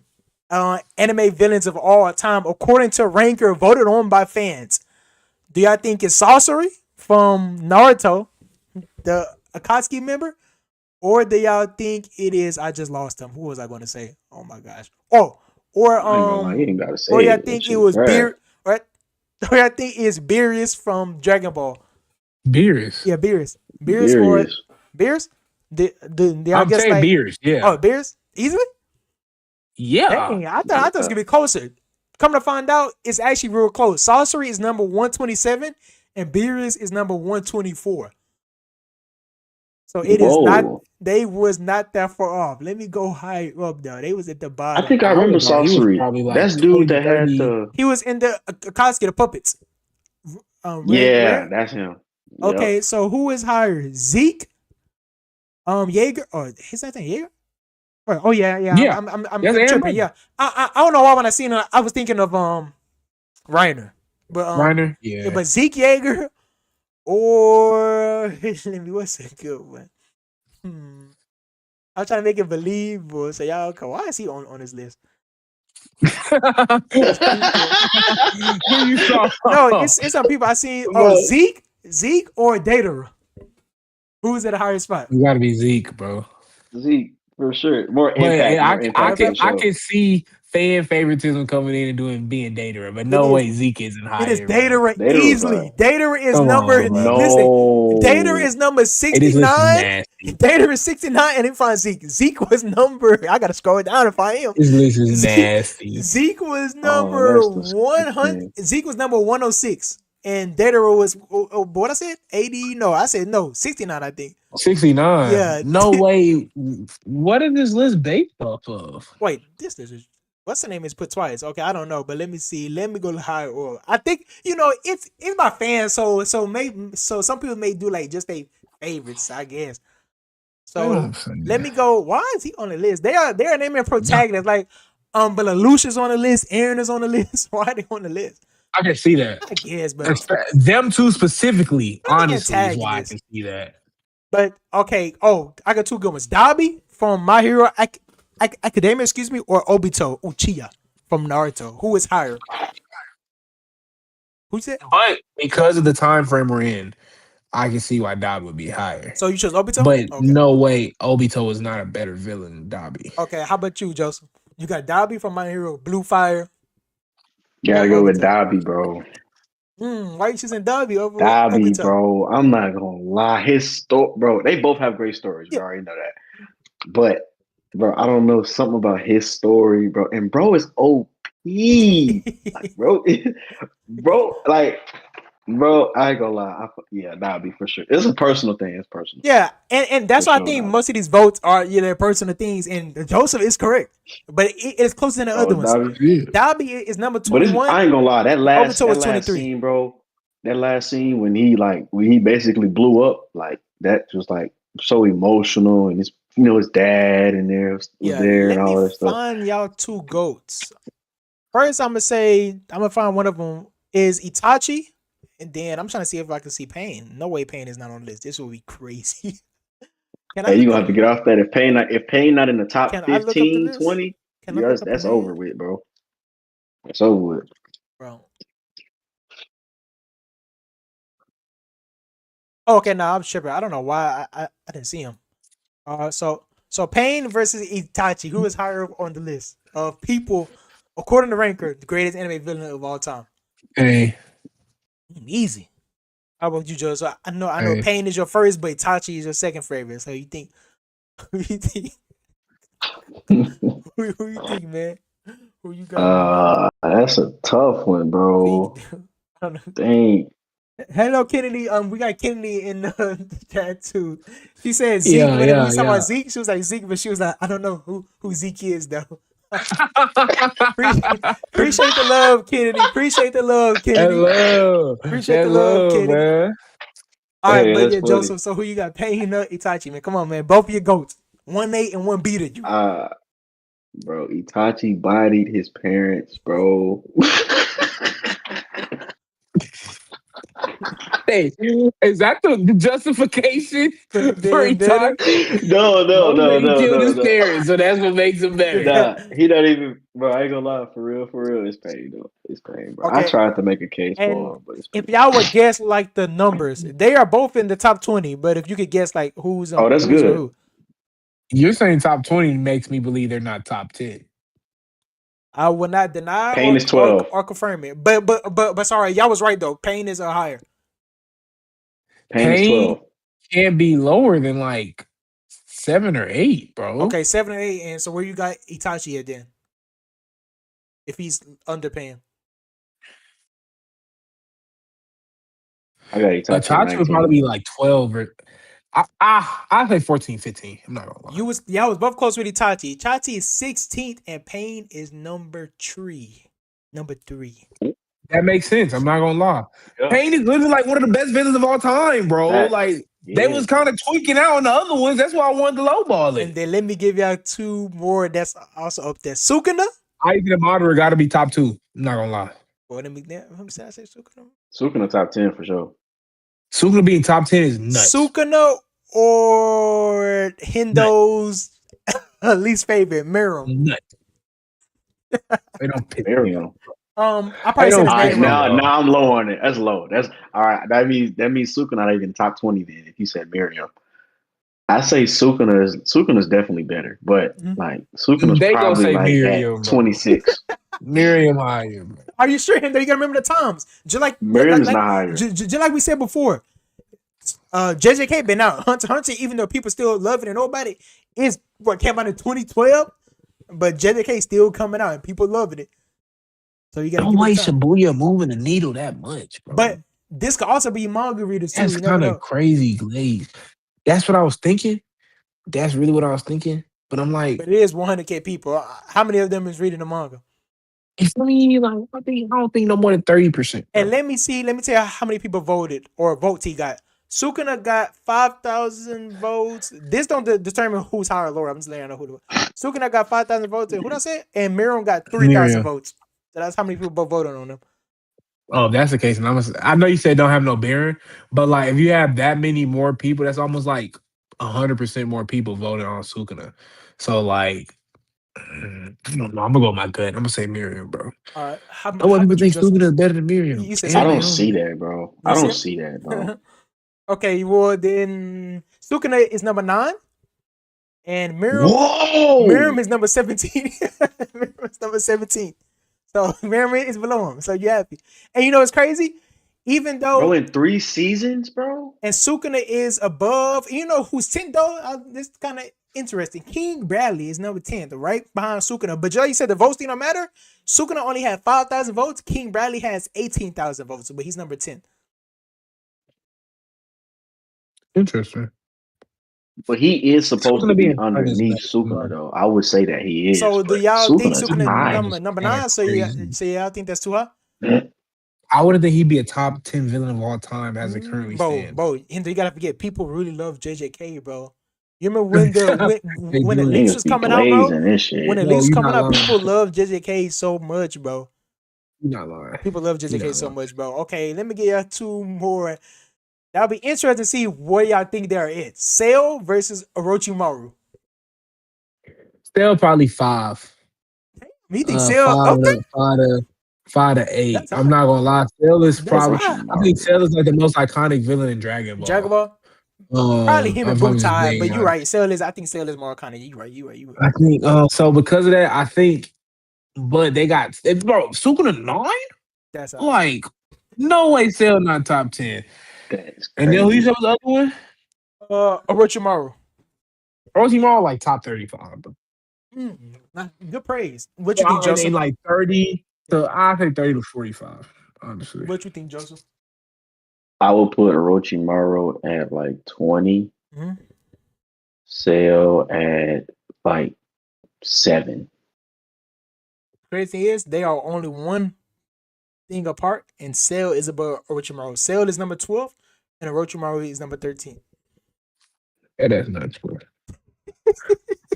[SPEAKER 1] anime villains of all time according to Ranker voted on by fans? Do y'all think it's Sorcery from Naruto, the Akatsuki member? Or do y'all think it is I just lost him? Who was I going to say? Oh my gosh. Oh, or
[SPEAKER 2] I ain't gonna lie, you ain't gotta
[SPEAKER 1] or
[SPEAKER 2] say
[SPEAKER 1] y'all
[SPEAKER 2] it. That
[SPEAKER 1] think it
[SPEAKER 2] shit
[SPEAKER 1] was
[SPEAKER 2] trash.
[SPEAKER 1] or y'all think it's Beerus from Dragon Ball?
[SPEAKER 3] Beers.
[SPEAKER 1] Yeah, Beerus. Beerus or
[SPEAKER 2] Serious.
[SPEAKER 1] Beerus? The I
[SPEAKER 3] I'm
[SPEAKER 1] guess
[SPEAKER 3] saying
[SPEAKER 1] like
[SPEAKER 3] beers. Yeah.
[SPEAKER 1] Beerus easily.
[SPEAKER 3] Yeah.
[SPEAKER 1] Dang, I thought it was
[SPEAKER 2] Yeah.
[SPEAKER 1] gonna be closer. Come to find out, it's actually real close. Sorcery is number 127, and Beerus is number 124. So it is not.
[SPEAKER 2] Whoa.
[SPEAKER 1] They was not that far off. Let me go high up though. They was at the
[SPEAKER 2] I
[SPEAKER 1] bottom.
[SPEAKER 2] think I
[SPEAKER 3] I
[SPEAKER 2] remember
[SPEAKER 3] don't know. He was
[SPEAKER 2] Sorcery.
[SPEAKER 3] probably
[SPEAKER 2] That's
[SPEAKER 3] like
[SPEAKER 2] dude
[SPEAKER 3] 20,
[SPEAKER 2] that had
[SPEAKER 3] 30.
[SPEAKER 2] the.
[SPEAKER 1] He was in the Akatsuki the puppets.
[SPEAKER 2] Yeah,
[SPEAKER 1] Rare.
[SPEAKER 2] that's him. Yep.
[SPEAKER 1] Okay, so who is higher? Zeke, Jaeger, or is that thing Jaeger? Oh yeah, yeah.
[SPEAKER 3] Yeah. That's
[SPEAKER 1] I'm
[SPEAKER 3] Aaron
[SPEAKER 1] tripping.
[SPEAKER 3] Brother.
[SPEAKER 1] Yeah, I don't know why when I seen it, I was thinking of Reiner, but
[SPEAKER 3] Reiner.
[SPEAKER 1] yeah,
[SPEAKER 3] Yeah.
[SPEAKER 1] but Zeke Yeager or let me what's a good one? Hmm. I'm trying to make it believable. So y'all, okay, why is he on this list? It's people.
[SPEAKER 3] Who you saw?
[SPEAKER 1] No, it's some people I seen. Oh,
[SPEAKER 2] Bro,
[SPEAKER 1] Zeke or Data. Who's at a higher spot?
[SPEAKER 3] You gotta be Zeke, bro.
[SPEAKER 2] Zeke. for sure. More
[SPEAKER 3] But
[SPEAKER 2] impact, more
[SPEAKER 3] I
[SPEAKER 2] impact to
[SPEAKER 3] can
[SPEAKER 2] the
[SPEAKER 3] I
[SPEAKER 2] show.
[SPEAKER 3] can see fan favoritism coming in and being Datara, but
[SPEAKER 1] It
[SPEAKER 3] no
[SPEAKER 1] is.
[SPEAKER 3] way Zeke isn't
[SPEAKER 1] It is
[SPEAKER 3] higher, bro.
[SPEAKER 1] Datara
[SPEAKER 2] Data was
[SPEAKER 1] easily.
[SPEAKER 2] like,
[SPEAKER 1] Datara is
[SPEAKER 3] Come
[SPEAKER 1] number.
[SPEAKER 3] on, bro.
[SPEAKER 1] Listen, Datara
[SPEAKER 2] no.
[SPEAKER 1] is number
[SPEAKER 3] Hey, this list is
[SPEAKER 1] 69.
[SPEAKER 3] nasty.
[SPEAKER 1] Datara is 69, and then find Zeke. Zeke was number. I gotta scroll down to find him.
[SPEAKER 3] This list is
[SPEAKER 1] Zeke,
[SPEAKER 3] nasty.
[SPEAKER 1] Zeke was
[SPEAKER 2] Oh,
[SPEAKER 1] number
[SPEAKER 2] that's
[SPEAKER 1] 100.
[SPEAKER 2] disgusting.
[SPEAKER 1] Zeke was number 106, and Datara was what I said 80. No, I said no 69. I think.
[SPEAKER 3] 69.
[SPEAKER 1] Yeah.
[SPEAKER 3] No way. What is this list based off of?
[SPEAKER 1] Wait, this is what's the name is put twice. Okay, I don't know, but let me see. Let me go high or I think it's my fans, so some people may do like just their favorites, I guess.
[SPEAKER 3] You know what
[SPEAKER 1] So
[SPEAKER 3] I'm saying?
[SPEAKER 1] let me go. Why is he on the list? They are naming protagonists like but Lucia's on the list, Aaron is on the list. Why are they on the list?
[SPEAKER 3] I can see that.
[SPEAKER 1] I guess, but
[SPEAKER 3] Them two specifically,
[SPEAKER 1] the
[SPEAKER 3] honestly, is why I
[SPEAKER 1] antagonists.
[SPEAKER 3] can see that.
[SPEAKER 1] But okay, I got two good ones. Dobby from My Hero Academia, excuse me, or Obito Uchiha from Naruto. Who is higher? Who's it?
[SPEAKER 3] But because of the time frame we're in, I can see why Dobby would be higher.
[SPEAKER 1] So you chose Obito?
[SPEAKER 3] But
[SPEAKER 1] Okay.
[SPEAKER 3] no way Obito is not a better villain than Dobby.
[SPEAKER 1] Okay, how about you, Joseph? You got Dobby from My Hero, Blue Fire, or
[SPEAKER 2] Gotta go with
[SPEAKER 1] Obito?
[SPEAKER 2] Dobby, bro.
[SPEAKER 1] Why you choosing Dobby over
[SPEAKER 2] Dobby,
[SPEAKER 1] Obito?
[SPEAKER 2] bro. I'm not gonna lie. His story, bro. They both have great stories. We
[SPEAKER 1] Yeah.
[SPEAKER 2] already know that. But, bro, I don't know something about his story, bro. And bro is OP. Like, bro, bro, like, bro. I ain't gonna lie. Yeah, Dobby for sure. It's a personal thing. It's personal
[SPEAKER 1] Yeah, and
[SPEAKER 2] for
[SPEAKER 1] that's why I
[SPEAKER 2] sure,
[SPEAKER 1] think
[SPEAKER 2] Dobby.
[SPEAKER 1] most of these votes are their personal things, and Joseph is correct, but it's closer than the
[SPEAKER 2] Oh,
[SPEAKER 1] other ones.
[SPEAKER 2] Dobby.
[SPEAKER 3] Yeah.
[SPEAKER 1] Dobby is number
[SPEAKER 2] But it's,
[SPEAKER 1] 21.
[SPEAKER 2] I ain't gonna lie. That last
[SPEAKER 1] Obito
[SPEAKER 2] that
[SPEAKER 1] was
[SPEAKER 2] last
[SPEAKER 1] 23.
[SPEAKER 2] scene, bro. That last scene when he basically blew up, like that was like so emotional, and his dad and there was
[SPEAKER 1] Yeah,
[SPEAKER 2] there and
[SPEAKER 1] let me
[SPEAKER 2] all that stuff.
[SPEAKER 1] find y'all two goats. First, I'm gonna find one of them is Itachi, and then I'm trying to see if I can see Pain. No way Pain is not on the list. This will be crazy. Can I
[SPEAKER 2] Hey, you
[SPEAKER 1] look
[SPEAKER 2] gonna
[SPEAKER 1] up?
[SPEAKER 2] have to get off that. If Payne not in the top
[SPEAKER 1] Can I look up the
[SPEAKER 2] 15,
[SPEAKER 1] list?
[SPEAKER 2] 20,
[SPEAKER 1] Can I
[SPEAKER 2] yes,
[SPEAKER 1] look up a
[SPEAKER 2] that's over
[SPEAKER 1] name,
[SPEAKER 2] with, bro. That's over with.
[SPEAKER 1] bro? Oh, okay, now I'm tripping. I don't know why I didn't see him. So Pain versus Itachi. Who is higher up on the list of people according to Ranker, the greatest anime villain of all time?
[SPEAKER 3] Hey,
[SPEAKER 1] Easy. How about you, Joe? So I know
[SPEAKER 3] hey.
[SPEAKER 1] Pain is your first, but Itachi is your second favorite. So you think who you think who you think, man? Who you got, man?
[SPEAKER 2] That's a tough one,
[SPEAKER 1] Think,
[SPEAKER 2] bro.
[SPEAKER 1] I don't know.
[SPEAKER 2] Dang.
[SPEAKER 1] Hello, Kennedy. We got Kennedy in the chat too. She said Zeke.
[SPEAKER 3] Yeah,
[SPEAKER 1] When we
[SPEAKER 3] yeah,
[SPEAKER 1] talking about
[SPEAKER 3] yeah.
[SPEAKER 1] Zeke, she was like Zeke, but she was like, I don't know who Zeke is though. Appreciate the love, Kennedy. Appreciate the love,
[SPEAKER 3] That
[SPEAKER 1] Kennedy.
[SPEAKER 3] love.
[SPEAKER 1] Appreciate
[SPEAKER 3] That
[SPEAKER 1] the love,
[SPEAKER 3] love,
[SPEAKER 1] Kennedy.
[SPEAKER 3] man.
[SPEAKER 1] All right,
[SPEAKER 2] Hey,
[SPEAKER 1] but
[SPEAKER 2] that's
[SPEAKER 1] yeah,
[SPEAKER 2] funny.
[SPEAKER 1] Joseph. So who you got? Pain Itachi, man. Come on, man. Both of your goats. 1-8 and one beater. You.
[SPEAKER 2] Uh, bro, Itachi bodied his parents, bro.
[SPEAKER 3] Hey, is that the justification for
[SPEAKER 1] Being better.
[SPEAKER 3] Itachi?
[SPEAKER 2] No, no,
[SPEAKER 3] Bro said
[SPEAKER 2] no,
[SPEAKER 3] he
[SPEAKER 2] no,
[SPEAKER 3] killed
[SPEAKER 2] no,
[SPEAKER 3] his
[SPEAKER 2] no.
[SPEAKER 3] parents, so that's what makes him better.
[SPEAKER 2] Nah, he not even, bro. I ain't gonna lie, for real, it's pain, though. It's pain, bro. I
[SPEAKER 1] Okay.
[SPEAKER 2] tried to make a case
[SPEAKER 1] And
[SPEAKER 2] for him, but it's
[SPEAKER 1] if
[SPEAKER 2] pain.
[SPEAKER 1] y'all would guess like the numbers, they are both in the top 20. But if you could guess like who's
[SPEAKER 2] Oh, that's
[SPEAKER 1] with
[SPEAKER 2] good.
[SPEAKER 1] who,
[SPEAKER 3] You're saying top 20 makes me believe they're not top 10.
[SPEAKER 1] I will not deny
[SPEAKER 2] Pain
[SPEAKER 1] or
[SPEAKER 2] is
[SPEAKER 1] or,
[SPEAKER 2] 12.
[SPEAKER 1] or confirm it. But sorry, y'all was right though. Pain is higher.
[SPEAKER 2] Pain is
[SPEAKER 3] Pain
[SPEAKER 2] 12.
[SPEAKER 3] can't be lower than like 7 or 8, bro.
[SPEAKER 1] Okay, 7 and 8. And so where you got Itachi at then? If he's under Pain.
[SPEAKER 2] I got Itachi at
[SPEAKER 3] Itachi would probably
[SPEAKER 2] 19.
[SPEAKER 3] be like 12 or I say 14, 15. I'm not gonna lie.
[SPEAKER 1] Y'all was both close with Itachi. Itachi is 16th and Pain is number 3. Number 3.
[SPEAKER 3] That makes sense. I'm not gonna lie.
[SPEAKER 2] Yeah.
[SPEAKER 3] Pain is literally like one of the best villains of all time, bro.
[SPEAKER 2] Facts.
[SPEAKER 3] Like they
[SPEAKER 2] Yeah.
[SPEAKER 3] was kind of tweaking out on the other ones. That's why I wanted to lowball
[SPEAKER 1] And
[SPEAKER 3] it.
[SPEAKER 1] then let me give y'all two more that's also up there. Sukuna.
[SPEAKER 3] Aizen and Madara got to be top 2. I'm not gonna lie.
[SPEAKER 1] Well, let me say I say Sukuna.
[SPEAKER 2] Sukuna top 10 for sure.
[SPEAKER 3] Sukuna being top 10 is nuts.
[SPEAKER 1] Sukuna or
[SPEAKER 3] Nuts.
[SPEAKER 1] Hindo's least favorite, Miram.
[SPEAKER 3] Nuts. They don't piss me off.
[SPEAKER 2] Miriam.
[SPEAKER 1] I
[SPEAKER 3] They
[SPEAKER 1] probably said
[SPEAKER 3] don't
[SPEAKER 1] his
[SPEAKER 2] All
[SPEAKER 3] piss
[SPEAKER 2] right,
[SPEAKER 1] name
[SPEAKER 3] me
[SPEAKER 1] wrong.
[SPEAKER 2] now
[SPEAKER 3] off.
[SPEAKER 2] now I'm low on it. That's low. That's all right. That means Sukuna not even top 20 then if you said Miriam. I say Sukuna's definitely better, but
[SPEAKER 1] Mhm.
[SPEAKER 2] like Sukuna's
[SPEAKER 3] They gonna
[SPEAKER 2] probably
[SPEAKER 3] say
[SPEAKER 2] like at
[SPEAKER 3] Miriam, bro.
[SPEAKER 2] 26.
[SPEAKER 3] Miriam higher, bro.
[SPEAKER 1] Are you sure? Hendo, you gotta remember the times. Just like
[SPEAKER 2] Miriam is not higher.
[SPEAKER 1] just like we said before. JJK been out. Hunter x Hunter, even though people still love it and know about it, is what came out in 2012. But JJK still coming out and people loving it. So you gotta
[SPEAKER 3] No
[SPEAKER 1] give it
[SPEAKER 3] way
[SPEAKER 1] time.
[SPEAKER 3] Shibuya moving the needle that much,
[SPEAKER 1] But
[SPEAKER 3] bro.
[SPEAKER 1] this could also be manga readers too.
[SPEAKER 3] That's
[SPEAKER 1] You never
[SPEAKER 3] kind of
[SPEAKER 1] know.
[SPEAKER 3] crazy, Glaze. That's what I was thinking. That's really what I was thinking. But I'm like,
[SPEAKER 1] But it is 100K people. How many of them is reading the manga?
[SPEAKER 3] it's me. Like, I don't think no more than 30%,
[SPEAKER 1] And
[SPEAKER 3] bro.
[SPEAKER 1] let me tell you how many people voted or votes he got. Sukuna got 5,000 votes. This don't determine who's higher or lower. I'm just letting you know who. Sukuna got 5,000 votes. And who did I say? And Miriam got 3,000
[SPEAKER 3] Miriam.
[SPEAKER 1] votes. So that's how many people voted on them.
[SPEAKER 3] Oh, if that's the case, and I know you said don't have no Baron, but like if you have that many more people, that's almost like 100% more people voting on Sukuna. So like, I don't know. I'm gonna go with my gut. I'm gonna say Miriam, bro.
[SPEAKER 1] All right.
[SPEAKER 3] No way
[SPEAKER 1] How
[SPEAKER 3] people
[SPEAKER 1] about you,
[SPEAKER 3] think
[SPEAKER 1] Joseph?
[SPEAKER 3] Sukuna is better than Miriam
[SPEAKER 1] You said
[SPEAKER 2] I
[SPEAKER 3] and
[SPEAKER 1] Sukuna.
[SPEAKER 2] don't
[SPEAKER 3] Naomi.
[SPEAKER 2] see that, bro.
[SPEAKER 1] You
[SPEAKER 2] I don't
[SPEAKER 1] see
[SPEAKER 2] see that, bro.
[SPEAKER 1] it? Okay. Well, then Sukuna is number 9. And Miriam
[SPEAKER 2] Whoa,
[SPEAKER 1] is number 17. Miriam is number 17. So Miriam is below him. So you're happy. And you know what's crazy? Even
[SPEAKER 2] bro!
[SPEAKER 1] though
[SPEAKER 2] In 3 seasons, bro.
[SPEAKER 1] and Sukuna is above, you know who's 10 though? This is kind of interesting. King Bradley is number 10, right behind Sukuna. But Joe, you said the votes do not matter. Sukuna only had 5,000 votes. King Bradley has 18,000 votes, but he's number 10.
[SPEAKER 3] Interesting.
[SPEAKER 2] But he is supposed to
[SPEAKER 3] Sukuna
[SPEAKER 2] be
[SPEAKER 3] being third is
[SPEAKER 2] underneath
[SPEAKER 3] nuts,
[SPEAKER 2] Sukuna,
[SPEAKER 3] bro.
[SPEAKER 2] though. I would say that he is,
[SPEAKER 1] So do
[SPEAKER 2] but
[SPEAKER 1] y'all think
[SPEAKER 2] Sukuna is
[SPEAKER 1] Sukuna
[SPEAKER 2] high.
[SPEAKER 1] number
[SPEAKER 3] Kind of
[SPEAKER 1] 9?
[SPEAKER 3] crazy.
[SPEAKER 1] So y'all think that's too high?
[SPEAKER 3] I wouldn't think he'd be a top 10 villain of all time as it currently stands.
[SPEAKER 1] Bro, Hinder, you gotta forget, people really love JJK, bro. You remember when the
[SPEAKER 3] They
[SPEAKER 1] when the
[SPEAKER 3] do.
[SPEAKER 1] leaks was
[SPEAKER 2] Niggas be
[SPEAKER 1] coming out, bro?
[SPEAKER 2] glazing this
[SPEAKER 1] When
[SPEAKER 2] shit.
[SPEAKER 1] the
[SPEAKER 3] No,
[SPEAKER 1] leaks
[SPEAKER 3] you're
[SPEAKER 1] coming
[SPEAKER 3] not
[SPEAKER 1] out,
[SPEAKER 3] lying.
[SPEAKER 1] people love JJK so much, bro.
[SPEAKER 3] You're not lying.
[SPEAKER 1] People love
[SPEAKER 3] You're
[SPEAKER 1] JJK
[SPEAKER 3] not
[SPEAKER 1] so
[SPEAKER 3] lying.
[SPEAKER 1] much, bro. Okay, let me get y'all 2 more. That'll be interesting to see where y'all think they're at. Sale versus Orochimaru.
[SPEAKER 3] Still probably 5.
[SPEAKER 1] Me think Sale, okay,
[SPEAKER 3] 5 to 8.
[SPEAKER 1] that's
[SPEAKER 3] I'm
[SPEAKER 1] high.
[SPEAKER 3] not gonna lie. Cell is
[SPEAKER 1] That's
[SPEAKER 3] probably.
[SPEAKER 1] high.
[SPEAKER 3] I think
[SPEAKER 2] Orochimaru.
[SPEAKER 3] Cell is like the most iconic villain in Dragon Ball.
[SPEAKER 1] Jaguar, probably him and
[SPEAKER 3] If I'm just
[SPEAKER 1] Butai,
[SPEAKER 3] being
[SPEAKER 1] but you're
[SPEAKER 3] honest,
[SPEAKER 1] right. Sale is, I think Sale is more kind of, you right. You right.
[SPEAKER 3] I think. So because of that, I think. But they got bro Sukuna 9.
[SPEAKER 1] That's high.
[SPEAKER 3] Like no way, Cell not top 10.
[SPEAKER 2] That's
[SPEAKER 3] And then who you
[SPEAKER 2] crazy.
[SPEAKER 3] said was the other one?
[SPEAKER 1] Orochimaru.
[SPEAKER 3] Orochimaru like top 35. Bro.
[SPEAKER 1] Good praise. What you think,
[SPEAKER 3] So in
[SPEAKER 1] Joseph?
[SPEAKER 3] like 30. So I think 30 to 45. Honestly.
[SPEAKER 1] What you think, Joseph?
[SPEAKER 2] I would put Orochimaru at like 20,
[SPEAKER 1] Mm-hmm.
[SPEAKER 2] Cell at like 7.
[SPEAKER 1] Crazy thing is, they are only one thing apart, and Cell is above Orochimaru. Cell is number 12, and Orochimaru is number 13.
[SPEAKER 3] Yeah, that's nuts, bro.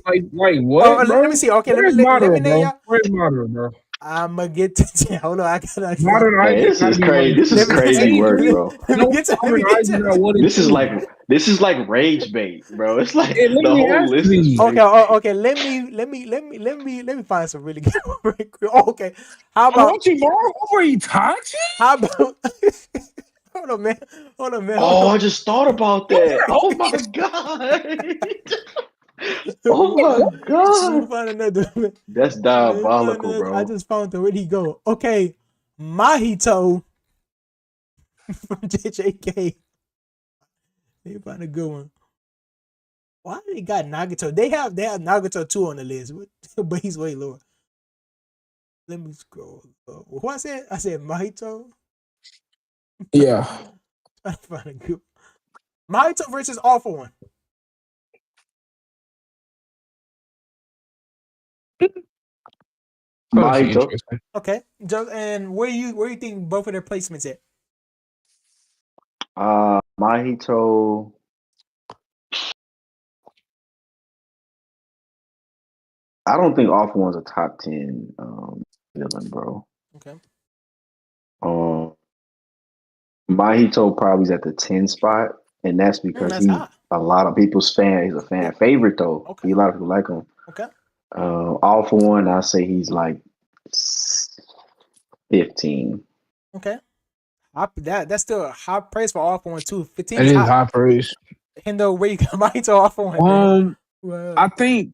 [SPEAKER 3] Like
[SPEAKER 1] Oh,
[SPEAKER 3] what,
[SPEAKER 1] let me
[SPEAKER 3] bro?
[SPEAKER 1] see. Okay,
[SPEAKER 3] Where's
[SPEAKER 1] let me
[SPEAKER 3] Madara,
[SPEAKER 1] name
[SPEAKER 3] bro?
[SPEAKER 1] y'all.
[SPEAKER 3] Where's Madara, bro?
[SPEAKER 1] I'm gonna get to. Hold on, I gotta.
[SPEAKER 3] Modern
[SPEAKER 2] Hey,
[SPEAKER 3] Aizen
[SPEAKER 2] this
[SPEAKER 3] gotta
[SPEAKER 2] is
[SPEAKER 3] be one
[SPEAKER 2] crazy.
[SPEAKER 3] of
[SPEAKER 2] This is
[SPEAKER 1] Let me get to.
[SPEAKER 2] crazy
[SPEAKER 3] Hey,
[SPEAKER 2] work,
[SPEAKER 3] nigga,
[SPEAKER 2] bro.
[SPEAKER 1] Let me
[SPEAKER 3] no
[SPEAKER 1] get to. Let
[SPEAKER 3] Modern
[SPEAKER 1] me get
[SPEAKER 3] Aizen got
[SPEAKER 1] to.
[SPEAKER 3] one and
[SPEAKER 2] This is
[SPEAKER 3] two.
[SPEAKER 2] like this is like rage bait, bro. It's like
[SPEAKER 3] It
[SPEAKER 2] the
[SPEAKER 3] literally
[SPEAKER 2] whole
[SPEAKER 3] has to
[SPEAKER 2] list is
[SPEAKER 3] be.
[SPEAKER 1] Okay,
[SPEAKER 2] rage bait.
[SPEAKER 1] okay. Let me find some really good. Oh, okay, how about
[SPEAKER 3] Orochimaru over Itachi?
[SPEAKER 1] how about? Hold on, man. Hold on, man. Hold
[SPEAKER 2] Oh,
[SPEAKER 1] on.
[SPEAKER 2] I just thought about that. Oh my god. Oh my
[SPEAKER 1] Let me
[SPEAKER 2] god.
[SPEAKER 1] find another.
[SPEAKER 2] That's
[SPEAKER 1] Let me find
[SPEAKER 2] diabolical,
[SPEAKER 1] another. I
[SPEAKER 2] bro.
[SPEAKER 1] just found it. Where'd he go? Okay, Mahito from JJK. Let me find a good one. Why they got Nagato? They have Nagato 2 on the list, but he's way lower. Let me scroll. Who I said? I said Mahito.
[SPEAKER 3] Yeah.
[SPEAKER 1] I find a good. Mahito versus All for One.
[SPEAKER 3] Oh, that's
[SPEAKER 2] Mahito.
[SPEAKER 3] interesting.
[SPEAKER 1] Okay, and where you think both of their placements at?
[SPEAKER 2] Mahito. I don't think All For One's a top 10 villain, bro.
[SPEAKER 1] Okay,
[SPEAKER 2] Um, Mahito probably is at the 10 spot, and that's because
[SPEAKER 1] that's
[SPEAKER 2] he
[SPEAKER 1] high.
[SPEAKER 2] a lot of people's fan. He's a
[SPEAKER 1] Yeah.
[SPEAKER 2] fan favorite though.
[SPEAKER 1] Okay.
[SPEAKER 2] A lot of people like him.
[SPEAKER 1] Okay.
[SPEAKER 2] All For One, I say he's like 15.
[SPEAKER 1] Okay. That's still a high praise for All for One too. 15
[SPEAKER 3] It
[SPEAKER 1] is
[SPEAKER 3] is
[SPEAKER 1] high.
[SPEAKER 3] high praise.
[SPEAKER 1] Hendo, where you got Mahito off on, man?
[SPEAKER 3] Um,
[SPEAKER 1] Well,
[SPEAKER 3] I think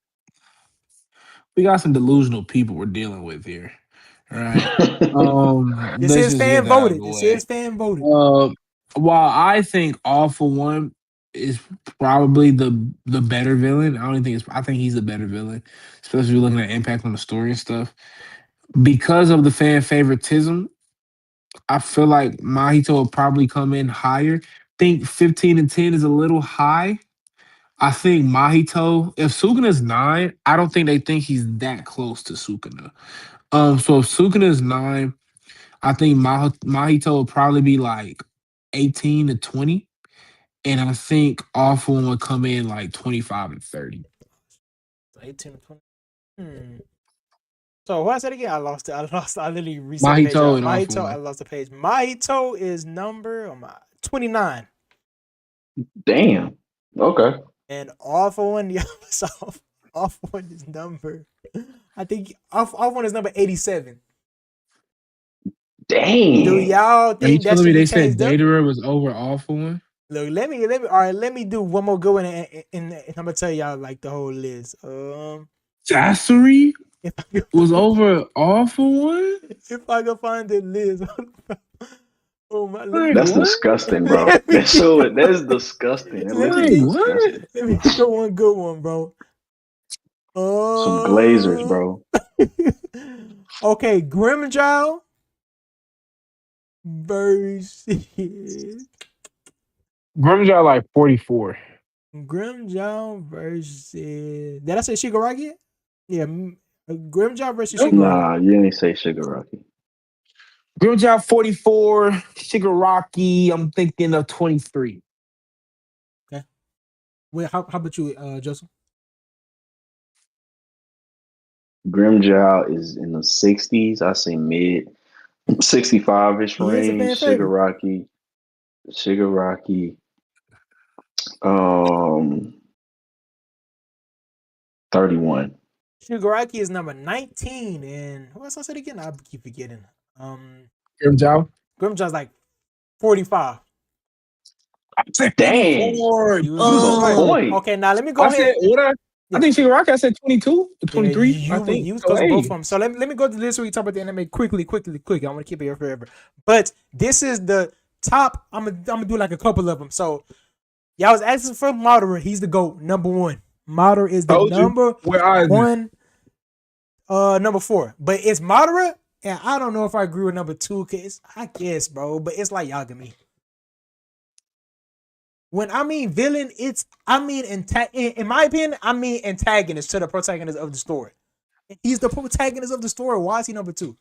[SPEAKER 3] we got some delusional people we're dealing with here. Right.
[SPEAKER 1] this
[SPEAKER 3] Let's
[SPEAKER 1] is
[SPEAKER 3] just get
[SPEAKER 1] fan
[SPEAKER 3] that out of
[SPEAKER 1] voted.
[SPEAKER 3] the
[SPEAKER 1] This
[SPEAKER 3] way.
[SPEAKER 1] is fan voted.
[SPEAKER 3] Uh, while I think All for One is probably the better villain, I don't think it's. I think he's a better villain, especially looking at impact on the story and stuff. Because of the fan favoritism, I feel like Mahito will probably come in higher. Think 15 and 10 is a little high. I think Mahito, if Sukuna's 9, I don't think they think he's that close to Sukuna. So if Sukuna's 9, I think Mahito will probably be like 18 to 20. And I think Awful One would come in like 25 and 30.
[SPEAKER 1] 18 to 20. Hmm. So what I said again, I lost it. I lost. I literally reset the page
[SPEAKER 3] Mahito
[SPEAKER 1] out.
[SPEAKER 3] and Awful
[SPEAKER 1] Mahito, I
[SPEAKER 3] One.
[SPEAKER 1] lost the page. Mahito is number 29,
[SPEAKER 2] Damn. Okay.
[SPEAKER 1] and awful one. Yeah, so awful one is number. I think awful one is number 87. Do
[SPEAKER 2] Dang.
[SPEAKER 1] y'all
[SPEAKER 3] Are you
[SPEAKER 1] think that
[SPEAKER 3] telling me
[SPEAKER 1] should be
[SPEAKER 3] they said
[SPEAKER 1] changed up?
[SPEAKER 3] Datara was over Awful One?
[SPEAKER 1] Look, let me. All right, let me do one more good one, and I'm gonna tell y'all like the whole list.
[SPEAKER 3] Sasori
[SPEAKER 1] If I can,
[SPEAKER 3] was over Awful One?
[SPEAKER 1] if I can find the list. Oh my,
[SPEAKER 3] Like
[SPEAKER 2] That's
[SPEAKER 3] what?
[SPEAKER 2] disgusting, bro.
[SPEAKER 1] let me
[SPEAKER 2] That's disgusting. That
[SPEAKER 1] let
[SPEAKER 2] list
[SPEAKER 1] me
[SPEAKER 2] is
[SPEAKER 3] Like
[SPEAKER 1] get
[SPEAKER 3] what?
[SPEAKER 2] disgusting.
[SPEAKER 1] let me get one good one, bro.
[SPEAKER 2] Some Glazers,
[SPEAKER 1] Uh,
[SPEAKER 2] bro.
[SPEAKER 1] okay, Grimjow versus
[SPEAKER 3] Grimjaw like 44.
[SPEAKER 1] Grimjow versus. Did I say Shigaraki? Yeah, Grimjow versus
[SPEAKER 3] Nope.
[SPEAKER 1] Shigaraki.
[SPEAKER 2] Nah, you ain't say Shigaraki.
[SPEAKER 3] Grimjaw 44. Shigaraki, I'm thinking of 23.
[SPEAKER 1] Okay. Wait, how about you, Joseph?
[SPEAKER 2] Grimjow is in the 60s. I say mid 65-ish
[SPEAKER 1] He is a fan
[SPEAKER 2] range.
[SPEAKER 1] favorite.
[SPEAKER 2] Shigaraki, um, 31.
[SPEAKER 1] Shigaraki is number 19, and what else I said again? I keep forgetting. Um,
[SPEAKER 3] Grimjaw.
[SPEAKER 1] Grimjaw's like 45.
[SPEAKER 3] I said
[SPEAKER 1] Yeah,
[SPEAKER 2] Dang,
[SPEAKER 3] 44.
[SPEAKER 1] you was
[SPEAKER 2] you was on
[SPEAKER 1] right.
[SPEAKER 2] point.
[SPEAKER 1] Okay, now let me go
[SPEAKER 3] I said
[SPEAKER 1] ahead.
[SPEAKER 3] what I
[SPEAKER 1] Yeah,
[SPEAKER 3] think Shigaraki I said 22 or
[SPEAKER 1] yeah,
[SPEAKER 3] 23, I think.
[SPEAKER 1] you was
[SPEAKER 3] So
[SPEAKER 1] close to both of
[SPEAKER 3] hey.
[SPEAKER 1] them. So let me go to the list where we talk about the anime quickly. I want to keep it here forever. But this is the top. I'm gonna do like a couple of them. So y'all was asking for Madara. He's the GOAT, number one. Madara is the
[SPEAKER 3] Told you.
[SPEAKER 1] number
[SPEAKER 3] Where eyes at?
[SPEAKER 1] one, number four. But it's Madara, and I don't know if I agree with number two, cause I guess, bro. But it's like Yagami. When I mean villain, in my opinion, I mean antagonist to the protagonist of the story. He's the protagonist of the story. Why is he number two?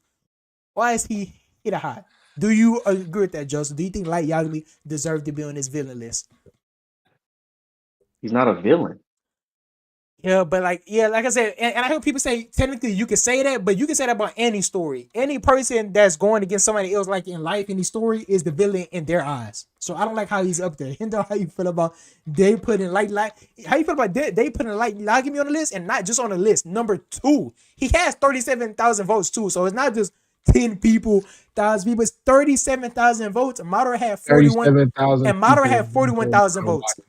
[SPEAKER 1] Why is he hit a high? Do you agree with that, Joseph? Do you think Light Yagami deserved to be on this villain list?
[SPEAKER 2] He's not a villain.
[SPEAKER 1] Yeah, but like I said, and I hear people say technically you can say that, but you can say that about any story. Any person that's going against somebody else, like in life, in the story, is the villain in their eyes. So I don't like how he's up there. Hendo, how you feel about they putting like how you feel about they putting Light Yagami on the list and not just on the list. Number two, he has 37,000 votes too, so it's not just 10 people, 1,000 people. It's 37,000 votes. Madara had 41,
[SPEAKER 3] 37,000
[SPEAKER 1] and Madara
[SPEAKER 3] people.
[SPEAKER 1] had 41,000 votes.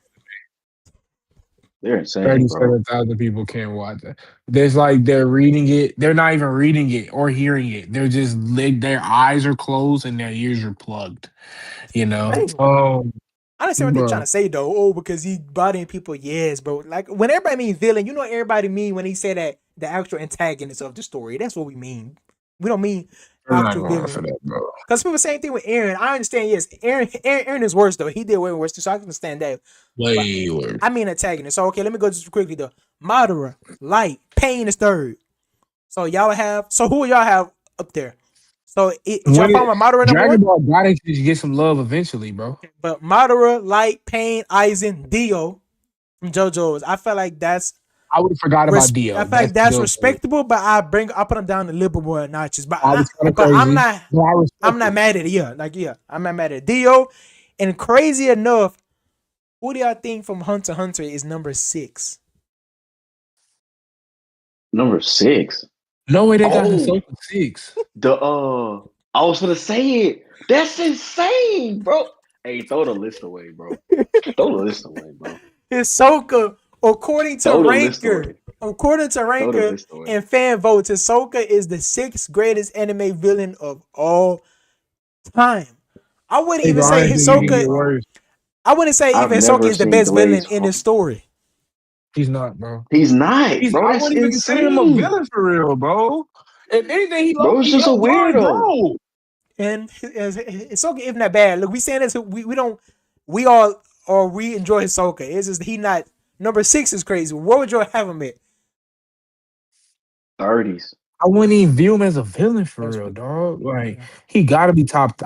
[SPEAKER 2] They're insane, bro.
[SPEAKER 3] 37,000 people can't watch it. There's like they're reading it. They're not even reading it or hearing it. They're just their eyes are closed and their ears are plugged. You know.
[SPEAKER 1] Dang. I understand what they're trying
[SPEAKER 3] Bro.
[SPEAKER 1] to say though. Oh, because he bodying people. Yes, bro. Like when everybody mean villain, you know what everybody mean when he say that the actual antagonist of the story. That's what we mean. We don't mean
[SPEAKER 3] I'm not
[SPEAKER 1] actual
[SPEAKER 3] going for
[SPEAKER 1] villain.
[SPEAKER 3] that, bro.
[SPEAKER 1] Because people same thing with Aaron. I understand. Yes, Aaron is worse though. He did way worse too. So I can understand that. But
[SPEAKER 3] Way worse.
[SPEAKER 1] I mean antagonist. So okay, let me go just quickly though. Madara, Light, Pain is third. So y'all have. So who y'all have up there? So y'all
[SPEAKER 3] When
[SPEAKER 1] found
[SPEAKER 3] it,
[SPEAKER 1] my Madara number one.
[SPEAKER 3] Dragon Ball gotta get some love eventually, bro.
[SPEAKER 1] But Madara, Light, Pain, Aizen, Dio from JoJo's. I feel like
[SPEAKER 3] I would have forgot about Dio.
[SPEAKER 1] I feel like
[SPEAKER 3] That's
[SPEAKER 1] that's
[SPEAKER 3] good.
[SPEAKER 1] respectable, but I put them down a little bit more notches. But
[SPEAKER 3] I was kind of
[SPEAKER 1] but
[SPEAKER 3] crazy. But I
[SPEAKER 1] I'm
[SPEAKER 3] respect
[SPEAKER 1] not
[SPEAKER 3] it.
[SPEAKER 1] mad at it. Yeah, I'm not mad at it. Dio. And crazy enough, who do y'all think from Hunter x Hunter is number 6?
[SPEAKER 2] Number 6.
[SPEAKER 3] No way they got
[SPEAKER 2] Oh,
[SPEAKER 3] Hisoka 6.
[SPEAKER 2] I was gonna say it. That's insane, bro. Hey, throw the list away, bro. Throw the list away, bro.
[SPEAKER 1] Hisoka, according to
[SPEAKER 2] Throw the list
[SPEAKER 1] Ranker,
[SPEAKER 2] away.
[SPEAKER 1] according to
[SPEAKER 2] Throw the
[SPEAKER 1] Ranker
[SPEAKER 2] list away.
[SPEAKER 1] and fan votes, Hisoka is the sixth greatest anime villain of all time. I wouldn't
[SPEAKER 3] Hey,
[SPEAKER 1] even
[SPEAKER 3] bro, I
[SPEAKER 1] say
[SPEAKER 3] didn't think it can
[SPEAKER 1] Hisoka.
[SPEAKER 3] get worse.
[SPEAKER 1] I wouldn't say
[SPEAKER 2] I've
[SPEAKER 1] even Hisoka
[SPEAKER 2] never
[SPEAKER 1] is the
[SPEAKER 2] seen
[SPEAKER 1] best villain
[SPEAKER 2] Glaze
[SPEAKER 1] in this
[SPEAKER 2] from.
[SPEAKER 1] story.
[SPEAKER 3] He's not, bro.
[SPEAKER 2] He's not,
[SPEAKER 3] He's.
[SPEAKER 2] bro.
[SPEAKER 3] I
[SPEAKER 2] That's
[SPEAKER 3] wouldn't even consider him a
[SPEAKER 2] insane.
[SPEAKER 3] villain for real, bro. If anything, he low
[SPEAKER 2] Bro, it's
[SPEAKER 3] key
[SPEAKER 2] just a
[SPEAKER 3] helped Guard
[SPEAKER 2] weirdo.
[SPEAKER 3] grow.
[SPEAKER 1] And Hisoka isn't that bad. Look, we saying this. We don't. We all or we enjoy Hisoka. It's just he not number 6 is crazy. What would you have him at?
[SPEAKER 2] 30s.
[SPEAKER 3] I wouldn't even view him as a villain for
[SPEAKER 1] That's
[SPEAKER 3] real,
[SPEAKER 1] pretty.
[SPEAKER 3] dog. Like
[SPEAKER 1] Yeah.
[SPEAKER 3] he got to be top.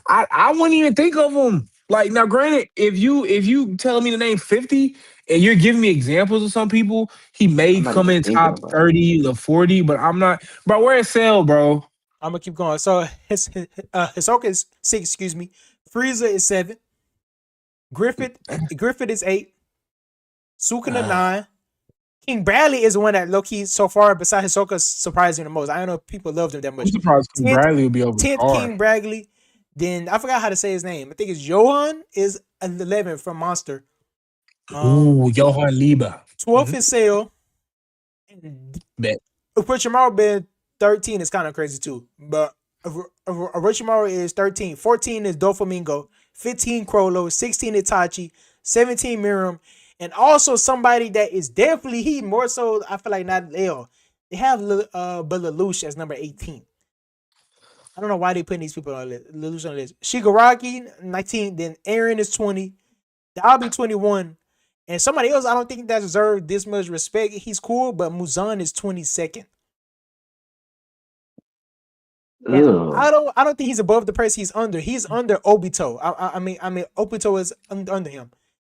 [SPEAKER 3] I wouldn't even think of him. Like now, granted, if you telling me to name 50 and you're giving me examples of some people, he
[SPEAKER 2] I'm
[SPEAKER 3] may
[SPEAKER 2] not
[SPEAKER 3] come
[SPEAKER 2] even
[SPEAKER 3] in
[SPEAKER 2] thinking
[SPEAKER 3] top
[SPEAKER 2] about it.
[SPEAKER 3] 30 or 40, but I'm not. Bro, where's Cell, bro?
[SPEAKER 1] I'm gonna keep going. So Hisoka is 6. Excuse me. Frieza is 7. Griffith is 8. Sukuna
[SPEAKER 3] I'm
[SPEAKER 1] 9. King Bradley is the one that low key so far besides Hisoka surprising the most. I don't know if people loved him that much.
[SPEAKER 3] surprised King
[SPEAKER 1] 10th,
[SPEAKER 3] Bradley will be over
[SPEAKER 1] 10th
[SPEAKER 3] Guard.
[SPEAKER 1] King Bradley. Then I forgot how to say his name. I think it's Johan is 11 from Monster.
[SPEAKER 3] Ooh, Johan Lieber.
[SPEAKER 1] 12th is Sale. And
[SPEAKER 3] Bet.
[SPEAKER 1] Orochimaru being 13 is kind of crazy too. But Orochimaru is 13. 14 is Doflamingo. 15 Crollo. 16 Itachi. 17 Miram. And also somebody that is definitely he more so I feel like not Leo. They have but Lelouch as number 18. I don't know why they putting these people on Lelouch on this. Shigaraki 19. Then Aaron is 20. Dalby 21. And somebody else I don't think that deserves this much respect. He's cool, but Muzan is 22nd. And
[SPEAKER 2] Ugh.
[SPEAKER 1] I don't think he's above the person he's under. He's under Obito. I mean Obito is under him.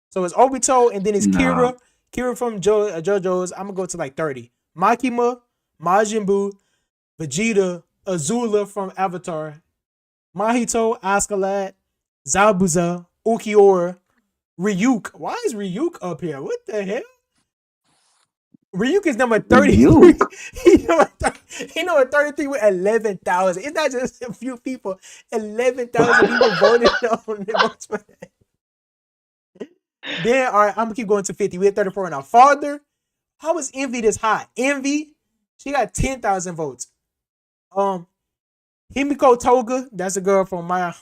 [SPEAKER 1] So it's Obito and then it's
[SPEAKER 2] Nah.
[SPEAKER 1] Kira from JoJo's. I'm gonna go to like 30. Makima, Majin Buu, Vegeta, Azula from Avatar, Mahito, Askeladd, Zabuza, Ukiora, Ryuk. Why is Ryuk up here? What the hell? Ryuk is number 33.
[SPEAKER 2] Ryuk.
[SPEAKER 1] He number 33 with 11,000. It's not just a few people. 11,000 people voted on votes for that. Then, all right, I'm gonna keep going to 50. We have 34 now. Father, how is Envy this high? Envy, she got 10,000 votes. Himiko Toga, that's a girl from my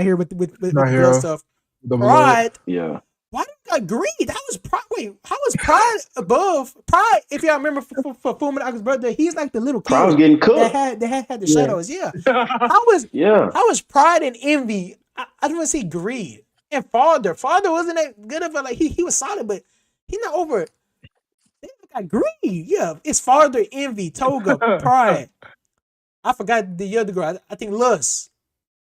[SPEAKER 1] here with the
[SPEAKER 3] My
[SPEAKER 1] blood
[SPEAKER 3] hero.
[SPEAKER 1] stuff.
[SPEAKER 3] The blood.
[SPEAKER 1] Pride,
[SPEAKER 2] Yeah.
[SPEAKER 1] why do you got greed? That was Pride. Wait, how was Pride above Pride? If y'all remember for Fullmetal brother, he's like the little
[SPEAKER 2] Pride was
[SPEAKER 1] kid
[SPEAKER 2] getting
[SPEAKER 1] that
[SPEAKER 2] cooked.
[SPEAKER 1] had the
[SPEAKER 3] Yeah.
[SPEAKER 1] shadows. Yeah. How was
[SPEAKER 2] Yeah.
[SPEAKER 1] Pride and Envy? I don't want to see greed. And Father wasn't that good of a like he was solid, but he's not over. They got greed. Yeah, it's Father, Envy, Toga, Pride. I forgot the other girl. I think Lust.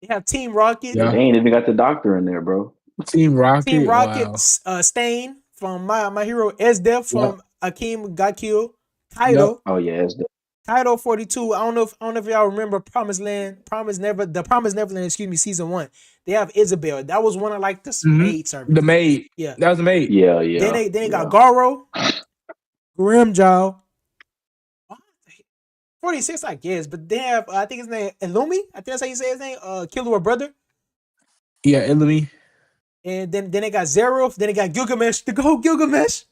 [SPEAKER 1] They have Team Rocket.
[SPEAKER 2] They
[SPEAKER 3] Yeah.
[SPEAKER 2] ain't even got the doctor in there, bro.
[SPEAKER 3] Team Rocket.
[SPEAKER 1] Team Rocket,
[SPEAKER 3] Wow.
[SPEAKER 1] Stain from my hero Esdef
[SPEAKER 3] Yep.
[SPEAKER 1] from Akeem got killed.
[SPEAKER 3] Yep.
[SPEAKER 1] Kaido,
[SPEAKER 2] Oh yeah, it's the
[SPEAKER 1] Kaido 42. I don't know if y'all remember Promised Neverland, excuse me, season 1. They have Isabel. That was one of like the maid servants.
[SPEAKER 3] The maid.
[SPEAKER 1] Yeah.
[SPEAKER 3] That was the maid.
[SPEAKER 2] yeah.
[SPEAKER 1] Then they
[SPEAKER 2] yeah.
[SPEAKER 1] got Garo, Grimjaw. 46, I guess, but they have I think his name Illumi. I think that's how you say his name. Killer brother.
[SPEAKER 3] Yeah, enemy.
[SPEAKER 1] And then they got Zerov. Then they got Gilgamesh. The go Gilgamesh.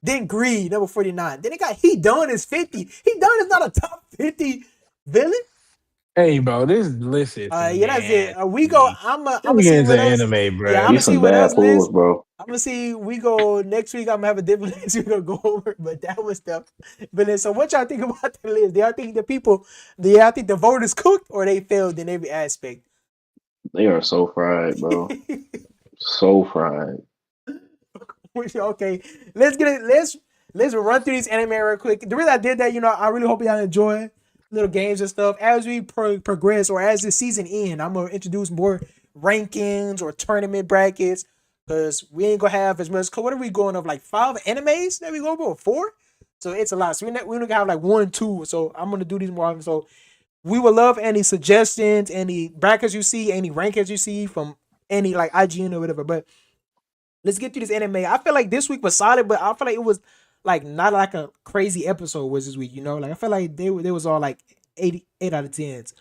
[SPEAKER 1] Then Greed, number 49. Then they got He Done is 50. He Done is not a top 50 villain.
[SPEAKER 3] Hey, bro, this listen.
[SPEAKER 1] Yeah, that's it. We go. I'm
[SPEAKER 3] Let
[SPEAKER 1] gonna
[SPEAKER 3] me
[SPEAKER 1] see
[SPEAKER 3] get into
[SPEAKER 1] what else.
[SPEAKER 3] anime, bro.
[SPEAKER 1] Yeah, I'm gonna
[SPEAKER 2] These
[SPEAKER 1] see
[SPEAKER 2] some
[SPEAKER 1] what else
[SPEAKER 2] bad pulls,
[SPEAKER 1] list.
[SPEAKER 2] bro.
[SPEAKER 1] I'm gonna see. We go next week. I'm gonna have a different list we're gonna go over. But that was the villain. So what y'all think about the list? Do y'all think the voters cooked or they failed in every aspect?
[SPEAKER 2] They are so fried, bro. So fried.
[SPEAKER 1] Okay, let's get it. Let's run through these anime real quick. The reason I did that, I really hope y'all enjoy little games and stuff as we progress or as the season end. I'm gonna introduce more rankings or tournament brackets because we ain't gonna have as much. What are we going of like 5 animes that we go over 4? So it's a lot. So we're gonna have like 1, 2. So I'm gonna do these more often. So we would love any suggestions, any brackets you see, any rankings you see from any like IGN or whatever. But let's get through this anime. I feel like this week was solid, but I feel like it was like not like a crazy episode was this week. Like I feel like they was all like 8 out of 10s.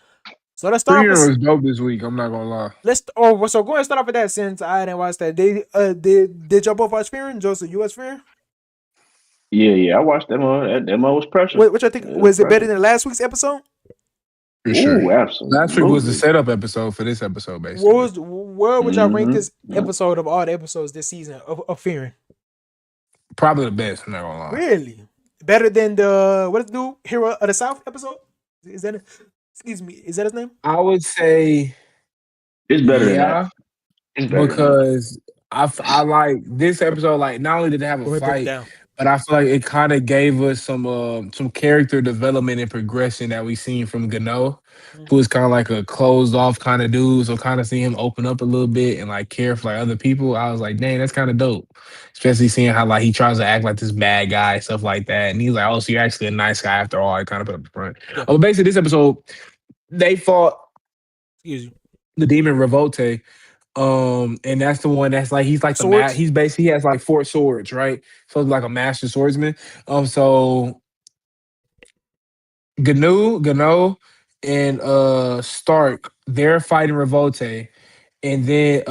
[SPEAKER 1] So let's start off
[SPEAKER 3] Freedom
[SPEAKER 1] with
[SPEAKER 3] was dope this week. I'm not gonna lie.
[SPEAKER 1] let's so go and start off with that since I didn't watch that. They did y'all both watch Fearing? Joseph, you watch Fearing?
[SPEAKER 2] Yeah. I watched that one. That one was pressure.
[SPEAKER 1] What I think
[SPEAKER 2] It was
[SPEAKER 1] was it better
[SPEAKER 2] pressure.
[SPEAKER 1] than last week's episode?
[SPEAKER 3] For sure.
[SPEAKER 2] Ooh,
[SPEAKER 3] Last week was the
[SPEAKER 2] absolutely.
[SPEAKER 3] setup episode for this episode,
[SPEAKER 1] What
[SPEAKER 3] basically.
[SPEAKER 1] was where would y'all rank
[SPEAKER 2] Mm-hmm.
[SPEAKER 1] this
[SPEAKER 2] Yeah.
[SPEAKER 1] episode of all the episodes this season of Fearing?
[SPEAKER 3] Probably the best. I'm not gonna lie.
[SPEAKER 1] Really? Better than the what is the new Hero of the South episode? Is that excuse me, is that his name?
[SPEAKER 3] I would say
[SPEAKER 2] It's better than that.
[SPEAKER 3] yeah,
[SPEAKER 2] It's better than that.
[SPEAKER 3] because I like this episode. Like, not only did they have a
[SPEAKER 1] Go ahead, break it
[SPEAKER 3] fight,
[SPEAKER 1] down.
[SPEAKER 3] but I feel like it kind of gave us some character development and progression that we seen from Gano, who is kind of like a closed off kind of dude. So kind of seeing him open up a little bit and like care for like other people, I was like, dang, that's kind of dope. Especially seeing how like he tries to act like this bad guy, stuff like that, and he's like, oh, so you're actually a nice guy after all. I kind of put up the front.
[SPEAKER 1] Yeah,
[SPEAKER 3] Oh, but basically, this episode they fought
[SPEAKER 1] excuse you.
[SPEAKER 3] the demon Revolte. And that's the one that's like he's like the
[SPEAKER 1] Swords.
[SPEAKER 3] he's basically he has like four swords, right? So he's like a master swordsman. So Gano, and Stark, they're fighting Revolte, and then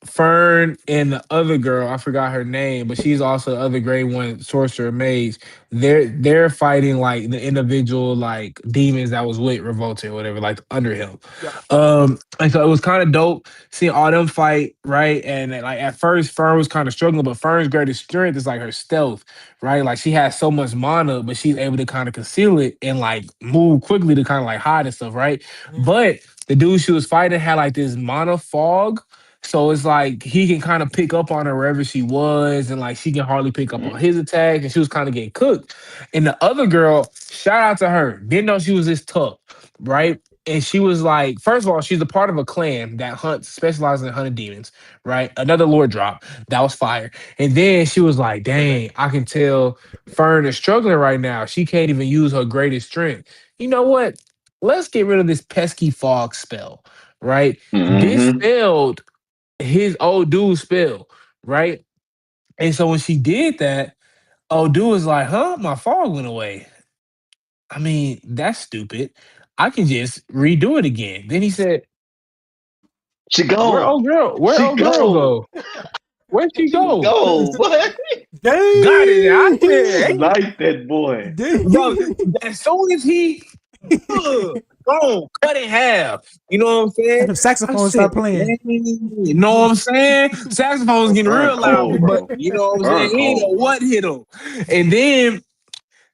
[SPEAKER 3] Fern and the other girl, I forgot her name, but she's also the other grade one sorcerer mage. They're fighting like the individual like demons that was with Revolte or whatever, like under him.
[SPEAKER 1] Yeah.
[SPEAKER 3] And so it was kind of dope seeing all them fight, right? And like at first Fern was kind of struggling, but Fern's greatest strength is like her stealth, right? Like she has so much mana, but she's able to kind of conceal it and like move quickly to kind of like hide and stuff, right?
[SPEAKER 1] Mhm.
[SPEAKER 3] But the dude she was fighting had like this mana fog. So it's like he can kind of pick up on her wherever she was, and like she can hardly pick up on his attack, and she was kind of getting cooked. And the other girl, shout out to her, didn't know she was this tough, right? And she was like, first of all, she's a part of a clan that hunts, specializes in hunting demons, right? Another lore drop that was fire. And then she was like,
[SPEAKER 1] Right back.
[SPEAKER 3] dang, I can tell Fern is struggling right now. She can't even use her greatest strength. You know what? Let's get rid of this pesky fog spell, right? This
[SPEAKER 2] Mm-hmm.
[SPEAKER 3] spelled his old dude's spell, right? And so when she did that, old dude was like, huh? My fog went away. I mean, that's stupid. I can just redo it again. Then he said,
[SPEAKER 2] She gone.
[SPEAKER 3] Where
[SPEAKER 2] She
[SPEAKER 3] old girl
[SPEAKER 2] gone.
[SPEAKER 3] go? Where'd she
[SPEAKER 2] She was
[SPEAKER 3] go?
[SPEAKER 2] gone. What?
[SPEAKER 3] Got it. I said,
[SPEAKER 1] Dang.
[SPEAKER 3] hey,
[SPEAKER 2] Like that boy.
[SPEAKER 3] bro,
[SPEAKER 1] Dang.
[SPEAKER 3] as soon as he boom, cut in half. You know what I'm saying?
[SPEAKER 1] The
[SPEAKER 3] I
[SPEAKER 1] saxophone
[SPEAKER 3] said,
[SPEAKER 1] start playing.
[SPEAKER 3] "Dang," you know what I'm saying? Saxophone's
[SPEAKER 2] Bro,
[SPEAKER 3] getting
[SPEAKER 2] Fern
[SPEAKER 3] real loud,
[SPEAKER 2] cold,
[SPEAKER 3] but
[SPEAKER 2] bro.
[SPEAKER 3] you know what I'm saying?
[SPEAKER 2] Fern
[SPEAKER 3] He ain't know
[SPEAKER 2] cold, bro.
[SPEAKER 3] what hit him. And then,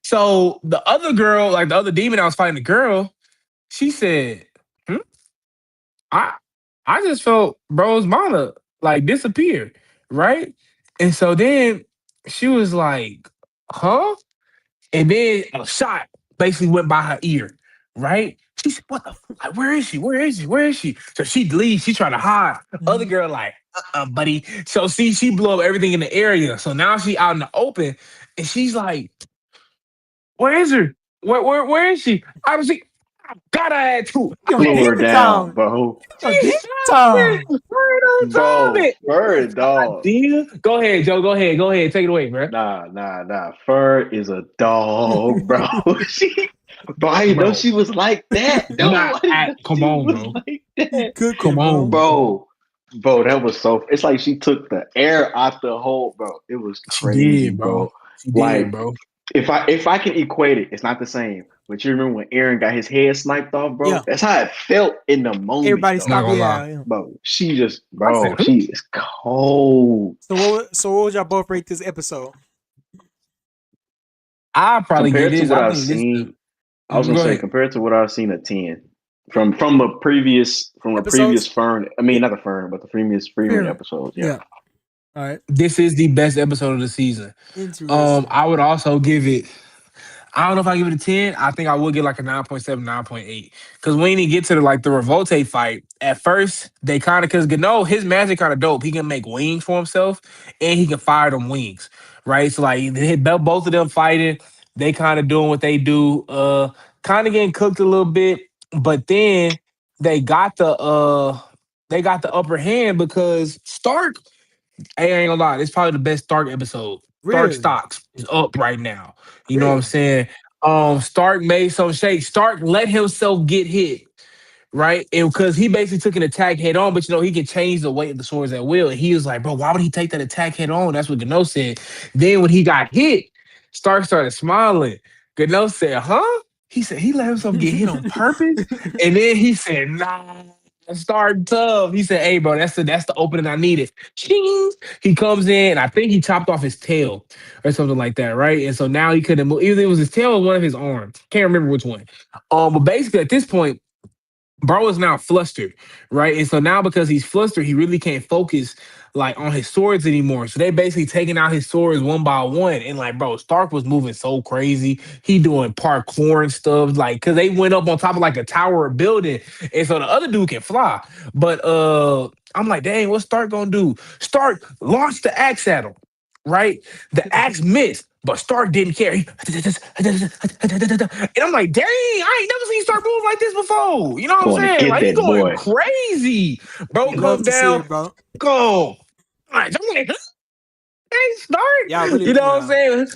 [SPEAKER 3] so the other girl, like the other demon I was fighting, the girl, she said, hmm? I I just felt bro's mana like disappear, right? And so then she was like, huh? And then a shot basically went by her ear, right? She said, what the like, where is she? Where is she? Where is she? So she leaves, she trying to hide. Other
[SPEAKER 1] Mhm.
[SPEAKER 3] girl, like, buddy. So see, she blew up everything in the area. So now she out in the open and she's like, where is her? Where is she? I was like, God, I had to.
[SPEAKER 1] You
[SPEAKER 3] I
[SPEAKER 1] on
[SPEAKER 2] Slow
[SPEAKER 3] hit
[SPEAKER 2] her
[SPEAKER 1] demon
[SPEAKER 2] down,
[SPEAKER 1] time.
[SPEAKER 2] bro.
[SPEAKER 1] You on
[SPEAKER 3] she
[SPEAKER 1] demon
[SPEAKER 3] shot
[SPEAKER 1] time.
[SPEAKER 3] me right on top of
[SPEAKER 2] Bro,
[SPEAKER 3] it.
[SPEAKER 2] Fern,
[SPEAKER 3] God
[SPEAKER 2] dog.
[SPEAKER 3] damn. Go ahead, Joe. Go ahead. Take it away, bro.
[SPEAKER 2] Nah. Fern is a dog, bro. Bro, I didn't know
[SPEAKER 3] Bro,
[SPEAKER 2] she was like that, though.
[SPEAKER 3] not
[SPEAKER 2] I didn't
[SPEAKER 3] at
[SPEAKER 2] know
[SPEAKER 3] come
[SPEAKER 2] she
[SPEAKER 3] on,
[SPEAKER 2] was
[SPEAKER 3] bro.
[SPEAKER 2] like
[SPEAKER 1] You
[SPEAKER 2] that.
[SPEAKER 3] Come
[SPEAKER 1] cooking,
[SPEAKER 3] on,
[SPEAKER 1] bro.
[SPEAKER 3] bro.
[SPEAKER 2] Bro, that was so. It's like she took the air out the hole, bro. It was
[SPEAKER 3] She
[SPEAKER 2] crazy,
[SPEAKER 3] did, bro.
[SPEAKER 2] bro.
[SPEAKER 3] She did,
[SPEAKER 2] Like
[SPEAKER 3] bro.
[SPEAKER 2] if I can equate it, it's not the same. But you remember when Aaron got his head sniped off,
[SPEAKER 1] Yeah.
[SPEAKER 2] bro? That's how it felt in the moment,
[SPEAKER 1] Everybody
[SPEAKER 2] though.
[SPEAKER 3] Not
[SPEAKER 1] stop.
[SPEAKER 3] gonna lie.
[SPEAKER 1] Yeah, yeah.
[SPEAKER 2] Bro, she just,
[SPEAKER 3] I said,
[SPEAKER 2] bro, she is cold
[SPEAKER 1] So what would y'all both rate this episode?
[SPEAKER 3] I'll probably get
[SPEAKER 2] compared to
[SPEAKER 3] this.
[SPEAKER 2] what
[SPEAKER 3] I
[SPEAKER 2] I've
[SPEAKER 3] think this.
[SPEAKER 2] seen. I was gonna
[SPEAKER 3] Go
[SPEAKER 2] say
[SPEAKER 3] ahead.
[SPEAKER 2] compared to what I've seen, a 10 from a previous
[SPEAKER 1] Episodes?
[SPEAKER 2] Fern. I
[SPEAKER 1] Yeah.
[SPEAKER 2] mean, not the Fern, but the previous Freeman
[SPEAKER 1] Fear.
[SPEAKER 2] episodes. Yeah.
[SPEAKER 1] Yeah. All right.
[SPEAKER 3] This is the best episode of the season.
[SPEAKER 1] Interesting.
[SPEAKER 3] I would also give it. I don't know if I give it a 10. I think I would get like a 9.7, 9.8. Because when he get to the Revolte fight, at first they kind of because Gano, his magic kind of dope. He can make wings for himself and he can fire them wings. Right. So like both of them fighting, they kind of doing what they do, kind of getting cooked a little bit. But then they got the upper hand because Stark, I ain't gonna lie, it's probably the best Stark episode. Stark
[SPEAKER 1] Really?
[SPEAKER 3] stocks is up right now. You know what I'm
[SPEAKER 1] Really?
[SPEAKER 3] saying? Stark made some shake. Stark let himself get hit, right? And because he basically took an attack head on, but he can change the weight of the swords at will. And he was like, bro, why would he take that attack head on? That's what Gano said. Then when he got hit, Stark started smiling. Gano said, huh? He said he let himself get hit on purpose. And then he said, nah. Stark tough. He said, "Hey, bro, that's the opening I needed." Ching! He comes in. I think he chopped off his tail or something like that, right? And so now he couldn't move. Either it was his tail or one of his arms. Can't remember which one. But basically at this point, bro is now flustered, right? And so now because he's flustered, he really can't focus like on his swords anymore. So they basically taking out his swords one by one. And like, bro, Stark was moving so crazy. He doing parkour and stuff, like because they went up on top of like a tower or building. And so the other dude can fly. But I'm like, dang, what's Stark gonna do? Stark launched the axe at him, right? The axe missed. But Stark didn't care. And I'm like, dang, I ain't never seen Stark move like this before. You know what I'm
[SPEAKER 2] Going to
[SPEAKER 3] saying?
[SPEAKER 2] get
[SPEAKER 3] Like, he
[SPEAKER 2] that
[SPEAKER 3] going
[SPEAKER 2] boy.
[SPEAKER 3] crazy. Bro,
[SPEAKER 1] You love
[SPEAKER 3] come
[SPEAKER 1] to see
[SPEAKER 3] down,
[SPEAKER 1] it, bro.
[SPEAKER 3] go. I'm like, hey, Stark.
[SPEAKER 1] Y'all really,
[SPEAKER 3] You know what I'm
[SPEAKER 1] yeah,
[SPEAKER 3] saying?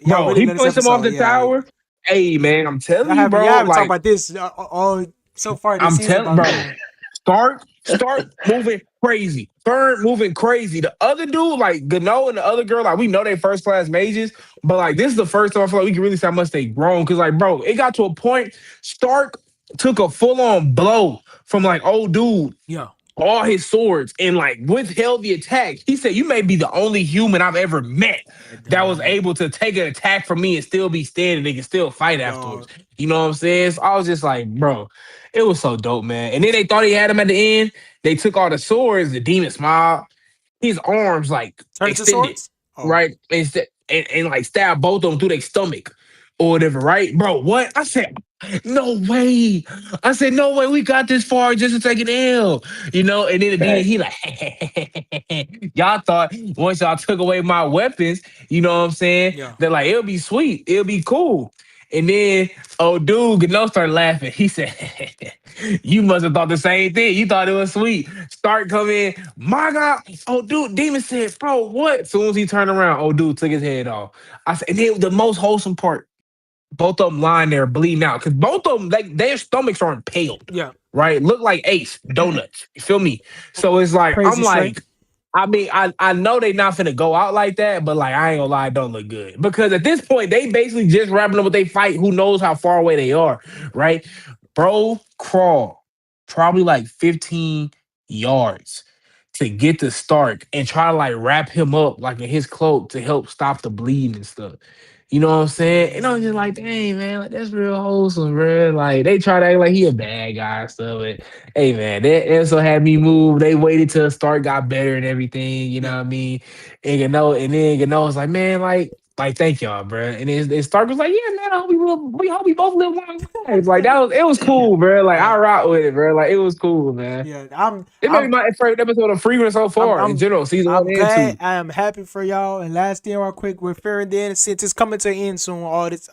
[SPEAKER 1] y'all
[SPEAKER 3] Bro,
[SPEAKER 1] really
[SPEAKER 3] he
[SPEAKER 1] love this
[SPEAKER 3] punched him off
[SPEAKER 1] episode.
[SPEAKER 3] the
[SPEAKER 1] Yeah,
[SPEAKER 3] tower. Hey, man, I'm
[SPEAKER 1] y'all
[SPEAKER 3] telling you,
[SPEAKER 1] haven't, y'all
[SPEAKER 3] bro.
[SPEAKER 1] haven't talked
[SPEAKER 3] Like,
[SPEAKER 1] about this all so far this
[SPEAKER 3] I'm
[SPEAKER 1] season,
[SPEAKER 3] telling,
[SPEAKER 1] but
[SPEAKER 3] bro.
[SPEAKER 1] man,
[SPEAKER 3] Start moving crazy. Start moving crazy. The other dude, like Gano and the other girl, like we know they first class mages, but like this is the first time I feel like we can really see how much they grown. Cause like, bro, it got to a point. Stark took a full on blow from like old dude,
[SPEAKER 1] yeah,
[SPEAKER 3] all his swords, and like withheld the attack. He said, "You may be the only human I've ever met that was
[SPEAKER 1] dog,
[SPEAKER 3] able to take an attack from me and still be standing. They can still fight afterwards."
[SPEAKER 1] dog.
[SPEAKER 3] You know what I'm saying? So I was just like, bro, it was so dope, man. And then they thought he had him at the end. They took all the swords. The demon smiled. His arms like
[SPEAKER 1] Turn into
[SPEAKER 3] extended,
[SPEAKER 1] swords. Oh,
[SPEAKER 3] right? And like stabbed both of them through their stomach or whatever, right? Bro, what? I said, no way. I said, no way. We got this far just to take an L, And then the demon,
[SPEAKER 2] Fact.
[SPEAKER 3] he like, y'all thought once y'all took away my weapons, you know what I'm saying?
[SPEAKER 1] yeah.
[SPEAKER 3] They're like, it'll be sweet, it'll be cool. And then, oh, dude, Gano started laughing. He said, "You must have thought the same thing. You thought it was sweet." Start coming, my God. Oh, dude, Demon said, "Bro, what?" As soon as he turned around, oh, dude took his head off. I said, and then the most wholesome part, both of them lying there bleeding out because both of them, like their stomachs are impaled,
[SPEAKER 1] Yeah.
[SPEAKER 3] right? Look like Ace donuts. You feel me? So it's like I'm
[SPEAKER 1] Crazy strength.
[SPEAKER 3] like, I mean, I know they not finna go out like that, but like I ain't gonna lie, it don't look good because at this point they basically just wrapping up with they fight. Who knows how far away they are, right? Bro, crawl probably like 15 yards to get to Stark and try to like wrap him up like in his cloak to help stop the bleeding and stuff. You know what I'm saying? And I was just like,
[SPEAKER 1] Dang.
[SPEAKER 3] dang, man, like that's real wholesome, bro. Like they try to act like he a bad guy and stuff. But hey, man, that also had me move. They waited till Stark got better and everything. You know
[SPEAKER 1] Yeah.
[SPEAKER 3] what I mean? And then Gano was like, man, like thank y'all, bro. And Stark was like, yeah, man, we hope we both live long lives. Like it was
[SPEAKER 1] Yeah.
[SPEAKER 3] cool, bro. Like I
[SPEAKER 1] Yeah.
[SPEAKER 3] rock with it, bro. Like it was cool, man.
[SPEAKER 1] Yeah.
[SPEAKER 3] It may be my favorite episode of Freeman so
[SPEAKER 1] I'm,
[SPEAKER 3] far in
[SPEAKER 1] I'm,
[SPEAKER 3] general, season one
[SPEAKER 1] I'm
[SPEAKER 3] and
[SPEAKER 1] glad.
[SPEAKER 3] two.
[SPEAKER 1] I am happy for y'all. And last thing, real quick, with Fear and then since it's coming to an end soon, all this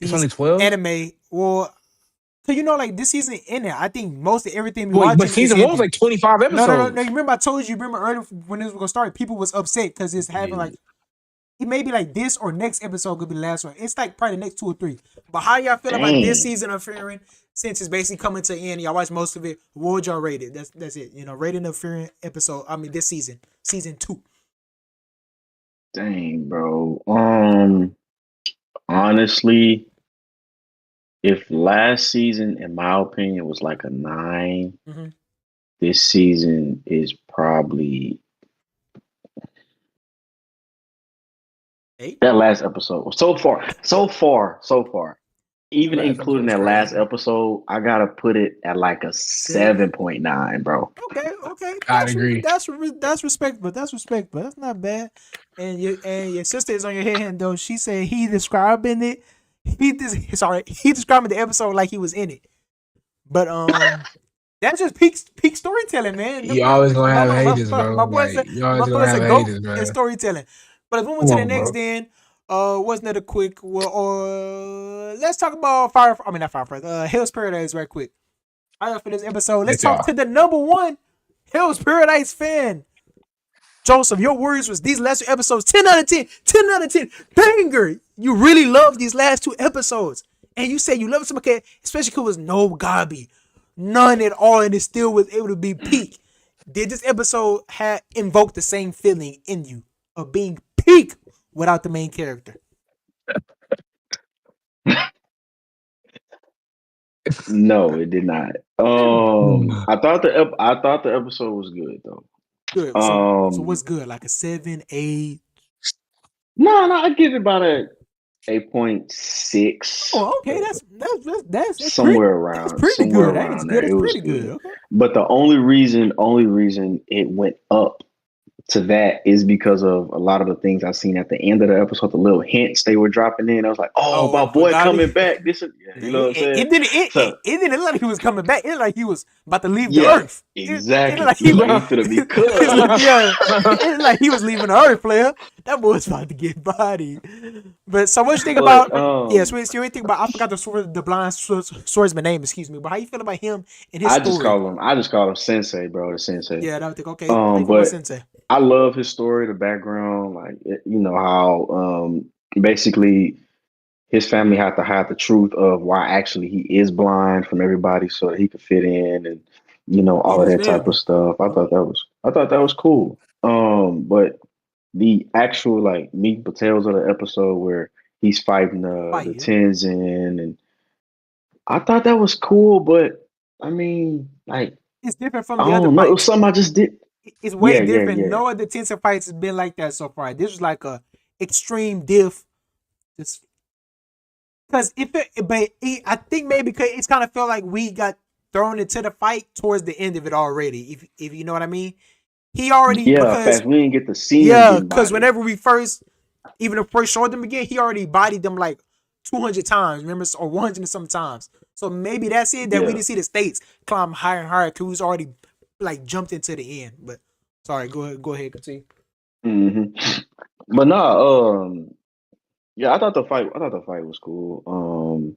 [SPEAKER 3] It's
[SPEAKER 1] these
[SPEAKER 3] only 12.
[SPEAKER 1] anime. Well, so like this season in it, I think most of everything we
[SPEAKER 3] Wait, but
[SPEAKER 1] watching is
[SPEAKER 3] season one was
[SPEAKER 1] ending.
[SPEAKER 3] like 25
[SPEAKER 1] No.
[SPEAKER 3] episodes.
[SPEAKER 1] You remember I told you? Remember earlier when this was gonna start, people was upset because it's having
[SPEAKER 2] Yeah.
[SPEAKER 1] like it may be like this or next episode could be the last one. It's like probably the next 2 or 3. But how y'all feel about this
[SPEAKER 2] Dang.
[SPEAKER 1] season of Fearing? Since it's basically coming to an end, y'all watch most of it. What would y'all rate it? That's it. Rating the Fearing episode. I mean, this season 2.
[SPEAKER 2] Dang, bro. Honestly, if last season, in my opinion, was like a 9,
[SPEAKER 1] Mm-hmm.
[SPEAKER 2] this season is probably
[SPEAKER 1] 8.
[SPEAKER 2] that last episode. So far.
[SPEAKER 3] The
[SPEAKER 2] Even
[SPEAKER 3] last episode
[SPEAKER 2] including
[SPEAKER 3] was
[SPEAKER 2] that last
[SPEAKER 3] crazy.
[SPEAKER 2] episode, I gotta put it at like a
[SPEAKER 1] 7.
[SPEAKER 2] 7.9, bro.
[SPEAKER 1] Okay.
[SPEAKER 3] I'd agree.
[SPEAKER 1] That's respectable. That's respectable. That's not bad. And your sister is on your head though. She said he describing it. He describing the episode like he was in it. But that's just peak storytelling, man.
[SPEAKER 3] You always gonna
[SPEAKER 1] My,
[SPEAKER 3] have
[SPEAKER 1] my,
[SPEAKER 3] haters,
[SPEAKER 1] my,
[SPEAKER 3] bro.
[SPEAKER 1] my boy
[SPEAKER 3] Like
[SPEAKER 1] said
[SPEAKER 3] you
[SPEAKER 1] my
[SPEAKER 3] always
[SPEAKER 1] boy
[SPEAKER 3] gonna have
[SPEAKER 1] said go
[SPEAKER 3] haters,
[SPEAKER 1] in
[SPEAKER 3] bro.
[SPEAKER 1] storytelling. But if we went
[SPEAKER 3] Come
[SPEAKER 1] to the
[SPEAKER 3] on,
[SPEAKER 1] next,
[SPEAKER 3] bro.
[SPEAKER 1] then wasn't it a quick? Well, let's talk about Fire. I mean not Firefly. Hell's Paradise, right quick. I got for this episode. Let's
[SPEAKER 3] That's
[SPEAKER 1] talk
[SPEAKER 3] y'all.
[SPEAKER 1] to the number one Hell's Paradise fan. Joseph, your words was these last 2 episodes 10 out of 10, 10 out of 10. Banger. You really love these last 2 episodes. And you say you love some okay, especially because it was no Gabi. none at all, and it still was able to be peak. Did this episode have invoke the same feeling in you of being peak without the main character?
[SPEAKER 2] No, it did not. I thought the episode was good though.
[SPEAKER 1] Good. So what's
[SPEAKER 2] Um,
[SPEAKER 1] good? Like a 7, 8?
[SPEAKER 2] no, I give it about a 8.6,
[SPEAKER 1] Oh, okay. That's pretty.
[SPEAKER 2] somewhere
[SPEAKER 1] That's
[SPEAKER 2] around,
[SPEAKER 1] pretty
[SPEAKER 2] somewhere
[SPEAKER 1] good. That ain't
[SPEAKER 2] around
[SPEAKER 1] good.
[SPEAKER 2] there.
[SPEAKER 1] That's
[SPEAKER 2] It was
[SPEAKER 1] pretty good.
[SPEAKER 2] good.
[SPEAKER 1] Okay.
[SPEAKER 2] But the only reason it went up to that is because of a lot of the things I seen at the end of the episode, the little hints they were dropping in. I was like, oh, my
[SPEAKER 1] Oh, for
[SPEAKER 2] boy coming
[SPEAKER 1] Gabi.
[SPEAKER 2] back. This is, yeah, you know what I'm saying?
[SPEAKER 1] It didn't look like he was coming back. It looked like he was about to leave the
[SPEAKER 2] Yeah,
[SPEAKER 1] earth. It looked
[SPEAKER 2] exactly.
[SPEAKER 1] like he
[SPEAKER 2] Look
[SPEAKER 1] was.
[SPEAKER 2] like he finna be
[SPEAKER 1] It
[SPEAKER 2] cooked.
[SPEAKER 1] looked, yeah, it looked like he was leaving the earth, player. That boy's about to get bodied. But so what you think
[SPEAKER 2] But
[SPEAKER 1] about? Yeah, so what you think about? I forgot the blind swordsman name. Excuse me. But how you feel about him and his story?
[SPEAKER 2] I just call him Sensei, bro, the Sensei.
[SPEAKER 1] Yeah, that would think. Okay, how you feel about
[SPEAKER 2] But
[SPEAKER 1] Sensei?
[SPEAKER 2] I love his story, the background, like you know how basically his family had to hide the truth of why actually he is blind from everybody so that he could fit in and
[SPEAKER 1] Feed
[SPEAKER 2] all of
[SPEAKER 1] his
[SPEAKER 2] that type of
[SPEAKER 1] family.
[SPEAKER 2] stuff. I thought that was cool. But the actual like meat and potatoes of the episode where he's fighting
[SPEAKER 1] Fight.
[SPEAKER 2] the
[SPEAKER 1] Yeah.
[SPEAKER 2] Tenzin, and I thought that was cool, but I mean, like,
[SPEAKER 1] It's different from
[SPEAKER 2] I
[SPEAKER 1] the other
[SPEAKER 2] don't know, it was
[SPEAKER 1] fights.
[SPEAKER 2] something I just did.
[SPEAKER 1] It's way
[SPEAKER 2] Yeah,
[SPEAKER 1] different.
[SPEAKER 2] yeah.
[SPEAKER 1] No other Tensei fights has been like that so far. This was like a extreme diff. Just because I think maybe because it's kind of felt like we got thrown into the fight towards the end of it already. If you know what I mean, he already
[SPEAKER 2] Yeah,
[SPEAKER 1] because
[SPEAKER 2] fast. We didn't get to see him
[SPEAKER 1] yeah,
[SPEAKER 2] getting
[SPEAKER 1] because
[SPEAKER 2] bodied.
[SPEAKER 1] whenever we first even the first showed them again, he already bodied them like 200 times, remember, or 100 and some times. So maybe that's it that we
[SPEAKER 2] Yeah.
[SPEAKER 1] didn't see the stakes climb higher and higher because we was already like jumped into the end. But sorry, go ahead, continue.
[SPEAKER 2] hmm But no, yeah, I thought the fight was cool.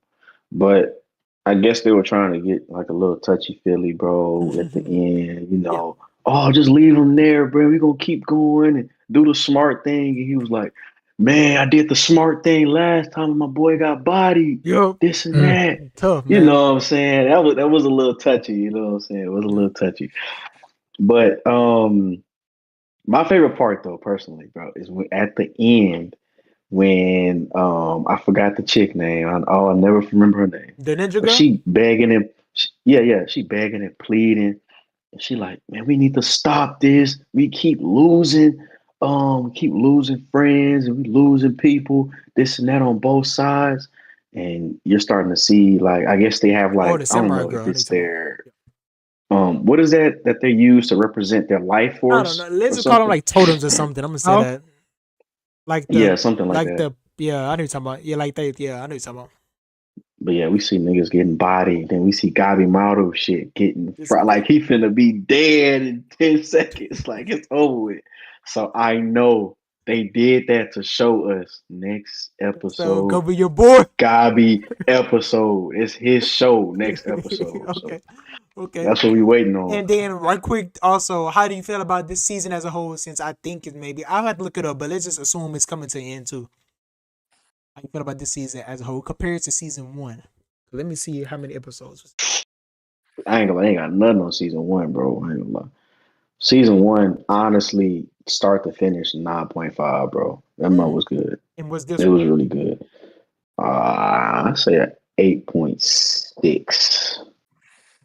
[SPEAKER 2] But I guess they were trying to get like a little touchy feely, bro, at the end.
[SPEAKER 1] Yeah.
[SPEAKER 2] Oh, just leave him there, bro. We gonna keep going and do the smart thing. And he was like, man, I did the smart thing last time, and my boy got bodied.
[SPEAKER 1] Yup.
[SPEAKER 2] This and
[SPEAKER 3] Mm.
[SPEAKER 2] that.
[SPEAKER 1] Tough,
[SPEAKER 2] You
[SPEAKER 1] man.
[SPEAKER 2] know what I'm saying? That was a little touchy. You know what I'm saying? It was a little touchy. But my favorite part, though, personally, bro, is at the end when I forgot the chick name. I'll never remember her name.
[SPEAKER 1] The Ninja
[SPEAKER 2] But
[SPEAKER 1] Girl?
[SPEAKER 2] she begging him, yeah, she begging and pleading. And she like, man, we need to stop this. We keep losing friends and we losing people, this and that on both sides. And you're starting to see like I guess they have
[SPEAKER 1] Oh,
[SPEAKER 2] like
[SPEAKER 1] the
[SPEAKER 2] I don't
[SPEAKER 1] Samurai
[SPEAKER 2] know if
[SPEAKER 1] Girl. I know you're
[SPEAKER 2] it's
[SPEAKER 1] talking about.
[SPEAKER 2] their what is that they use to represent their life
[SPEAKER 1] I don't know.
[SPEAKER 2] force
[SPEAKER 1] Let's
[SPEAKER 2] or
[SPEAKER 1] just call them
[SPEAKER 2] something?
[SPEAKER 1] like totems or something. I'm gonna say
[SPEAKER 3] Oh,
[SPEAKER 1] that. Like
[SPEAKER 2] Yeah, something like that.
[SPEAKER 1] yeah, I know you're talking about. Yeah, like that. Yeah, I know you're talking about.
[SPEAKER 2] But yeah, we see niggas getting bodied. Then we see Gabi Maru shit getting like he finna be dead in 10 seconds. Like it's over with. So I know they did that to show us next
[SPEAKER 1] So go
[SPEAKER 2] episode,
[SPEAKER 1] be your boy.
[SPEAKER 2] Gabi episode. It's his show next episode. So
[SPEAKER 1] Okay. Okay.
[SPEAKER 2] that's what we waiting on.
[SPEAKER 1] And then right quick also, how do you feel about this season as a whole? Since I think it maybe I'll have to look it up, but let's just assume it's coming to an end too. How you feel about this season as a whole compared to season one? Let me see how many episodes.
[SPEAKER 2] I ain't got nothing on season one, bro. I ain't gonna lie. Season one, honestly, start to finish, 9.5, bro. That mug was good.
[SPEAKER 1] And what's this
[SPEAKER 2] It
[SPEAKER 1] one?
[SPEAKER 2] was really good. I say a 8.6.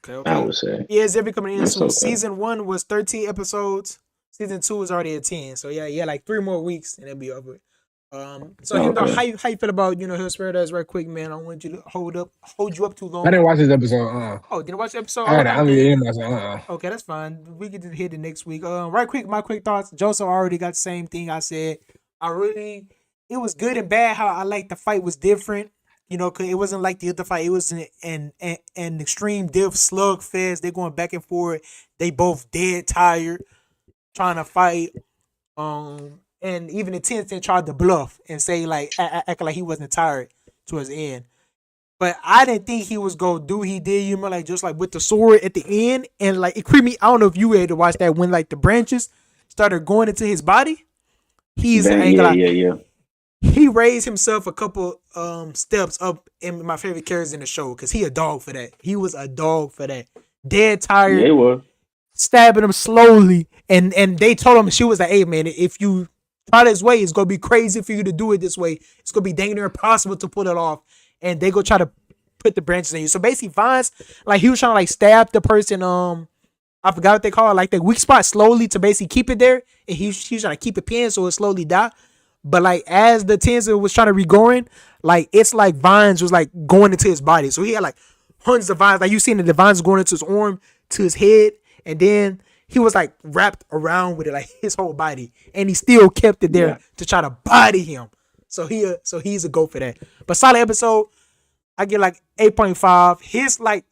[SPEAKER 1] Okay,
[SPEAKER 2] I
[SPEAKER 1] okay.
[SPEAKER 2] would say.
[SPEAKER 1] Yeah, it's every coming in
[SPEAKER 2] That's
[SPEAKER 1] soon.
[SPEAKER 2] okay.
[SPEAKER 1] Season one was 13 episodes. Season two is already at 10. So yeah, like 3 more weeks and it'll be over. So Hendo,
[SPEAKER 2] Okay.
[SPEAKER 1] how you feel about Hill's Paradise right quick, man? I don't want you to hold you up too
[SPEAKER 3] I
[SPEAKER 1] long.
[SPEAKER 3] didn't watch this episode.
[SPEAKER 1] Oh, didn't watch the episode?
[SPEAKER 3] I
[SPEAKER 1] Okay,
[SPEAKER 3] mean,
[SPEAKER 1] okay.
[SPEAKER 3] yeah, I said,
[SPEAKER 1] Okay, that's fine. We can just hit it next week. Right quick, my quick thoughts. Joseph already got the same thing I said. It was good and bad. How I like the fight was different. Cause it wasn't like the other fight. It was an extreme diff slugfest. They going back and forth. They both dead tired, trying to fight. And even the Tencent tried to bluff and say like act like he wasn't tired towards the end. But I didn't think he was gonna do. He did, like just like with the sword at the end, and like it creeped me. I don't know if you had to watch that when like the branches started going into his body. He's I ain't gonna lie.
[SPEAKER 2] Yeah.
[SPEAKER 1] he raised himself a couple steps up in my favorite characters in the show because he a dog for that. He was a dog for that. Dead
[SPEAKER 2] Yeah,
[SPEAKER 1] tired,
[SPEAKER 2] it was.
[SPEAKER 1] stabbing him slowly, and they told him she was like, "Hey man, if you try this way, it's gonna be crazy for you to do it this way. It's gonna be dang near impossible to pull it off." And they go try to put the branches in you. So basically, Vines like he was trying to like stab the person. I forgot what they call it, like the weak spot slowly to basically keep it there, and he's trying to keep it pinned so it slowly die. But like as the tensor was trying to regoing, like it's like vines was like going into his body. So he had like hundreds of vines. Like you seen the vines going into his arm, to his head, and then he was like wrapped around with it, like his whole body, and he still kept it there
[SPEAKER 2] Yeah.
[SPEAKER 1] to try to body him. So he's a go for that. But solid episode. I get like 8.5. His like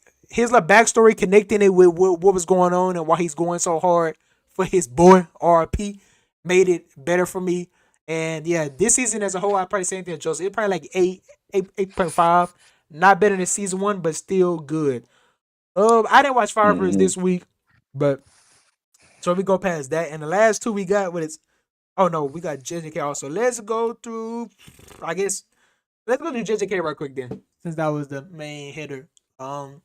[SPEAKER 1] backstory connecting it with what was going on and why he's going so hard for his boy RP made it better for me. And yeah, this season as a whole, I probably same thing as Joseph. It probably like 8.5. Not better than season one, but still good. I didn't watch Fireverse
[SPEAKER 2] Hmm.
[SPEAKER 1] this week, but so we go past that. And the last two we got what it's oh no, we got JJK also. Let's go through I guess let's go to JJK right quick then, since that was the main header. Um,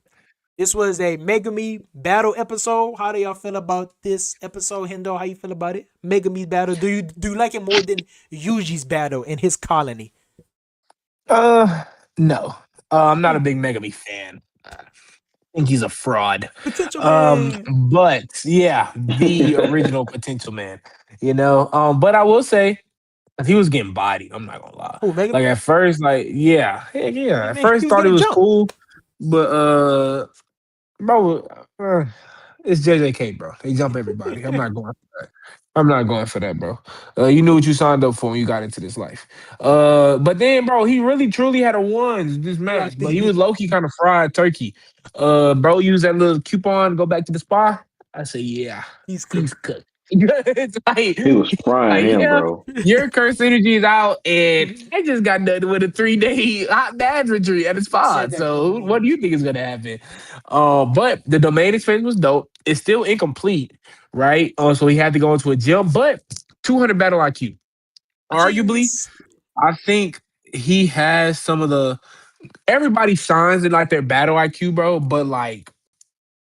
[SPEAKER 1] this was a Megumi battle episode. How do y'all feel about this episode, Hendo? How you feel about it? Megumi battle. Do you like it more than Yuji's battle in his colony?
[SPEAKER 3] Uh, no. I'm not a
[SPEAKER 1] Hmm.
[SPEAKER 3] big Megami fan. I think he's a fraud.
[SPEAKER 1] Potential man.
[SPEAKER 3] But yeah, the original potential man. But I will say he was getting bodied. I'm not gonna lie.
[SPEAKER 1] Who
[SPEAKER 3] Like
[SPEAKER 1] Megumi?
[SPEAKER 3] at first, like yeah, heck yeah. At
[SPEAKER 1] Man, he
[SPEAKER 3] first,
[SPEAKER 1] was
[SPEAKER 3] thought it
[SPEAKER 1] getting
[SPEAKER 3] was
[SPEAKER 1] jumped.
[SPEAKER 3] cool, but bro, it's JJK, bro. They jump everybody. I'm not going for that. I'm not going for that, bro. You knew what you signed up for when you got into this life. But then, bro, he really truly had a one this
[SPEAKER 1] He
[SPEAKER 3] match,
[SPEAKER 1] locked
[SPEAKER 3] but he
[SPEAKER 1] it.
[SPEAKER 3] was low key kind of fried turkey. Bro, used that little coupon, go back to the spa. I say, yeah,
[SPEAKER 1] He's
[SPEAKER 3] he's
[SPEAKER 1] cooked.
[SPEAKER 3] cooked. It's
[SPEAKER 2] He was frying him,
[SPEAKER 3] yeah,
[SPEAKER 2] bro.
[SPEAKER 3] your curse energy is out, and I just got done with a 3 day hot dad retreat at a spa.
[SPEAKER 1] Said that
[SPEAKER 3] So, what do
[SPEAKER 1] queen.
[SPEAKER 3] you think is gonna happen? But the domain expansion was dope. It's still incomplete, right? So he had to go into a gym, but 200 battle IQ. Arguably,
[SPEAKER 1] Jeez.
[SPEAKER 3] I think he has some of the everybody shines in like their battle IQ, bro. But like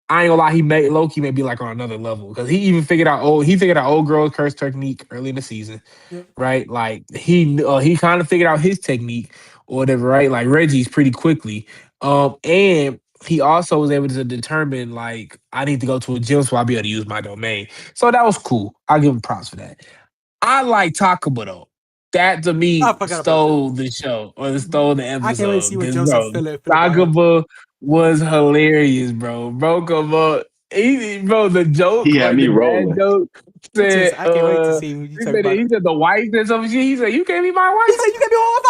[SPEAKER 3] I ain't gonna lie, he made Loki may be like on another level because he figured out old girl curse technique early in the season,
[SPEAKER 1] Yep.
[SPEAKER 3] right? Like he kind of figured out his technique or whatever, right? Like Reggie's pretty quickly, and he also was able to determine like I need to go to a gym so I'll be able to use my domain. So that was cool. I'll give him props for that. I like Takuma though. That to
[SPEAKER 1] I
[SPEAKER 3] me
[SPEAKER 1] forgot about that.
[SPEAKER 3] stole the show or stole the
[SPEAKER 1] I can't wait to
[SPEAKER 3] episode
[SPEAKER 1] see what
[SPEAKER 3] because
[SPEAKER 1] Joseph
[SPEAKER 3] bro,
[SPEAKER 1] feel about him.
[SPEAKER 3] Takuma was hilarious, bro. Bro, come on. Bro, the
[SPEAKER 2] He
[SPEAKER 3] joke,
[SPEAKER 2] had
[SPEAKER 3] like
[SPEAKER 2] me
[SPEAKER 3] the dad
[SPEAKER 2] rolling.
[SPEAKER 3] joke said,
[SPEAKER 1] I can't wait to see what you talk about.
[SPEAKER 3] he said the wife said something. He said, you can't be my
[SPEAKER 1] He
[SPEAKER 3] wife.
[SPEAKER 1] said you can be on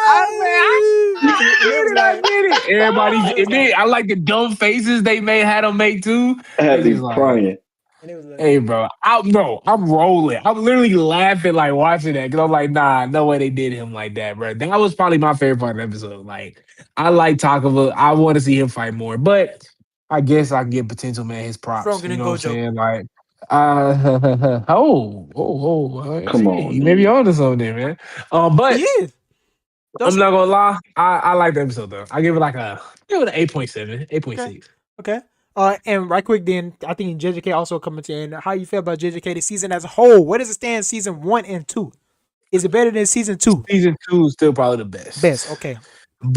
[SPEAKER 3] I was like,
[SPEAKER 1] fire. And it was
[SPEAKER 3] I
[SPEAKER 1] like,
[SPEAKER 3] get it.
[SPEAKER 1] and
[SPEAKER 3] Everybody,
[SPEAKER 1] it was like,
[SPEAKER 3] I like the dumb faces they had them make too.
[SPEAKER 2] I had
[SPEAKER 3] It's
[SPEAKER 2] me
[SPEAKER 3] just like,
[SPEAKER 2] crying.
[SPEAKER 1] and it was like,
[SPEAKER 3] hey, bro, I'm rolling. I'm literally laughing like watching that because I'm like, nah, no way they did him like that, bro. That was probably my favorite part of the episode. Like, I like Takava. I want to see him fight more, but I guess I can give potential man his props.
[SPEAKER 1] stronger
[SPEAKER 3] You
[SPEAKER 1] than
[SPEAKER 3] know what I'm
[SPEAKER 1] Gojo.
[SPEAKER 3] saying? Like,
[SPEAKER 2] Come
[SPEAKER 3] see,
[SPEAKER 2] on,
[SPEAKER 3] you may be
[SPEAKER 2] man.
[SPEAKER 3] on to something, man.
[SPEAKER 1] He
[SPEAKER 3] But
[SPEAKER 1] is.
[SPEAKER 3] I'm
[SPEAKER 1] Joseph.
[SPEAKER 3] not gonna lie, I like the episode though. I give it like give it an 8.7,
[SPEAKER 1] Okay.
[SPEAKER 3] 8.6.
[SPEAKER 1] Okay. And right quick then, I think JJK also coming to end. How you feel about JJK the season as a whole? Where does it stand season 1 and 2? Is it better than season 2?
[SPEAKER 3] Season 2 is still probably the
[SPEAKER 1] Best.
[SPEAKER 3] best.
[SPEAKER 1] Okay.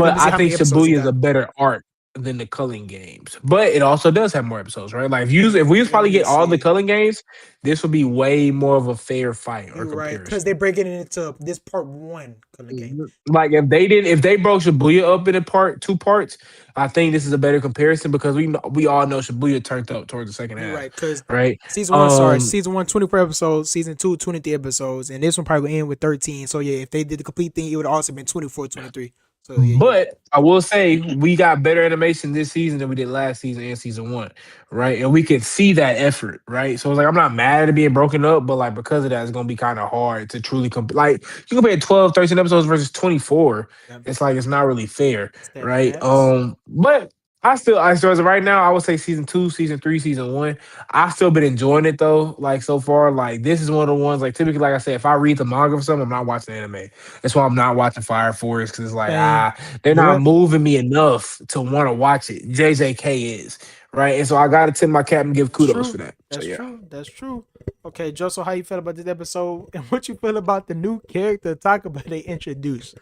[SPEAKER 1] Let
[SPEAKER 3] But
[SPEAKER 1] me see
[SPEAKER 3] I
[SPEAKER 1] how
[SPEAKER 3] think
[SPEAKER 1] many episodes it
[SPEAKER 3] Shibuya is
[SPEAKER 1] got.
[SPEAKER 3] a better arc than the Culling games. But it also does have more episodes, right? Like if we was
[SPEAKER 1] Let
[SPEAKER 3] probably
[SPEAKER 1] me
[SPEAKER 3] get all the
[SPEAKER 1] see.
[SPEAKER 3] Culling games, this would be way more of a fair fight or
[SPEAKER 1] You're right. Because they
[SPEAKER 3] comparison.
[SPEAKER 1] break it into this part one of the game.
[SPEAKER 3] Like if they broke Shibuya up into two parts, I think this is a better comparison because we all know Shibuya turned up towards the second
[SPEAKER 1] You're
[SPEAKER 3] half,
[SPEAKER 1] right. Because
[SPEAKER 3] right? Um,
[SPEAKER 1] season one, 24 episodes, season two, 23 episodes, and this one probably will end with 13. So yeah, if they did the complete thing, it would also been 24, 23. So yeah, you
[SPEAKER 3] But I will say we got better animation this season than we did last season and season one, right? And we can see that effort, right? So it's like I'm not mad at it being broken up, but like because of that, it's gonna be kind of hard to truly like you compare 12, 13 episodes versus 24.
[SPEAKER 1] yeah,
[SPEAKER 3] It's like it's not really fair,
[SPEAKER 1] stat
[SPEAKER 3] right?
[SPEAKER 1] facts.
[SPEAKER 3] But I still as of right now, I would say season two, season three, season one. I still been enjoying it though. Like so far, like this is one of the ones. Like typically, like I said, if I read the manga for something, I'm not watching anime. That's why I'm not watching Fire Force because it's like
[SPEAKER 1] Same.
[SPEAKER 3] they're not
[SPEAKER 1] Yep.
[SPEAKER 3] moving me enough to want to watch it. JJK is right, and so I gotta tip my cap and give
[SPEAKER 1] That's
[SPEAKER 3] kudos
[SPEAKER 1] true.
[SPEAKER 3] for that. So
[SPEAKER 1] That's
[SPEAKER 3] yeah.
[SPEAKER 1] true. That's true. Okay, Joseph, how you feel about this episode, and what you feel about the new character Takaba they introduced?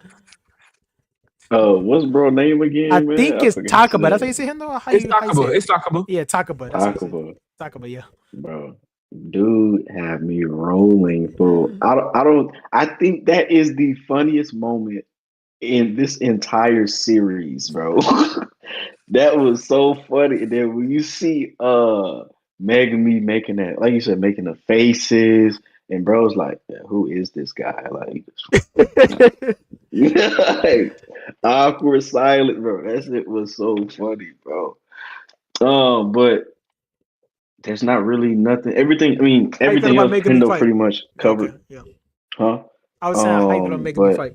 [SPEAKER 2] What's bro name
[SPEAKER 1] I
[SPEAKER 2] again, man?
[SPEAKER 1] think
[SPEAKER 2] I
[SPEAKER 1] it's
[SPEAKER 2] forgot his
[SPEAKER 1] Takaba. That's how you
[SPEAKER 2] name.
[SPEAKER 1] say him though.
[SPEAKER 3] It's
[SPEAKER 1] How you say
[SPEAKER 3] talkable.
[SPEAKER 1] it?
[SPEAKER 3] It's talkable.
[SPEAKER 1] Yeah, Takaba. That's how you say it.
[SPEAKER 2] Taco,
[SPEAKER 1] Takaba. Yeah.
[SPEAKER 2] bro. Dude had me rolling, fool. I think that is the funniest moment in this entire series, bro. That was so funny. And then when you see Megumi making that, like you said, making the faces, and bro's like, yeah, who is this guy? Like, like awkward silent, bro. That shit was so funny, bro. But there's not really nothing. Everything, I mean,
[SPEAKER 1] How you feel
[SPEAKER 2] everything
[SPEAKER 1] about
[SPEAKER 2] else
[SPEAKER 1] making me
[SPEAKER 2] Hendo
[SPEAKER 1] fight?
[SPEAKER 2] pretty much
[SPEAKER 1] Okay.
[SPEAKER 2] covered,
[SPEAKER 1] Yeah.
[SPEAKER 2] huh?
[SPEAKER 1] I was saying how you feel about making me
[SPEAKER 2] But
[SPEAKER 1] fight.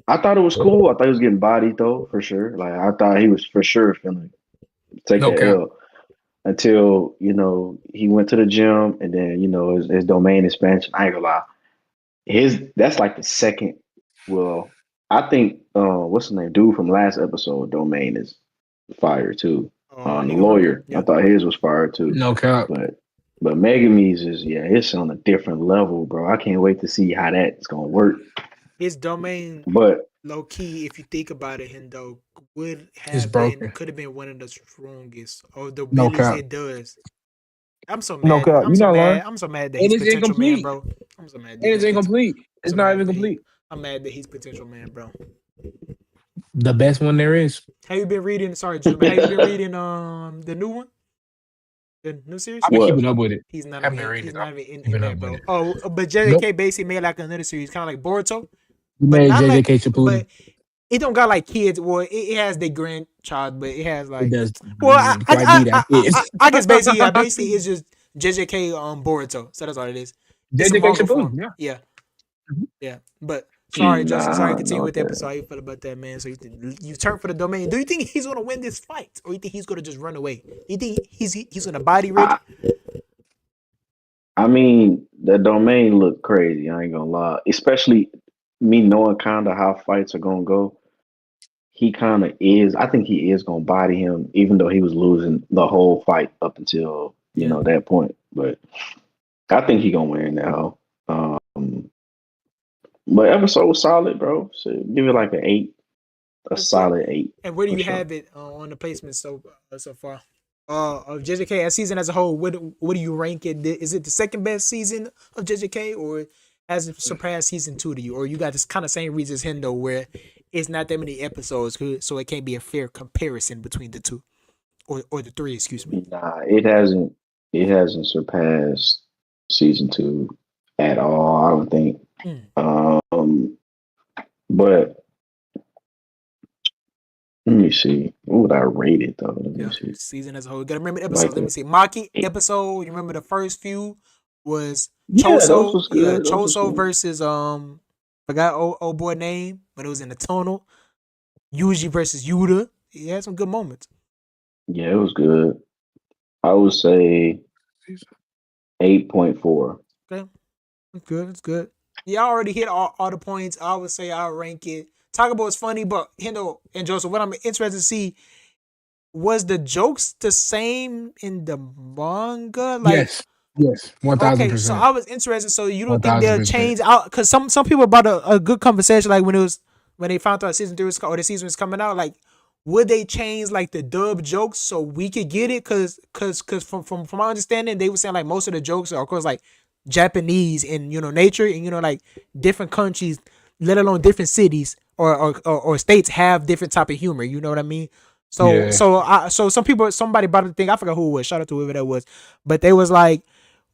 [SPEAKER 2] I thought it was cool. I thought he was getting bodied though, for sure. Like I thought he was for sure finna take
[SPEAKER 3] No
[SPEAKER 2] that
[SPEAKER 3] cap.
[SPEAKER 2] L until he went to the gym and then his domain expansion. I ain't gonna lie, his that's like the second. Well, I think what's the name? Dude from last episode, domain is fire too. The
[SPEAKER 1] Higurashi.
[SPEAKER 2] lawyer, I
[SPEAKER 1] Yeah.
[SPEAKER 2] thought his was fire too,
[SPEAKER 3] No cap.
[SPEAKER 2] but Megumi's is it's on a different level, bro. I can't wait to see how that's gonna work.
[SPEAKER 1] His domain,
[SPEAKER 2] But
[SPEAKER 1] low key, if you think about it, Hendo would
[SPEAKER 3] It's
[SPEAKER 1] have been
[SPEAKER 3] broken.
[SPEAKER 1] could have been one of the strongest or the
[SPEAKER 3] No
[SPEAKER 1] abilities
[SPEAKER 3] cap.
[SPEAKER 1] it does. I'm so
[SPEAKER 3] No
[SPEAKER 1] mad.
[SPEAKER 3] cap.
[SPEAKER 1] I'm
[SPEAKER 3] You're
[SPEAKER 1] so
[SPEAKER 3] not lying.
[SPEAKER 1] mad. I'm so mad that
[SPEAKER 3] And
[SPEAKER 1] he's
[SPEAKER 3] it's
[SPEAKER 1] potential man,
[SPEAKER 3] incomplete.
[SPEAKER 1] bro. I'm so mad that
[SPEAKER 3] And it's
[SPEAKER 1] he's
[SPEAKER 3] incomplete.
[SPEAKER 1] I'm
[SPEAKER 3] It's
[SPEAKER 1] so
[SPEAKER 3] not
[SPEAKER 1] mad
[SPEAKER 3] even
[SPEAKER 1] that
[SPEAKER 3] complete.
[SPEAKER 1] I'm mad that he's potential man, bro.
[SPEAKER 3] The best one there is.
[SPEAKER 1] Have you been reading? Sorry, gentlemen. Have you been reading the new one, the new series?
[SPEAKER 3] I've been
[SPEAKER 2] what?
[SPEAKER 3] keeping up with it.
[SPEAKER 1] He's not
[SPEAKER 3] Haven't
[SPEAKER 1] even
[SPEAKER 3] been
[SPEAKER 1] in,
[SPEAKER 3] reading
[SPEAKER 1] he's
[SPEAKER 3] it. I've
[SPEAKER 1] not even in,
[SPEAKER 3] been
[SPEAKER 1] in
[SPEAKER 3] keeping up
[SPEAKER 1] that,
[SPEAKER 3] with
[SPEAKER 1] bro.
[SPEAKER 3] it.
[SPEAKER 1] Oh, but
[SPEAKER 3] Nope.
[SPEAKER 1] JJK basically made like another series, kind of like Boruto,
[SPEAKER 3] You
[SPEAKER 1] but
[SPEAKER 3] made
[SPEAKER 1] not like,
[SPEAKER 3] JJK Shippuden.
[SPEAKER 1] but it don't got like kids. Well, it has their grandchild, but it has
[SPEAKER 3] It
[SPEAKER 1] like,
[SPEAKER 3] does
[SPEAKER 1] well,
[SPEAKER 3] like me that is.
[SPEAKER 1] I guess basically, yeah, basically it's just JJK Boruto. So that's all it is. It's a
[SPEAKER 3] JJK
[SPEAKER 1] manga
[SPEAKER 3] Shippuden,
[SPEAKER 1] form.
[SPEAKER 3] yeah.
[SPEAKER 1] Yeah,
[SPEAKER 3] Mhm.
[SPEAKER 1] yeah. But sorry, Justin. Sorry,
[SPEAKER 2] Nah,
[SPEAKER 1] continue
[SPEAKER 2] no,
[SPEAKER 1] with the
[SPEAKER 2] okay.
[SPEAKER 1] episode. How you feel about that, man? So you turn for the domain. Do you think he's gonna win this fight, or you think he's gonna just run away? You think he's gonna body
[SPEAKER 2] I
[SPEAKER 1] Reggie?
[SPEAKER 2] I mean, the domain looked crazy. I ain't gonna lie, especially me knowing kind of how fights are gonna go. He kind of is. I think he is gonna body him, even though he was losing the whole fight up until
[SPEAKER 1] Yeah.
[SPEAKER 2] that point. But I think he gonna win now. But episode was solid, bro. So give it like an 8, a
[SPEAKER 1] That's good.
[SPEAKER 2] solid 8
[SPEAKER 1] And where do
[SPEAKER 2] for
[SPEAKER 1] you
[SPEAKER 2] sure.
[SPEAKER 1] have it on the placement so far? Of JJK as season as a whole, what do you rank it? Is it the second best season of JJK, or has it surpassed season 2 to you? Or you got this kind of same reason as Hendo, where it's not that many episodes, so it can't be a fair comparison between the two or the three, excuse me.
[SPEAKER 2] Nah, it hasn't. It hasn't surpassed season 2 at all. I don't think.
[SPEAKER 1] Mm.
[SPEAKER 2] Um, but let me see. What would I rate it though? Let me
[SPEAKER 1] Yeah,
[SPEAKER 2] see.
[SPEAKER 1] season as a whole. You gotta remember the episodes.
[SPEAKER 2] Like
[SPEAKER 1] Let me
[SPEAKER 2] a
[SPEAKER 1] see. Maki
[SPEAKER 2] 8.
[SPEAKER 1] episode. You remember the first few was
[SPEAKER 2] Yeah, those
[SPEAKER 1] Choso.
[SPEAKER 2] was
[SPEAKER 1] Yeah,
[SPEAKER 2] good. Those was
[SPEAKER 1] Choso
[SPEAKER 2] good.
[SPEAKER 1] versus forgot old boy name, but it was in the tunnel. Yuji versus Yuta. He had some good moments.
[SPEAKER 2] Yeah, it was good. I would say 8.4.
[SPEAKER 1] Okay, it's good. It's good. Yeah, I already hit all the points. I would say I'll rank it. Talk about is funny, but Hendo and Joseph, what I'm interested to see was the jokes the same in the manga? Like,
[SPEAKER 3] Yes. Yes. One thousand
[SPEAKER 1] okay, so
[SPEAKER 3] percent.
[SPEAKER 1] I was interested. So you don't
[SPEAKER 3] One
[SPEAKER 1] think
[SPEAKER 3] thousand
[SPEAKER 1] they'll
[SPEAKER 3] percent.
[SPEAKER 1] change out? Because some people brought a good conversation, like when they found out season 3 was or the season was coming out. Like, would they change like the dub jokes so we could get it? Because from my understanding, they were saying like most of the jokes are of course like Japanese and nature and like different countries, let alone different cities or states have different type of humor. You know what I mean? So
[SPEAKER 3] Yeah.
[SPEAKER 1] so somebody brought the thing. I forgot who it was. Shout out to whoever that was, but they was like,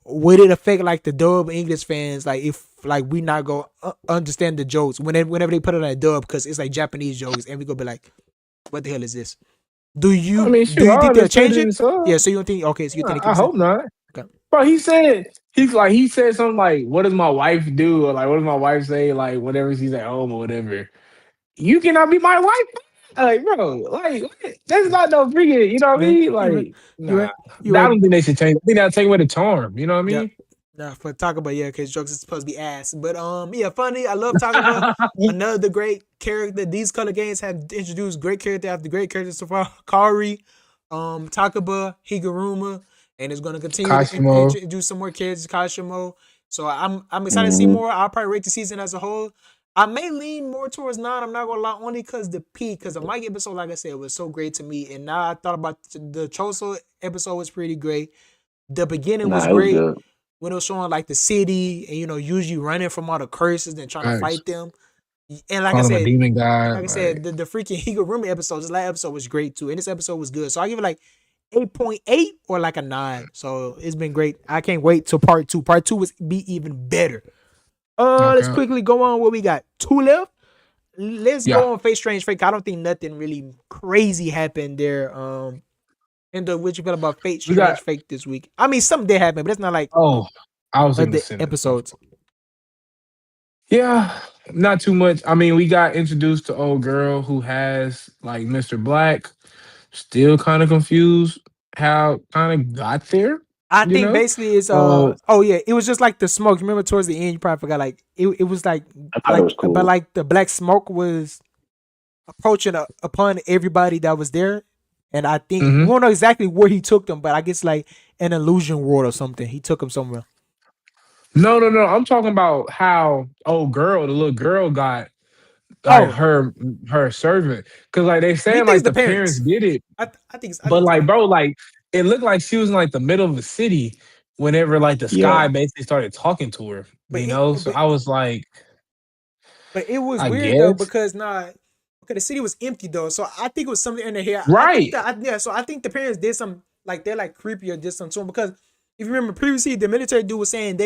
[SPEAKER 1] would it affect like the dub English fans, like if like we not go understand the jokes whenever they put it on a dub because it's like Japanese jokes and we go be like, what the hell is this? Do
[SPEAKER 3] I
[SPEAKER 1] you
[SPEAKER 3] mean,
[SPEAKER 1] do
[SPEAKER 3] shoot,
[SPEAKER 1] you
[SPEAKER 3] I
[SPEAKER 1] think they'll
[SPEAKER 3] understood
[SPEAKER 1] change
[SPEAKER 3] it
[SPEAKER 1] it?
[SPEAKER 3] in some.
[SPEAKER 1] Yeah, so you don't think okay, so you think they keep
[SPEAKER 3] I
[SPEAKER 1] the same?
[SPEAKER 3] hope not.
[SPEAKER 1] Okay.
[SPEAKER 3] Bro, he said something like, "What does my wife do?" Or like, "What does my wife say?" Like, whenever she's at home or whatever. You cannot be my wife. Like, bro, like that's not no freaking. You know what I
[SPEAKER 1] Man,
[SPEAKER 3] mean?
[SPEAKER 1] you right,
[SPEAKER 3] Like,
[SPEAKER 1] you right,
[SPEAKER 3] nah,
[SPEAKER 1] you
[SPEAKER 3] I
[SPEAKER 1] right.
[SPEAKER 3] don't think they should change. I think that'll take away the charm. You know what I
[SPEAKER 1] Yeah.
[SPEAKER 3] mean?
[SPEAKER 1] Nah, for Takaba, yeah, because jokes is supposed to be ass. But yeah, funny. I love Takaba. Another great character. These color games have introduced great character after great characters so far. Kari, Takaba, Higuruma, and it's gonna continue to
[SPEAKER 3] Kashimo.
[SPEAKER 1] introduce some more characters. Kashimo. So I'm excited to see
[SPEAKER 2] Hmm.
[SPEAKER 1] more. I'll probably rate the season as a whole. I may lean more towards nine. I'm not gonna lie, only because the peak, because the Mike episode, like I said, was so great to me. And now I thought about the Choso episode was pretty great. The beginning was
[SPEAKER 2] Nah, it was
[SPEAKER 1] great
[SPEAKER 2] good.
[SPEAKER 1] when it was showing like the city and usually running from all the curses and trying to
[SPEAKER 3] Facts.
[SPEAKER 1] fight them. And
[SPEAKER 3] Call him a demon god.
[SPEAKER 1] like I said,
[SPEAKER 3] Like,
[SPEAKER 1] the freaking Higurumi episode, this last episode was great too, and this episode was good. So I give it like 8.8 or like a 9. So it's been great. I can't wait till part two. Part two was be even better. Let's
[SPEAKER 3] okay.
[SPEAKER 1] quickly go on. What we got? Two left. Let's
[SPEAKER 3] Yeah.
[SPEAKER 1] go on Face Strange Fake. I don't think nothing really crazy happened there. And what you feel about Fate
[SPEAKER 3] We got.
[SPEAKER 1] Strange Fake this week? I mean, something did happen, but it's not like
[SPEAKER 3] Oh, I was thinking the
[SPEAKER 1] other
[SPEAKER 3] cinema.
[SPEAKER 1] episodes.
[SPEAKER 3] Yeah, not too much. I mean, we got introduced to old girl who has like Mr. Black. Still kind of confused how kind of got there.
[SPEAKER 1] I
[SPEAKER 3] You
[SPEAKER 1] think
[SPEAKER 3] know.
[SPEAKER 1] basically it's
[SPEAKER 3] Uh.
[SPEAKER 1] oh yeah, it was just like the smoke. Remember towards the end, you probably forgot like it was
[SPEAKER 2] I thought it was
[SPEAKER 1] but
[SPEAKER 2] cool.
[SPEAKER 1] like the black smoke was approaching upon everybody that was there, and I think we
[SPEAKER 3] Mhm.
[SPEAKER 1] don't know exactly where he took them, but I guess like an illusion world or something. He took them somewhere.
[SPEAKER 3] No, no, no. I'm talking about how old girl, the little girl, got like
[SPEAKER 1] Oh,
[SPEAKER 3] her servant. Cause like they
[SPEAKER 1] me
[SPEAKER 3] saying
[SPEAKER 1] think it's
[SPEAKER 3] like
[SPEAKER 1] the
[SPEAKER 3] the parents
[SPEAKER 1] parents.
[SPEAKER 3] did it,
[SPEAKER 1] I
[SPEAKER 3] but
[SPEAKER 1] think it's
[SPEAKER 3] like
[SPEAKER 1] them.
[SPEAKER 3] bro, like it looked like she was in like the middle of the city whenever like the
[SPEAKER 2] Yeah.
[SPEAKER 3] sky basically started talking to her.
[SPEAKER 1] But
[SPEAKER 3] You know, so
[SPEAKER 1] but
[SPEAKER 3] I was like,
[SPEAKER 1] it was
[SPEAKER 3] I
[SPEAKER 1] weird though
[SPEAKER 3] guess
[SPEAKER 1] because not okay. The city was empty though, so I think it was something in the hair. I think
[SPEAKER 3] right.
[SPEAKER 1] that yeah. So I think the parents did some like they're like creepy or did something to him because if you remember previously, the military dude was saying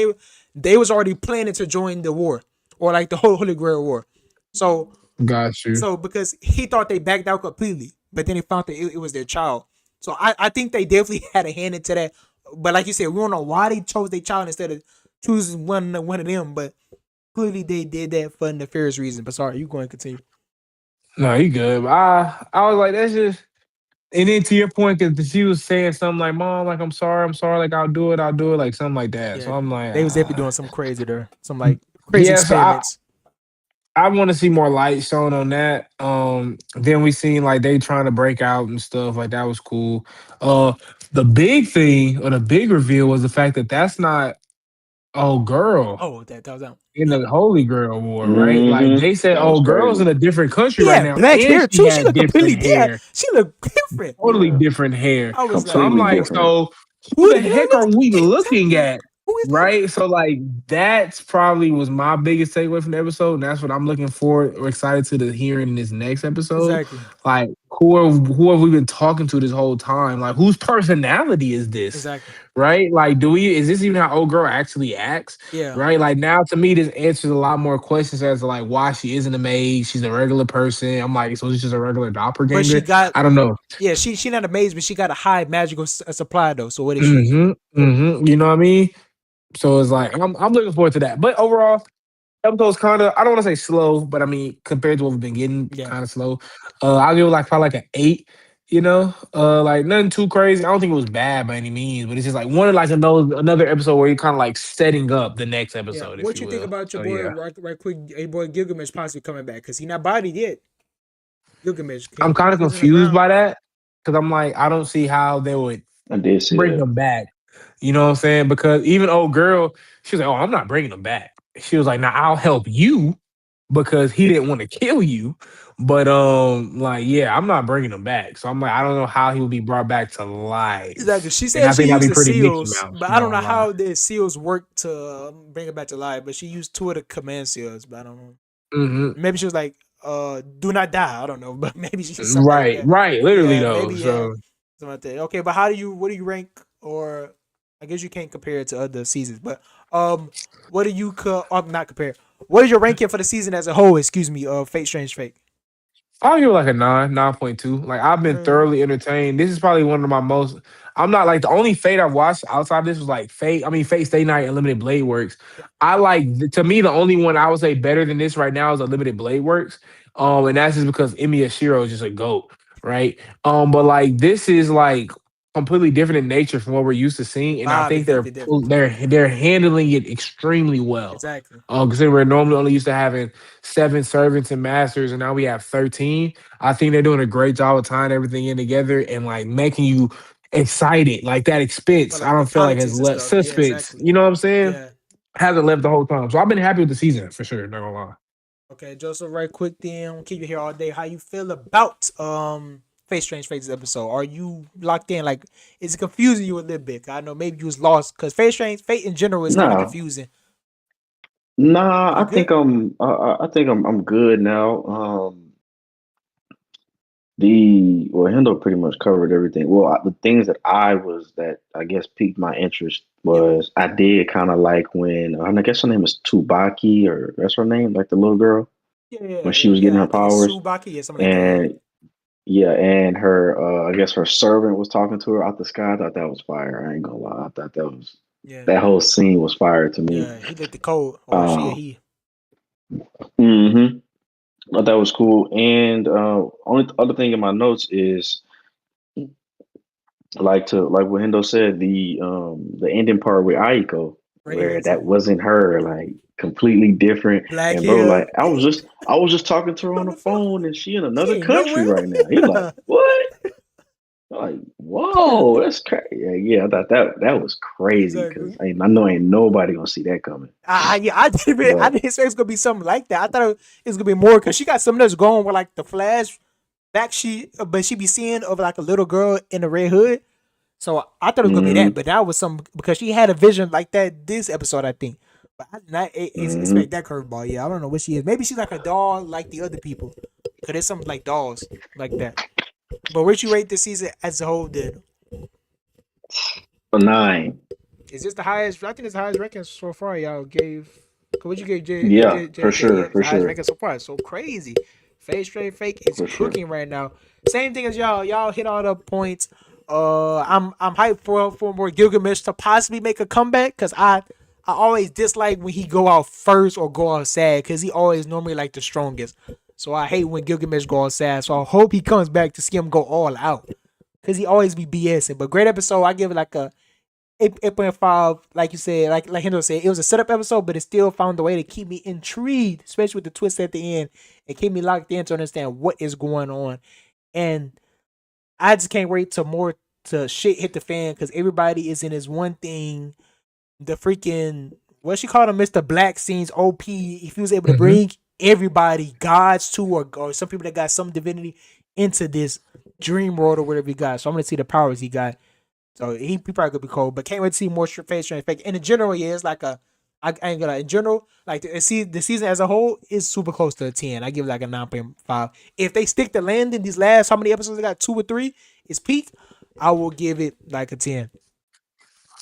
[SPEAKER 1] they was already planning to join the war or like the whole Holy Grail War. So
[SPEAKER 3] Got you.
[SPEAKER 1] because he thought they backed out completely, but then he found that it was their child. So I think they definitely had a hand into that. But like you said, we don't know why they chose their child instead of choosing one of them. But clearly they did that for nefarious reason. But sorry, you going to continue.
[SPEAKER 3] No, you good. But I was like, that's just. And then to your point, because she was saying something like, "Mom, like I'm sorry, like I'll do it," like something like that.
[SPEAKER 1] Yeah,
[SPEAKER 3] So I'm like,
[SPEAKER 1] they was definitely doing some crazy there, some
[SPEAKER 3] mm,
[SPEAKER 1] like crazy
[SPEAKER 3] yeah. So
[SPEAKER 1] experiments.
[SPEAKER 3] I want to see more light shown on that. Then we seen like they trying to break out and stuff like that was cool. Uh, the big thing or the big reveal was the fact that that's not old girl
[SPEAKER 1] Oh, that was out.
[SPEAKER 3] in
[SPEAKER 1] Yeah,
[SPEAKER 3] the Holy Grail War, right? Like
[SPEAKER 2] Hmm.
[SPEAKER 3] they said,
[SPEAKER 2] That was
[SPEAKER 3] old girl's
[SPEAKER 2] crazy.
[SPEAKER 3] in a different country
[SPEAKER 1] she
[SPEAKER 3] right
[SPEAKER 1] had
[SPEAKER 3] now,
[SPEAKER 1] black
[SPEAKER 3] and
[SPEAKER 1] hair
[SPEAKER 3] she
[SPEAKER 1] too. She
[SPEAKER 3] had
[SPEAKER 1] looked
[SPEAKER 3] different
[SPEAKER 1] completely yeah.
[SPEAKER 3] hair,
[SPEAKER 1] She looked different.
[SPEAKER 3] totally
[SPEAKER 2] Yeah.
[SPEAKER 3] different hair.
[SPEAKER 1] I was
[SPEAKER 3] So
[SPEAKER 1] like,
[SPEAKER 3] I'm
[SPEAKER 2] Completely
[SPEAKER 3] like,
[SPEAKER 2] different.
[SPEAKER 3] so who
[SPEAKER 1] who
[SPEAKER 3] the
[SPEAKER 1] the hell
[SPEAKER 3] heck are we
[SPEAKER 1] is
[SPEAKER 3] looking
[SPEAKER 1] exactly?
[SPEAKER 3] at?
[SPEAKER 1] Who is that?
[SPEAKER 3] Right. So like that's probably was my biggest takeaway from the episode. And that's what I'm looking for or excited to the hearing in this next episode.
[SPEAKER 1] Exactly,
[SPEAKER 3] Like who have we been talking to this whole time? Like whose personality is this?
[SPEAKER 1] exactly.
[SPEAKER 3] Right? Like, do we is this even how old girl actually acts?
[SPEAKER 1] Yeah,
[SPEAKER 3] Right? Like now to me, this answers a lot more questions as to like why she isn't a maid. She's a regular person. I'm like, so it's just a regular
[SPEAKER 1] but she
[SPEAKER 3] doppelganger.
[SPEAKER 1] got
[SPEAKER 3] I don't know.
[SPEAKER 1] yeah. She not amazed, but she got a high magical supply though. So what is she?
[SPEAKER 3] You know what I mean? So it's like I'm looking forward to that. But overall, episode's kind of I don't want to say slow, but I mean compared to what we've been getting,
[SPEAKER 1] Yeah,
[SPEAKER 3] kind of slow. I'll give it like probably like an 8. You know, like nothing too crazy. I don't think it was bad by any means, but it's just like one of like another episode where you're kind of like setting up the next
[SPEAKER 1] yeah.
[SPEAKER 3] episode, if
[SPEAKER 1] What
[SPEAKER 3] you
[SPEAKER 1] you think
[SPEAKER 3] will.
[SPEAKER 1] about your
[SPEAKER 3] So
[SPEAKER 1] boy
[SPEAKER 3] yeah,
[SPEAKER 1] right quick? A boy Gilgamesh possibly coming back because he not bodied yet. Gilgamesh,
[SPEAKER 3] I'm kind of
[SPEAKER 1] he's in the
[SPEAKER 3] confused
[SPEAKER 1] ground.
[SPEAKER 3] by that because I'm like I don't see how they would
[SPEAKER 2] I did see
[SPEAKER 3] bring
[SPEAKER 2] that.
[SPEAKER 3] him back. You know what I'm saying? Because even old girl, she was like, "Oh, I'm not bringing him back." She was like, "Now I'll help you because he didn't want to kill you." But like, yeah, I'm not bringing him back. So I'm like, I don't know how he will be brought back to
[SPEAKER 1] Exactly.
[SPEAKER 3] life,
[SPEAKER 1] She
[SPEAKER 3] and
[SPEAKER 1] said
[SPEAKER 3] I
[SPEAKER 1] she
[SPEAKER 3] think that'd
[SPEAKER 1] used
[SPEAKER 3] be
[SPEAKER 1] the
[SPEAKER 3] pretty Mickey
[SPEAKER 1] seals,
[SPEAKER 3] Mouse.
[SPEAKER 1] but I
[SPEAKER 3] Not
[SPEAKER 1] don't know
[SPEAKER 3] gonna lie.
[SPEAKER 1] how the seals work to bring it back to life. But she used two of the command seals, but I don't know.
[SPEAKER 3] Hmm.
[SPEAKER 1] Maybe she was like, do not die. I don't know, but maybe she's something like
[SPEAKER 3] Right,
[SPEAKER 1] that.
[SPEAKER 3] right, literally
[SPEAKER 1] Yeah,
[SPEAKER 3] though.
[SPEAKER 1] maybe yeah,
[SPEAKER 3] So
[SPEAKER 1] something like that. Okay, but what do you rank? Or I guess you can't compare it to other seasons, but what do you not compare? What is your ranking for the season as a whole? Excuse me, Fate Strange Fate.
[SPEAKER 3] I'll give it like a 9.2. Like I've been
[SPEAKER 1] Mm,
[SPEAKER 3] thoroughly entertained. This is probably one of my most. I'm not like the only Fate I've watched outside of this was like Fate. I mean Fate Stay Night and Limited Blade Works.
[SPEAKER 1] yeah,
[SPEAKER 3] I like to me the only one I would say better than this right now is a Limited Blade Works. And that's just because Emi Ashiro is just a goat, right? But like this is like completely different in nature from what we're used to seeing, and I
[SPEAKER 1] Vibe is
[SPEAKER 3] think
[SPEAKER 1] definitely different.
[SPEAKER 3] they're handling it extremely well.
[SPEAKER 1] Exactly.
[SPEAKER 3] Considering we're normally only used to having 7 servants and masters, and now we have 13. I think they're doing a great job of tying everything in together and like making you excited. Like that
[SPEAKER 1] For
[SPEAKER 3] expense, I
[SPEAKER 1] like the
[SPEAKER 3] don't feel like has
[SPEAKER 1] politics and
[SPEAKER 3] left
[SPEAKER 1] stuff. Yeah,
[SPEAKER 3] suspense.
[SPEAKER 1] exactly.
[SPEAKER 3] You know what I'm saying?
[SPEAKER 1] Yeah.
[SPEAKER 3] Hasn't left the whole time. So I've been happy with the season for sure. Not gonna lie.
[SPEAKER 1] Okay, Joseph, right quick then. We'll keep you here all day. How you feel about Face Strange Faces episode? Are you locked in? Like, is it confusing you a little bit? I know maybe you was lost because Face Strange Fate in general is kind of
[SPEAKER 2] Nah,
[SPEAKER 1] confusing.
[SPEAKER 2] nah.
[SPEAKER 1] You
[SPEAKER 2] I think
[SPEAKER 1] good?
[SPEAKER 2] I think I'm good now. Hendo pretty much covered everything. Well, the things that I guess piqued my interest
[SPEAKER 1] Yep.
[SPEAKER 2] was I did kind of like when I guess her name is Tubaki or that's her name, like the little girl
[SPEAKER 1] Yeah, yeah,
[SPEAKER 2] when she
[SPEAKER 1] yeah,
[SPEAKER 2] was getting
[SPEAKER 1] yeah. I
[SPEAKER 2] her
[SPEAKER 1] think it's
[SPEAKER 2] powers,
[SPEAKER 1] Subaki or something like that. Yeah.
[SPEAKER 2] and yeah, and her I guess her servant was talking to her out the sky. I thought that was fire. I ain't gonna lie. I thought
[SPEAKER 1] Yeah.
[SPEAKER 2] that whole scene was fire to me.
[SPEAKER 1] Yeah. He lit the code, or she or
[SPEAKER 2] Uh,
[SPEAKER 1] he.
[SPEAKER 2] hmm I thought that was cool. And only other thing in my notes is like what Hendo said, the ending part with Aiko, where
[SPEAKER 1] Redhead
[SPEAKER 2] that
[SPEAKER 1] too.
[SPEAKER 2] wasn't her, like completely different.
[SPEAKER 1] Black
[SPEAKER 2] And bro,
[SPEAKER 1] hair.
[SPEAKER 2] like I was just talking to her on
[SPEAKER 1] On
[SPEAKER 2] the
[SPEAKER 1] the phone.
[SPEAKER 2] phone and she in
[SPEAKER 1] She
[SPEAKER 2] another
[SPEAKER 1] ain't
[SPEAKER 2] country
[SPEAKER 1] nowhere.
[SPEAKER 2] right now. He like, what? Like, whoa, that's crazy. Yeah, I thought that was crazy because
[SPEAKER 1] Exactly.
[SPEAKER 2] I know ain't nobody gonna see that coming.
[SPEAKER 1] Yeah, I
[SPEAKER 2] But
[SPEAKER 1] didn't expect it's gonna be something like that. I thought it was gonna be more because she got something that's going with like the flash back but she be seeing of like a little girl in a red hood. So I thought it was gonna be that,
[SPEAKER 2] hmm
[SPEAKER 1] but that was some because she had a vision like that this episode, I think. But I did not expect
[SPEAKER 2] hmm
[SPEAKER 1] that curveball. Yeah, I don't know what she is. Maybe she's like a doll like the other people. Cause there's some like dolls like that. But where'd you rate this season as a whole? Then
[SPEAKER 2] a 9.
[SPEAKER 1] is this the highest? I think it's the highest ranking so far. Y'all gave. What you gave
[SPEAKER 2] Yeah, for
[SPEAKER 1] JK?
[SPEAKER 2] sure,
[SPEAKER 1] Yep, it's
[SPEAKER 2] for
[SPEAKER 1] the highest
[SPEAKER 2] sure,
[SPEAKER 1] ranking so far. So crazy. Face straight fake is
[SPEAKER 2] for sure.
[SPEAKER 1] cooking right now. Same thing as y'all. Y'all hit all the points. I'm hyped for more Gilgamesh to possibly make a comeback because I always dislike when he go out first or go out sad because he always normally like the strongest. So I hate when Gilgamesh go out sad. So I hope he comes back to see him go all out because he always be BSing. But great episode. I give it like a 8.5, like you said, like Hendo said, it was a setup episode, but it still found a way to keep me intrigued, especially with the twist at the end, and keep me locked in to understand what is going on. And I just can't wait to more to shit hit the fan because everybody is in this one thing. The freaking what she called him, Mr. Black scenes OP. If he was able to
[SPEAKER 3] Hmm.
[SPEAKER 1] bring everybody, gods too, or some people that got some divinity into this dream world or whatever he got. So I'm gonna see the powers he got. So he probably could be cold, but can't wait to see more face strength fake. And in general, yeah, it's like I ain't gonna in general like the season as a whole is super close to a 10. I give it like a 9.5. If they stick to landing these last how many episodes they got 2 or 3 is peak, I will give it like a 10.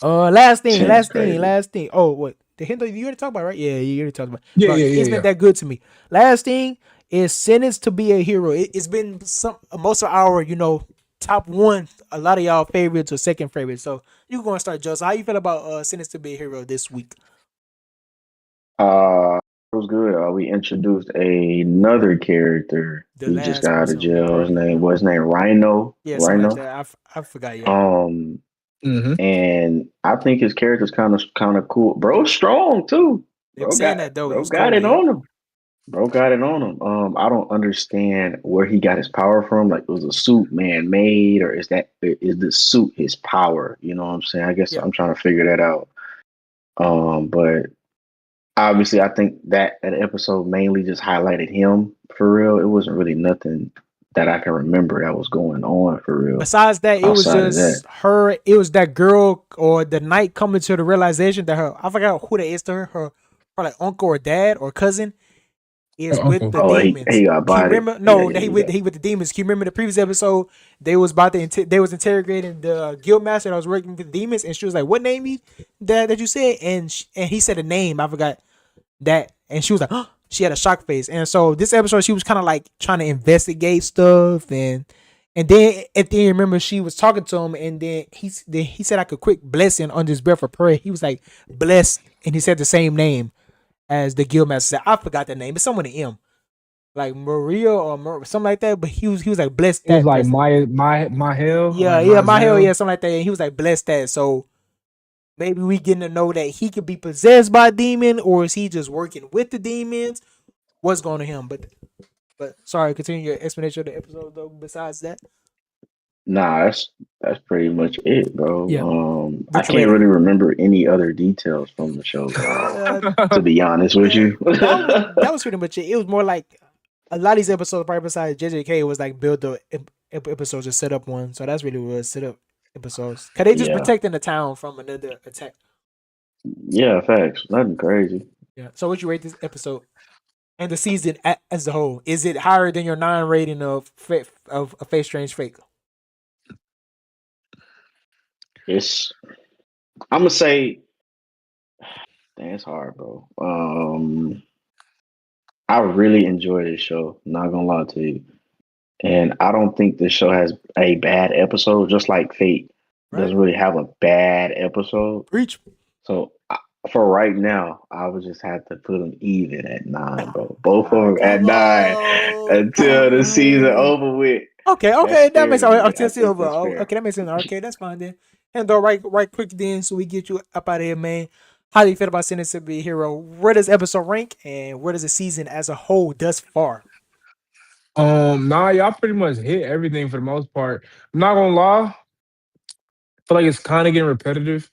[SPEAKER 1] Last thing,
[SPEAKER 2] 10 is
[SPEAKER 1] last thing,
[SPEAKER 2] crazy.
[SPEAKER 1] last thing. Oh, what the hint you already talked about, right? Yeah, you already talked about.
[SPEAKER 3] Yeah,
[SPEAKER 1] Bro,
[SPEAKER 3] yeah,
[SPEAKER 1] it's
[SPEAKER 3] yeah,
[SPEAKER 1] been
[SPEAKER 3] yeah.
[SPEAKER 1] that good to me. Last thing is sentenced to be a hero. It's been some most of our top one. A lot of y'all favorites or second favorites. So you going to start, Joseph? How you feel about sentenced to be a hero this week?
[SPEAKER 2] It was good. We introduced another character.
[SPEAKER 1] The
[SPEAKER 2] He just
[SPEAKER 1] last
[SPEAKER 2] got out of
[SPEAKER 1] person we
[SPEAKER 2] jail. His
[SPEAKER 1] brought,
[SPEAKER 2] name was named Rhino.
[SPEAKER 1] yeah, something like
[SPEAKER 2] Rhino.
[SPEAKER 1] that. I forgot. Yeah,
[SPEAKER 2] Um,
[SPEAKER 3] Hmm.
[SPEAKER 2] and I think his character's kind of cool. Bro's strong too.
[SPEAKER 1] them
[SPEAKER 2] Bro
[SPEAKER 1] saying
[SPEAKER 2] got
[SPEAKER 1] that though, he
[SPEAKER 2] bro
[SPEAKER 1] was
[SPEAKER 2] got
[SPEAKER 1] cold.
[SPEAKER 2] it
[SPEAKER 1] Yep.
[SPEAKER 2] on him. Bro got it on him. I don't understand where he got his power from. Like, was a suit man made, or is the suit his power? You know what I'm saying? I guess
[SPEAKER 1] Yeah.
[SPEAKER 2] I'm trying to figure that out. But obviously, I think that episode mainly just highlighted him for real. It wasn't really nothing that I can remember that was going on for real
[SPEAKER 1] Besides that, it was
[SPEAKER 2] outside of that.
[SPEAKER 1] just her. It was that girl or the night coming to the realization that her. I forgot who that is to her. Her like uncle or dad or cousin is
[SPEAKER 3] Her
[SPEAKER 1] with
[SPEAKER 3] uncle.
[SPEAKER 1] the
[SPEAKER 2] Oh, he
[SPEAKER 1] demons.
[SPEAKER 2] got
[SPEAKER 1] Can you
[SPEAKER 2] bodied.
[SPEAKER 1] remember?
[SPEAKER 2] Yeah,
[SPEAKER 1] No,
[SPEAKER 2] yeah,
[SPEAKER 1] that
[SPEAKER 2] he got.
[SPEAKER 1] he with the demons. Can you remember the previous episode? They was about to they was interrogating the guild master that was working with the demons, and she was like, "What name that you said?" And he said a name. I forgot that, and she was like, "Huh." She had a shock face, and so this episode she was kind of like trying to investigate stuff, and then at the end, remember she was talking to him, and then he said like a quick blessing on his breath of prayer. He was like blessed, and he said the same name as the guild master said. I forgot the name. It's someone in M. like Maria or something like that. But he was like blessed
[SPEAKER 3] It was
[SPEAKER 1] that
[SPEAKER 3] like
[SPEAKER 1] person.
[SPEAKER 3] my hell,
[SPEAKER 1] Yeah,
[SPEAKER 3] like
[SPEAKER 1] yeah,
[SPEAKER 3] my
[SPEAKER 1] my hell,
[SPEAKER 3] Zell.
[SPEAKER 1] yeah, something like that. And he was like blessed that. So maybe we getting to know that he could be possessed by a demon, or is he just working with the demons? What's going on him? But sorry, continue your explanation of the episode though. Besides that,
[SPEAKER 2] Nah, that's pretty much it,
[SPEAKER 1] yeah,
[SPEAKER 2] bro. I
[SPEAKER 1] what's your
[SPEAKER 2] can't
[SPEAKER 1] rating?
[SPEAKER 2] really remember any other details from the show, bro.
[SPEAKER 1] Uh,
[SPEAKER 2] To be honest with
[SPEAKER 1] yeah,
[SPEAKER 2] you.
[SPEAKER 1] that was pretty much it. It was more like a lot of these episodes, right besides JJK, was like build the episodes and set up one. So that's really what it was, set up episodes. Cause they just
[SPEAKER 2] Yeah,
[SPEAKER 1] protecting the town from another attack.
[SPEAKER 2] yeah, facts. Nothing crazy.
[SPEAKER 1] Yeah. So what you rate this episode and the season as a whole? Is it higher than your 9 rating of a Face Strange Fake?
[SPEAKER 2] It's I'm gonna say, dang, it's hard, bro. I really enjoy this show. Not gonna lie to you, and I don't think this show has a bad episode. Just like Fate
[SPEAKER 1] Right.
[SPEAKER 2] doesn't really have a bad episode.
[SPEAKER 1] Preach.
[SPEAKER 2] So for right now, I would just have to put them even at 9, bro. Both of
[SPEAKER 1] Ah,
[SPEAKER 2] them at
[SPEAKER 1] come
[SPEAKER 2] 9
[SPEAKER 1] on,
[SPEAKER 2] until
[SPEAKER 1] come
[SPEAKER 2] the season
[SPEAKER 1] on.
[SPEAKER 2] over with.
[SPEAKER 1] Okay,
[SPEAKER 2] That's
[SPEAKER 1] okay, that
[SPEAKER 2] fair
[SPEAKER 1] makes
[SPEAKER 2] to
[SPEAKER 1] sense.
[SPEAKER 2] me.
[SPEAKER 1] Okay,
[SPEAKER 2] I
[SPEAKER 1] see
[SPEAKER 2] think
[SPEAKER 1] over.
[SPEAKER 2] that's
[SPEAKER 1] Oh,
[SPEAKER 2] fair.
[SPEAKER 1] okay, that makes sense. Okay, that's fine then. And though, right, quick then, so we get you up out of here, man. How do you feel about Sentence to Be a Hero? Where does episode rank, and where does the season as a whole thus far?
[SPEAKER 3] Nah, y'all pretty much hit everything for the most part. I'm not gonna lie, I feel like it's kind of getting repetitive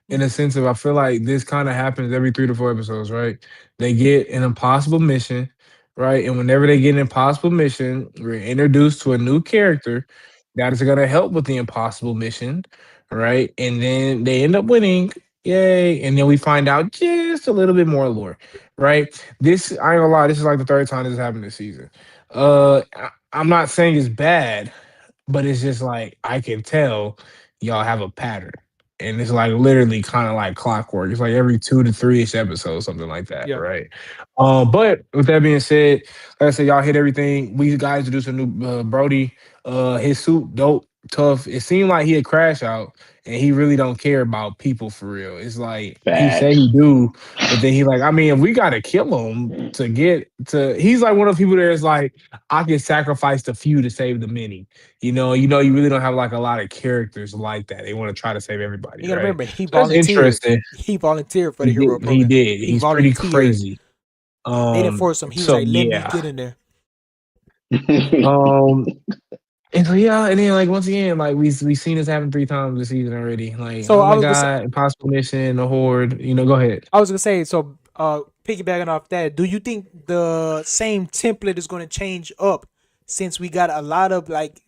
[SPEAKER 3] in a sense of I feel like this kind of happens every 3 to 4 episodes, right? They get an impossible mission, right? And whenever they get an impossible mission, we're introduced to a new character that is gonna help with the impossible mission, right? And then they end up winning. Yay. And then we find out just a little bit more lore, right? This I ain't gonna lie, this is like the third time this has happened this season. I'm not saying it's bad, but it's just like I can tell y'all have a pattern. And it's like literally kind of like clockwork. It's like every 2 to 3 ish episodes, something like that,
[SPEAKER 1] Yeah,
[SPEAKER 3] right? But with that being said, like I said, y'all hit everything. We guys introduced a new Brody. His suit dope, tough. It seemed like he had crash out, and he really don't care about people for real. It's like he say
[SPEAKER 2] Facts.
[SPEAKER 3] he do, but then he like, I mean, if we gotta kill him to get to, he's like one of the people that's like, I can sacrifice the few to save the many. You really don't have like a lot of characters like that. They want to try to save everybody,
[SPEAKER 1] you gotta
[SPEAKER 3] right?
[SPEAKER 1] remember he
[SPEAKER 3] So that's
[SPEAKER 1] volunteered.
[SPEAKER 3] interesting.
[SPEAKER 1] He volunteered for the
[SPEAKER 3] He
[SPEAKER 1] hero
[SPEAKER 3] did. He
[SPEAKER 1] program.
[SPEAKER 3] did.
[SPEAKER 1] He
[SPEAKER 3] He's pretty
[SPEAKER 1] volunteered.
[SPEAKER 3] crazy.
[SPEAKER 1] They didn't force him. He was
[SPEAKER 3] So
[SPEAKER 1] like, "Let me
[SPEAKER 3] yeah.
[SPEAKER 1] get in there."
[SPEAKER 3] Um. And so yeah, and then like once again, like we seen this happen 3 times this season already. Like,
[SPEAKER 1] So
[SPEAKER 3] oh
[SPEAKER 1] I
[SPEAKER 3] my
[SPEAKER 1] was gonna say,
[SPEAKER 3] god, impossible mission, the horde. Go ahead.
[SPEAKER 1] so piggybacking off that, do you think the same template is gonna change up since we got a lot of like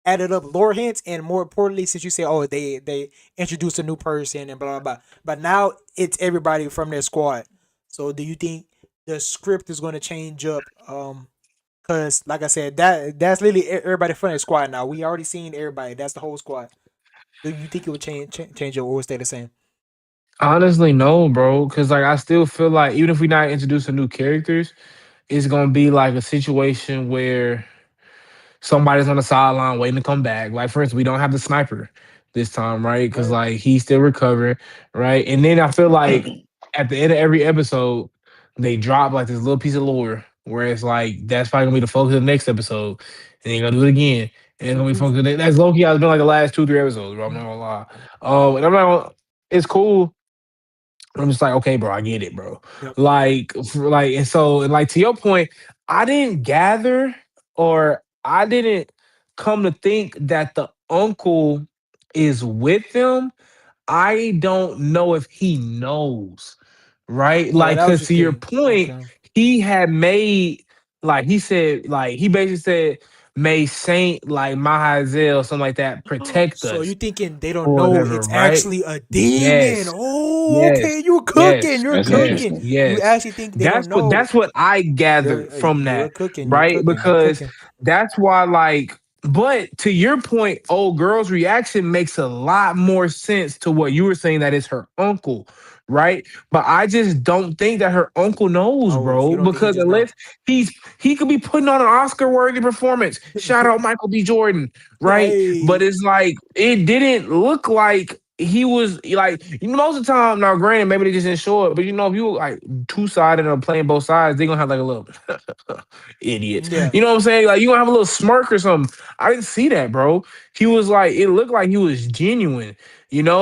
[SPEAKER 1] added up lore hints, and more importantly, since you say, oh, they introduced a new person and blah blah blah, but now it's everybody from their squad. So do you think the script is going to change up? Because like I said, that's literally everybody from their squad now. We already seen everybody. That's the whole squad. Do you think it would change up or would stay the same?
[SPEAKER 3] Honestly, no, bro. Because like I still feel like even if we not introducing new characters, it's gonna be like a situation where somebody's on the sideline waiting to come back. Like for instance, we don't have the sniper this time, right? Because
[SPEAKER 1] Right.
[SPEAKER 3] like he's still recovering, right? And then I feel like at the end of every episode, they drop like this little piece of lore where it's like that's probably gonna be the focus of the next episode, and they're gonna do it again. And it's gonna be focus. That's low key. Has been like the last 2 3 episodes, bro. I'm not gonna lie. And I'm not. It's cool. I'm just like, okay, bro, I get it, bro.
[SPEAKER 1] Yep.
[SPEAKER 3] And so, and like to your point, I didn't gather or I didn't come to think that the uncle is with them. I don't know if he knows, right?
[SPEAKER 1] Oh,
[SPEAKER 3] Like,
[SPEAKER 1] that was
[SPEAKER 3] cause
[SPEAKER 1] your
[SPEAKER 3] to your
[SPEAKER 1] thing.
[SPEAKER 3] point,
[SPEAKER 1] Okay.
[SPEAKER 3] he had made like he said, like he basically said, may Saint like Mahazel, something like that, protect
[SPEAKER 1] So you
[SPEAKER 3] us
[SPEAKER 1] thinking they don't
[SPEAKER 3] or
[SPEAKER 1] know
[SPEAKER 3] whatever,
[SPEAKER 1] it's
[SPEAKER 3] right?
[SPEAKER 1] actually a demon?
[SPEAKER 3] Yes.
[SPEAKER 1] Oh,
[SPEAKER 3] Yes,
[SPEAKER 1] okay. You're cooking.
[SPEAKER 3] yes,
[SPEAKER 1] You're
[SPEAKER 2] That's
[SPEAKER 3] yes,
[SPEAKER 1] cooking.
[SPEAKER 2] interesting.
[SPEAKER 1] You
[SPEAKER 3] yes.
[SPEAKER 1] actually think they don't know?
[SPEAKER 3] That's what I gathered from
[SPEAKER 1] You're
[SPEAKER 3] that,
[SPEAKER 1] cooking. You're
[SPEAKER 3] right?
[SPEAKER 1] cooking. You're
[SPEAKER 3] Because
[SPEAKER 1] cooking.
[SPEAKER 3] that's why, like, but to your point, old girl's reaction makes a lot more sense to what you were saying that it's her uncle, right? But I just don't think that her uncle knows,
[SPEAKER 1] Oh, you
[SPEAKER 3] bro.
[SPEAKER 1] don't think he
[SPEAKER 3] Because
[SPEAKER 1] just know?
[SPEAKER 3] unless he could be putting on an Oscar-worthy performance. Shout out Michael B. Jordan, right? But
[SPEAKER 1] Hey,
[SPEAKER 3] it's like it didn't look like he was like, most of the time. Now, granted, maybe they just didn't show it, but if you like two sided or playing both sides, they gonna have like a little idiots.
[SPEAKER 1] Yeah,
[SPEAKER 3] You know what I'm saying? Like you gonna have a little smirk or something. I didn't see that, bro. He was like, it looked like he was genuine.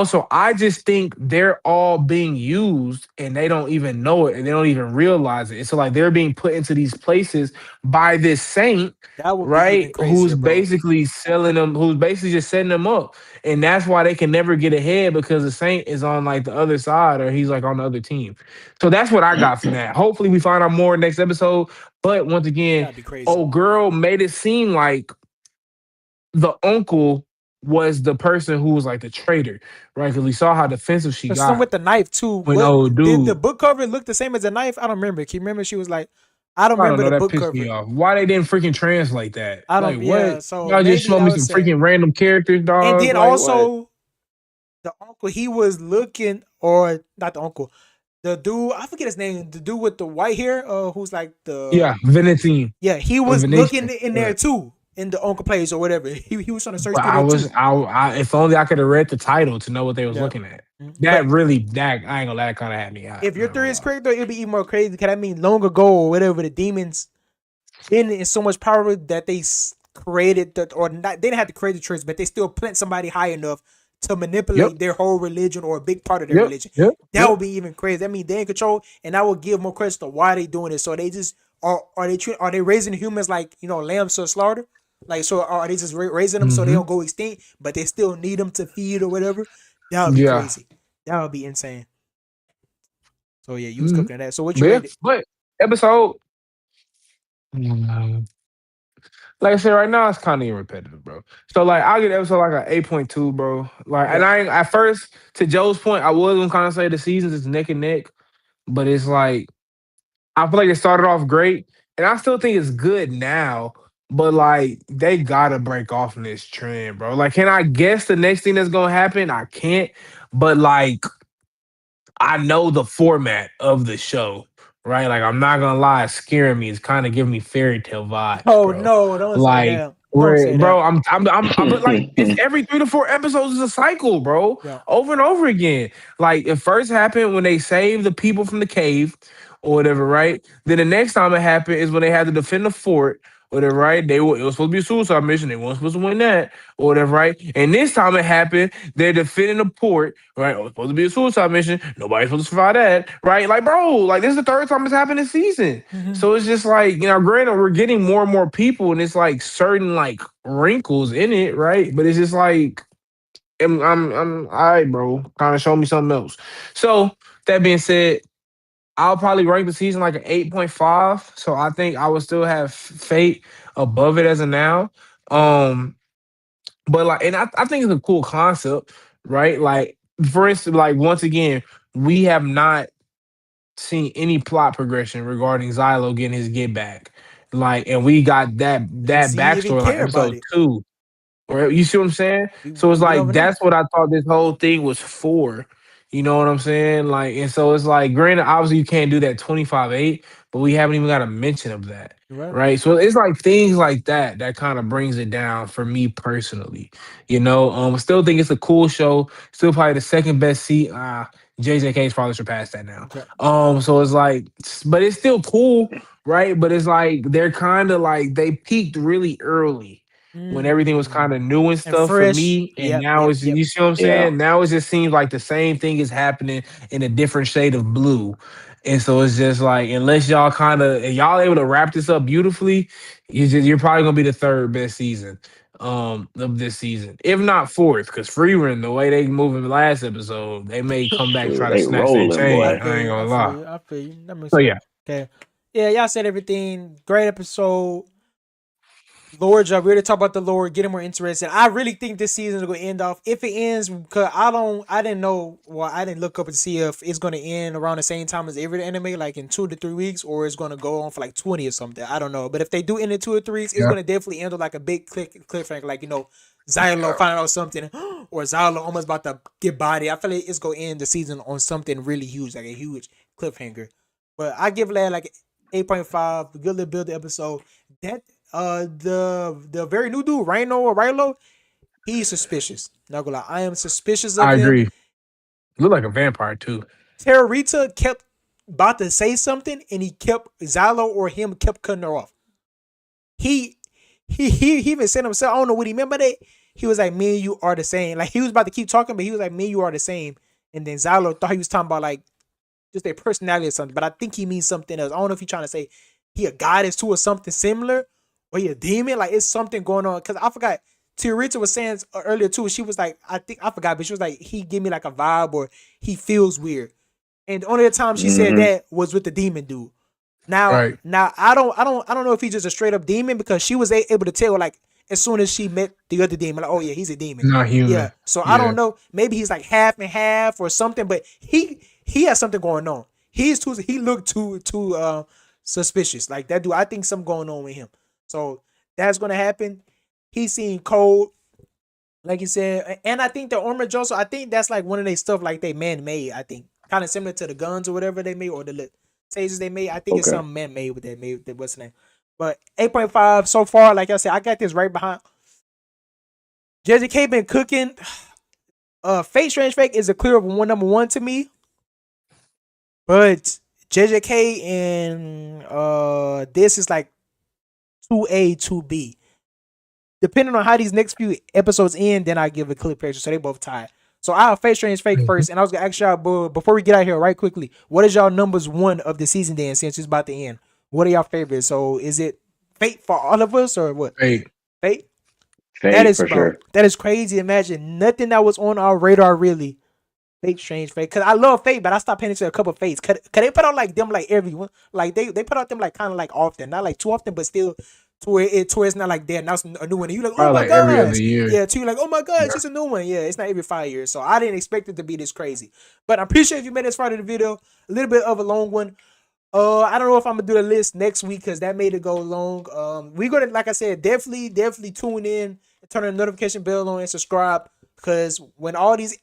[SPEAKER 3] So I just think they're all being used and they don't even know it and they don't even realize it. So like they're being put into these places by this saint,
[SPEAKER 1] that would be even
[SPEAKER 3] right? Who's
[SPEAKER 1] crazier, bro.
[SPEAKER 3] basically selling them, who's basically just setting them up. And that's why they can never get ahead because the Saint is on like the other side or he's like on the other team. So that's what I got from that. Hopefully we find out more next episode. But once again,
[SPEAKER 1] That'd be crazy.
[SPEAKER 3] old girl made it seem like the uncle was the person who was like the traitor, right? Because we saw how defensive she
[SPEAKER 1] Cause some
[SPEAKER 3] got
[SPEAKER 1] with the knife too.
[SPEAKER 3] when
[SPEAKER 1] But
[SPEAKER 3] old
[SPEAKER 1] did the
[SPEAKER 3] dude.
[SPEAKER 1] book cover look the same as the knife? I don't remember. Can you remember? She was like, I don't
[SPEAKER 3] I don't
[SPEAKER 1] remember
[SPEAKER 3] know.
[SPEAKER 1] the
[SPEAKER 3] That
[SPEAKER 1] book
[SPEAKER 3] pissed me
[SPEAKER 1] cover.
[SPEAKER 3] off. Why they didn't freaking translate that?
[SPEAKER 1] I
[SPEAKER 3] Like
[SPEAKER 1] don't.
[SPEAKER 3] what?
[SPEAKER 1] Yeah. So
[SPEAKER 3] Y'all just
[SPEAKER 1] maybe
[SPEAKER 3] showed
[SPEAKER 1] that
[SPEAKER 3] me
[SPEAKER 1] was
[SPEAKER 3] some
[SPEAKER 1] saying.
[SPEAKER 3] freaking random characters,
[SPEAKER 1] And
[SPEAKER 3] dog.
[SPEAKER 1] then
[SPEAKER 3] Like what?
[SPEAKER 1] also the uncle, he was looking, or not the uncle, the dude, I forget his name, the dude with the white hair, who's like
[SPEAKER 3] Yeah,
[SPEAKER 1] the,
[SPEAKER 3] Venetine
[SPEAKER 1] yeah, he
[SPEAKER 3] or
[SPEAKER 1] was looking
[SPEAKER 3] Venetian.
[SPEAKER 1] in there
[SPEAKER 3] Right.
[SPEAKER 1] too, in the uncle place or whatever. He was trying to search
[SPEAKER 3] But
[SPEAKER 1] through there too.
[SPEAKER 3] if only I could have read the title to know what they was
[SPEAKER 1] Yeah.
[SPEAKER 3] looking at.
[SPEAKER 1] But
[SPEAKER 3] That I ain't gonna lie, that kind of had me hot.
[SPEAKER 1] if
[SPEAKER 3] I'm
[SPEAKER 1] your
[SPEAKER 3] not gonna
[SPEAKER 1] theory is
[SPEAKER 3] lie.
[SPEAKER 1] correct though, it'd be even more crazy because I mean long ago or whatever, the demons been in so much power that they created the, or not, they didn't have to create the church, but they still plant somebody high enough to
[SPEAKER 3] Yep,
[SPEAKER 1] manipulate their whole religion or a big part of their
[SPEAKER 3] yep,
[SPEAKER 1] religion.
[SPEAKER 3] yep,
[SPEAKER 1] That
[SPEAKER 3] yep.
[SPEAKER 1] would be even crazy. That means they in control, and that would give more credit to why they doing it. So they just are they raising humans like lambs to slaughter? Like so are they just raising them so they
[SPEAKER 3] Mm-hmm.
[SPEAKER 1] don't go extinct, but they still need them to feed or whatever? That would be
[SPEAKER 3] Yeah.
[SPEAKER 1] crazy. That would be insane. So yeah, you was
[SPEAKER 3] Mm-hmm.
[SPEAKER 1] cooking that. So what you
[SPEAKER 3] But yeah,
[SPEAKER 1] rated?
[SPEAKER 3] but episode, like I said, right now it's kind of repetitive, bro. So like I'll get episode like a 8.2, bro. Like, and
[SPEAKER 1] Yeah.
[SPEAKER 3] at first, to Joe's point, I was gonna kind of say the seasons is neck and neck, but it's like I feel like it started off great, and I still think it's good now. But like they gotta break off in this trend, bro. Like, can I guess the next thing that's gonna happen? I can't. But like, I know the format of the show, right? Like, I'm not gonna lie, it's scaring me. It's kind of giving me fairy tale vibes,
[SPEAKER 1] Oh
[SPEAKER 3] bro.
[SPEAKER 1] no, don't say
[SPEAKER 3] Like,
[SPEAKER 1] that. Don't
[SPEAKER 3] where,
[SPEAKER 1] say
[SPEAKER 3] bro,
[SPEAKER 1] that.
[SPEAKER 3] I'm but like it's every 3 to 4 episodes is a cycle, bro,
[SPEAKER 1] Yeah.
[SPEAKER 3] over and over again. Like, it first happened when they saved the people from the cave or whatever, right? Then the next time it happened is when they had to defend the fort. Whatever, right? It was supposed to be a suicide mission. They weren't supposed to win that, or whatever, right? And this time it happened, they're defending the port, right? It was supposed to be a suicide mission. Nobody's supposed to survive that, right? Like, bro, like this is the third time it's happened this season.
[SPEAKER 1] Mm-hmm.
[SPEAKER 3] So it's just like, granted, we're getting more and more people, and it's like certain like wrinkles in it, right? But it's just like, I'm all right, bro. Kind of show me something else. So that being said, I'll probably rank the season like an 8.5. So I think I would still have Fate above it as of now.
[SPEAKER 1] Okay.
[SPEAKER 3] Um, but like, and I think it's a cool concept, right? Like, for instance, like once again, we have not seen any plot progression regarding Xylo getting his get back. Like, and we got
[SPEAKER 1] And
[SPEAKER 3] that
[SPEAKER 1] see, you even
[SPEAKER 3] backstory like
[SPEAKER 1] care about
[SPEAKER 3] episode
[SPEAKER 1] it.
[SPEAKER 3] 2. Right? You see what I'm saying? So it's
[SPEAKER 1] We don't
[SPEAKER 3] like
[SPEAKER 1] even know.
[SPEAKER 3] that's what I thought this whole thing was for. You know what I'm saying? Like, and so it's like, granted, obviously you can't do that 25/8, but we haven't even got a mention of that.
[SPEAKER 1] You're right.
[SPEAKER 3] Right. So it's like things like that that kind of brings it down for me personally. I still think it's a cool show. Still probably the second best seat. JJK's probably surpassed that now.
[SPEAKER 1] Okay.
[SPEAKER 3] So it's like, but it's still cool, right? But it's like they're kind of like they peaked really early when everything was kind
[SPEAKER 1] Mm.
[SPEAKER 3] of new and
[SPEAKER 1] And
[SPEAKER 3] stuff for
[SPEAKER 1] fresh.
[SPEAKER 3] me. And
[SPEAKER 1] Yep.
[SPEAKER 3] now
[SPEAKER 1] Yep.
[SPEAKER 3] it's,
[SPEAKER 1] Yep.
[SPEAKER 3] you see what I'm
[SPEAKER 2] Yeah.
[SPEAKER 3] saying? Now it just seems like the same thing is happening in a different shade of blue. And so it's just like, unless y'all able to wrap this up beautifully, you're probably gonna be the third best season of this season. If not fourth, because Freerun, the way they moving last episode, they may come back and
[SPEAKER 2] Shoot,
[SPEAKER 3] try to
[SPEAKER 2] they
[SPEAKER 3] snatch that
[SPEAKER 2] rolling,
[SPEAKER 1] I
[SPEAKER 3] chain.
[SPEAKER 2] boy.
[SPEAKER 1] feel
[SPEAKER 3] I ain't
[SPEAKER 1] you. I
[SPEAKER 3] gonna
[SPEAKER 1] feel
[SPEAKER 3] lie.
[SPEAKER 1] you. I feel you. That makes
[SPEAKER 3] So
[SPEAKER 1] sense.
[SPEAKER 3] yeah.
[SPEAKER 1] Okay. Yeah, y'all said everything. Great episode. Lord, y'all really talk about the Lord, getting more interested. I really think this season is gonna end off. If it ends, because I didn't know. Well, I didn't look up and see if it's gonna end around the same time as every anime, like in 2 to 3 weeks, or it's gonna go on for like 20 or something. I don't know. But if they do end in 2 or 3 weeks, it's
[SPEAKER 3] Yeah.
[SPEAKER 1] gonna definitely end on like a big cliffhanger, like Xylo finding out something, or Xylo almost about to get body. I feel like it's gonna end the season on something really huge, like a huge cliffhanger. But I give that like 8.5. Good little build the episode. That the very new dude, Rhino or Rilo, He's suspicious. Not gonna lie, I am suspicious of
[SPEAKER 3] I
[SPEAKER 1] him.
[SPEAKER 3] agree. Look like a vampire too.
[SPEAKER 1] Terrorita kept about to say something, and he kept Xylo or him kept cutting her off. He he even said himself. I don't know what he meant by that. He was like, "Me and you are the same." Like he was about to keep talking, but he was like, "Me and you are the same." And then Xylo thought he was talking about like just their personality or something, but I think he means something else. I don't know if he's trying to say he a goddess too or something similar, or he a demon. Like it's something going on. Cause I forgot. Teresa was saying earlier too. She was like, I forgot, but she was like, he give me like a vibe or he feels weird. And the only time she said
[SPEAKER 2] Mm-hmm.
[SPEAKER 1] that was with the demon dude. Now,
[SPEAKER 3] Right.
[SPEAKER 1] now I don't know if he's just a straight up demon because she was able to tell like as soon as she met the other demon, like, oh yeah, he's a demon.
[SPEAKER 3] Not
[SPEAKER 1] Yeah.
[SPEAKER 3] human.
[SPEAKER 1] So I
[SPEAKER 3] Yeah.
[SPEAKER 1] don't know. Maybe he's like half and half or something, but he has something going on. He looked too suspicious. Like that dude, I think something going on with him. So that's gonna happen. He's seen cold, like you said, and I think the armor Joseph, I think that's like one of their stuff like they man made. I think kind of similar to the guns or whatever they made or the tasers they made. I think it's
[SPEAKER 2] Okay.
[SPEAKER 1] something man made with that. Made with what's the name? But 8.5 so far. Like I said, I got this right behind. Jesse K been cooking. Fake Strange Fake is a clear of one number one to me, but JJK and this is like 2A 2B. Depending on how these next few episodes end, then I give a clear picture. So they both tied. So I'll face Strange Fake
[SPEAKER 3] Mhm.
[SPEAKER 1] first, and I was gonna ask y'all before we get out here right quickly. What is y'all numbers one of the season then? Since it's about to end, what are y'all favorites? So is it Fate for all of us or what?
[SPEAKER 3] Hey,
[SPEAKER 1] Fate. That
[SPEAKER 2] Fate
[SPEAKER 1] is
[SPEAKER 2] for
[SPEAKER 1] bro.
[SPEAKER 2] sure.
[SPEAKER 1] That is crazy. Imagine nothing that was on our radar really. Fate, Strange Fate. Cause I love Fate, but I stopped paying attention to a couple of Fates. Cause they put out like them like everyone. Like they put out them like kind of like often, not like too often, but still to where it's not like they're announcing a new one. And you like, oh
[SPEAKER 3] probably
[SPEAKER 1] my
[SPEAKER 3] like every other
[SPEAKER 1] gosh,
[SPEAKER 3] year.
[SPEAKER 1] yeah. To you like, oh my gosh,
[SPEAKER 3] Yeah.
[SPEAKER 1] it's a new one. Yeah, it's not every 5 years. So I didn't expect it to be this crazy. But I appreciate you made this part of the video. A little bit of a long one. I don't know if I'm gonna do the list next week because that made it go long. We gonna, like I said, definitely tune in and turn the notification bell on and subscribe because when all these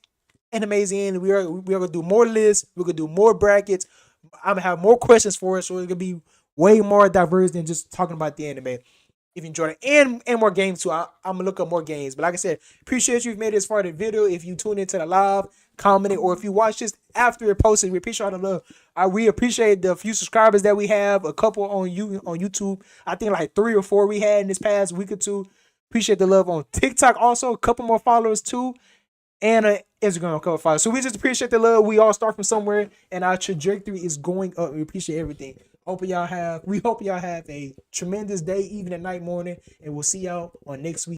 [SPEAKER 1] animes in, we are gonna do more lists. We're gonna do more brackets. I'm gonna have more questions for us, so it's gonna be way more diverse than just talking about the anime. If you enjoyed it, and more games too. I'm gonna look up more games. But like I said, appreciate you've made this far of the video. If you tune into the live, commented, or if you watch this after it posted, we appreciate all the love. We appreciate the few subscribers that we have. A couple on YouTube. I think like 3 or 4 we had in this past week or two. Appreciate the love on TikTok also. A couple more followers too and an Instagram cover file. So we just appreciate the love. We all start from somewhere, and our trajectory is going up. We appreciate everything. We hope y'all have a tremendous day, even at night, morning, and we'll see y'all on next week.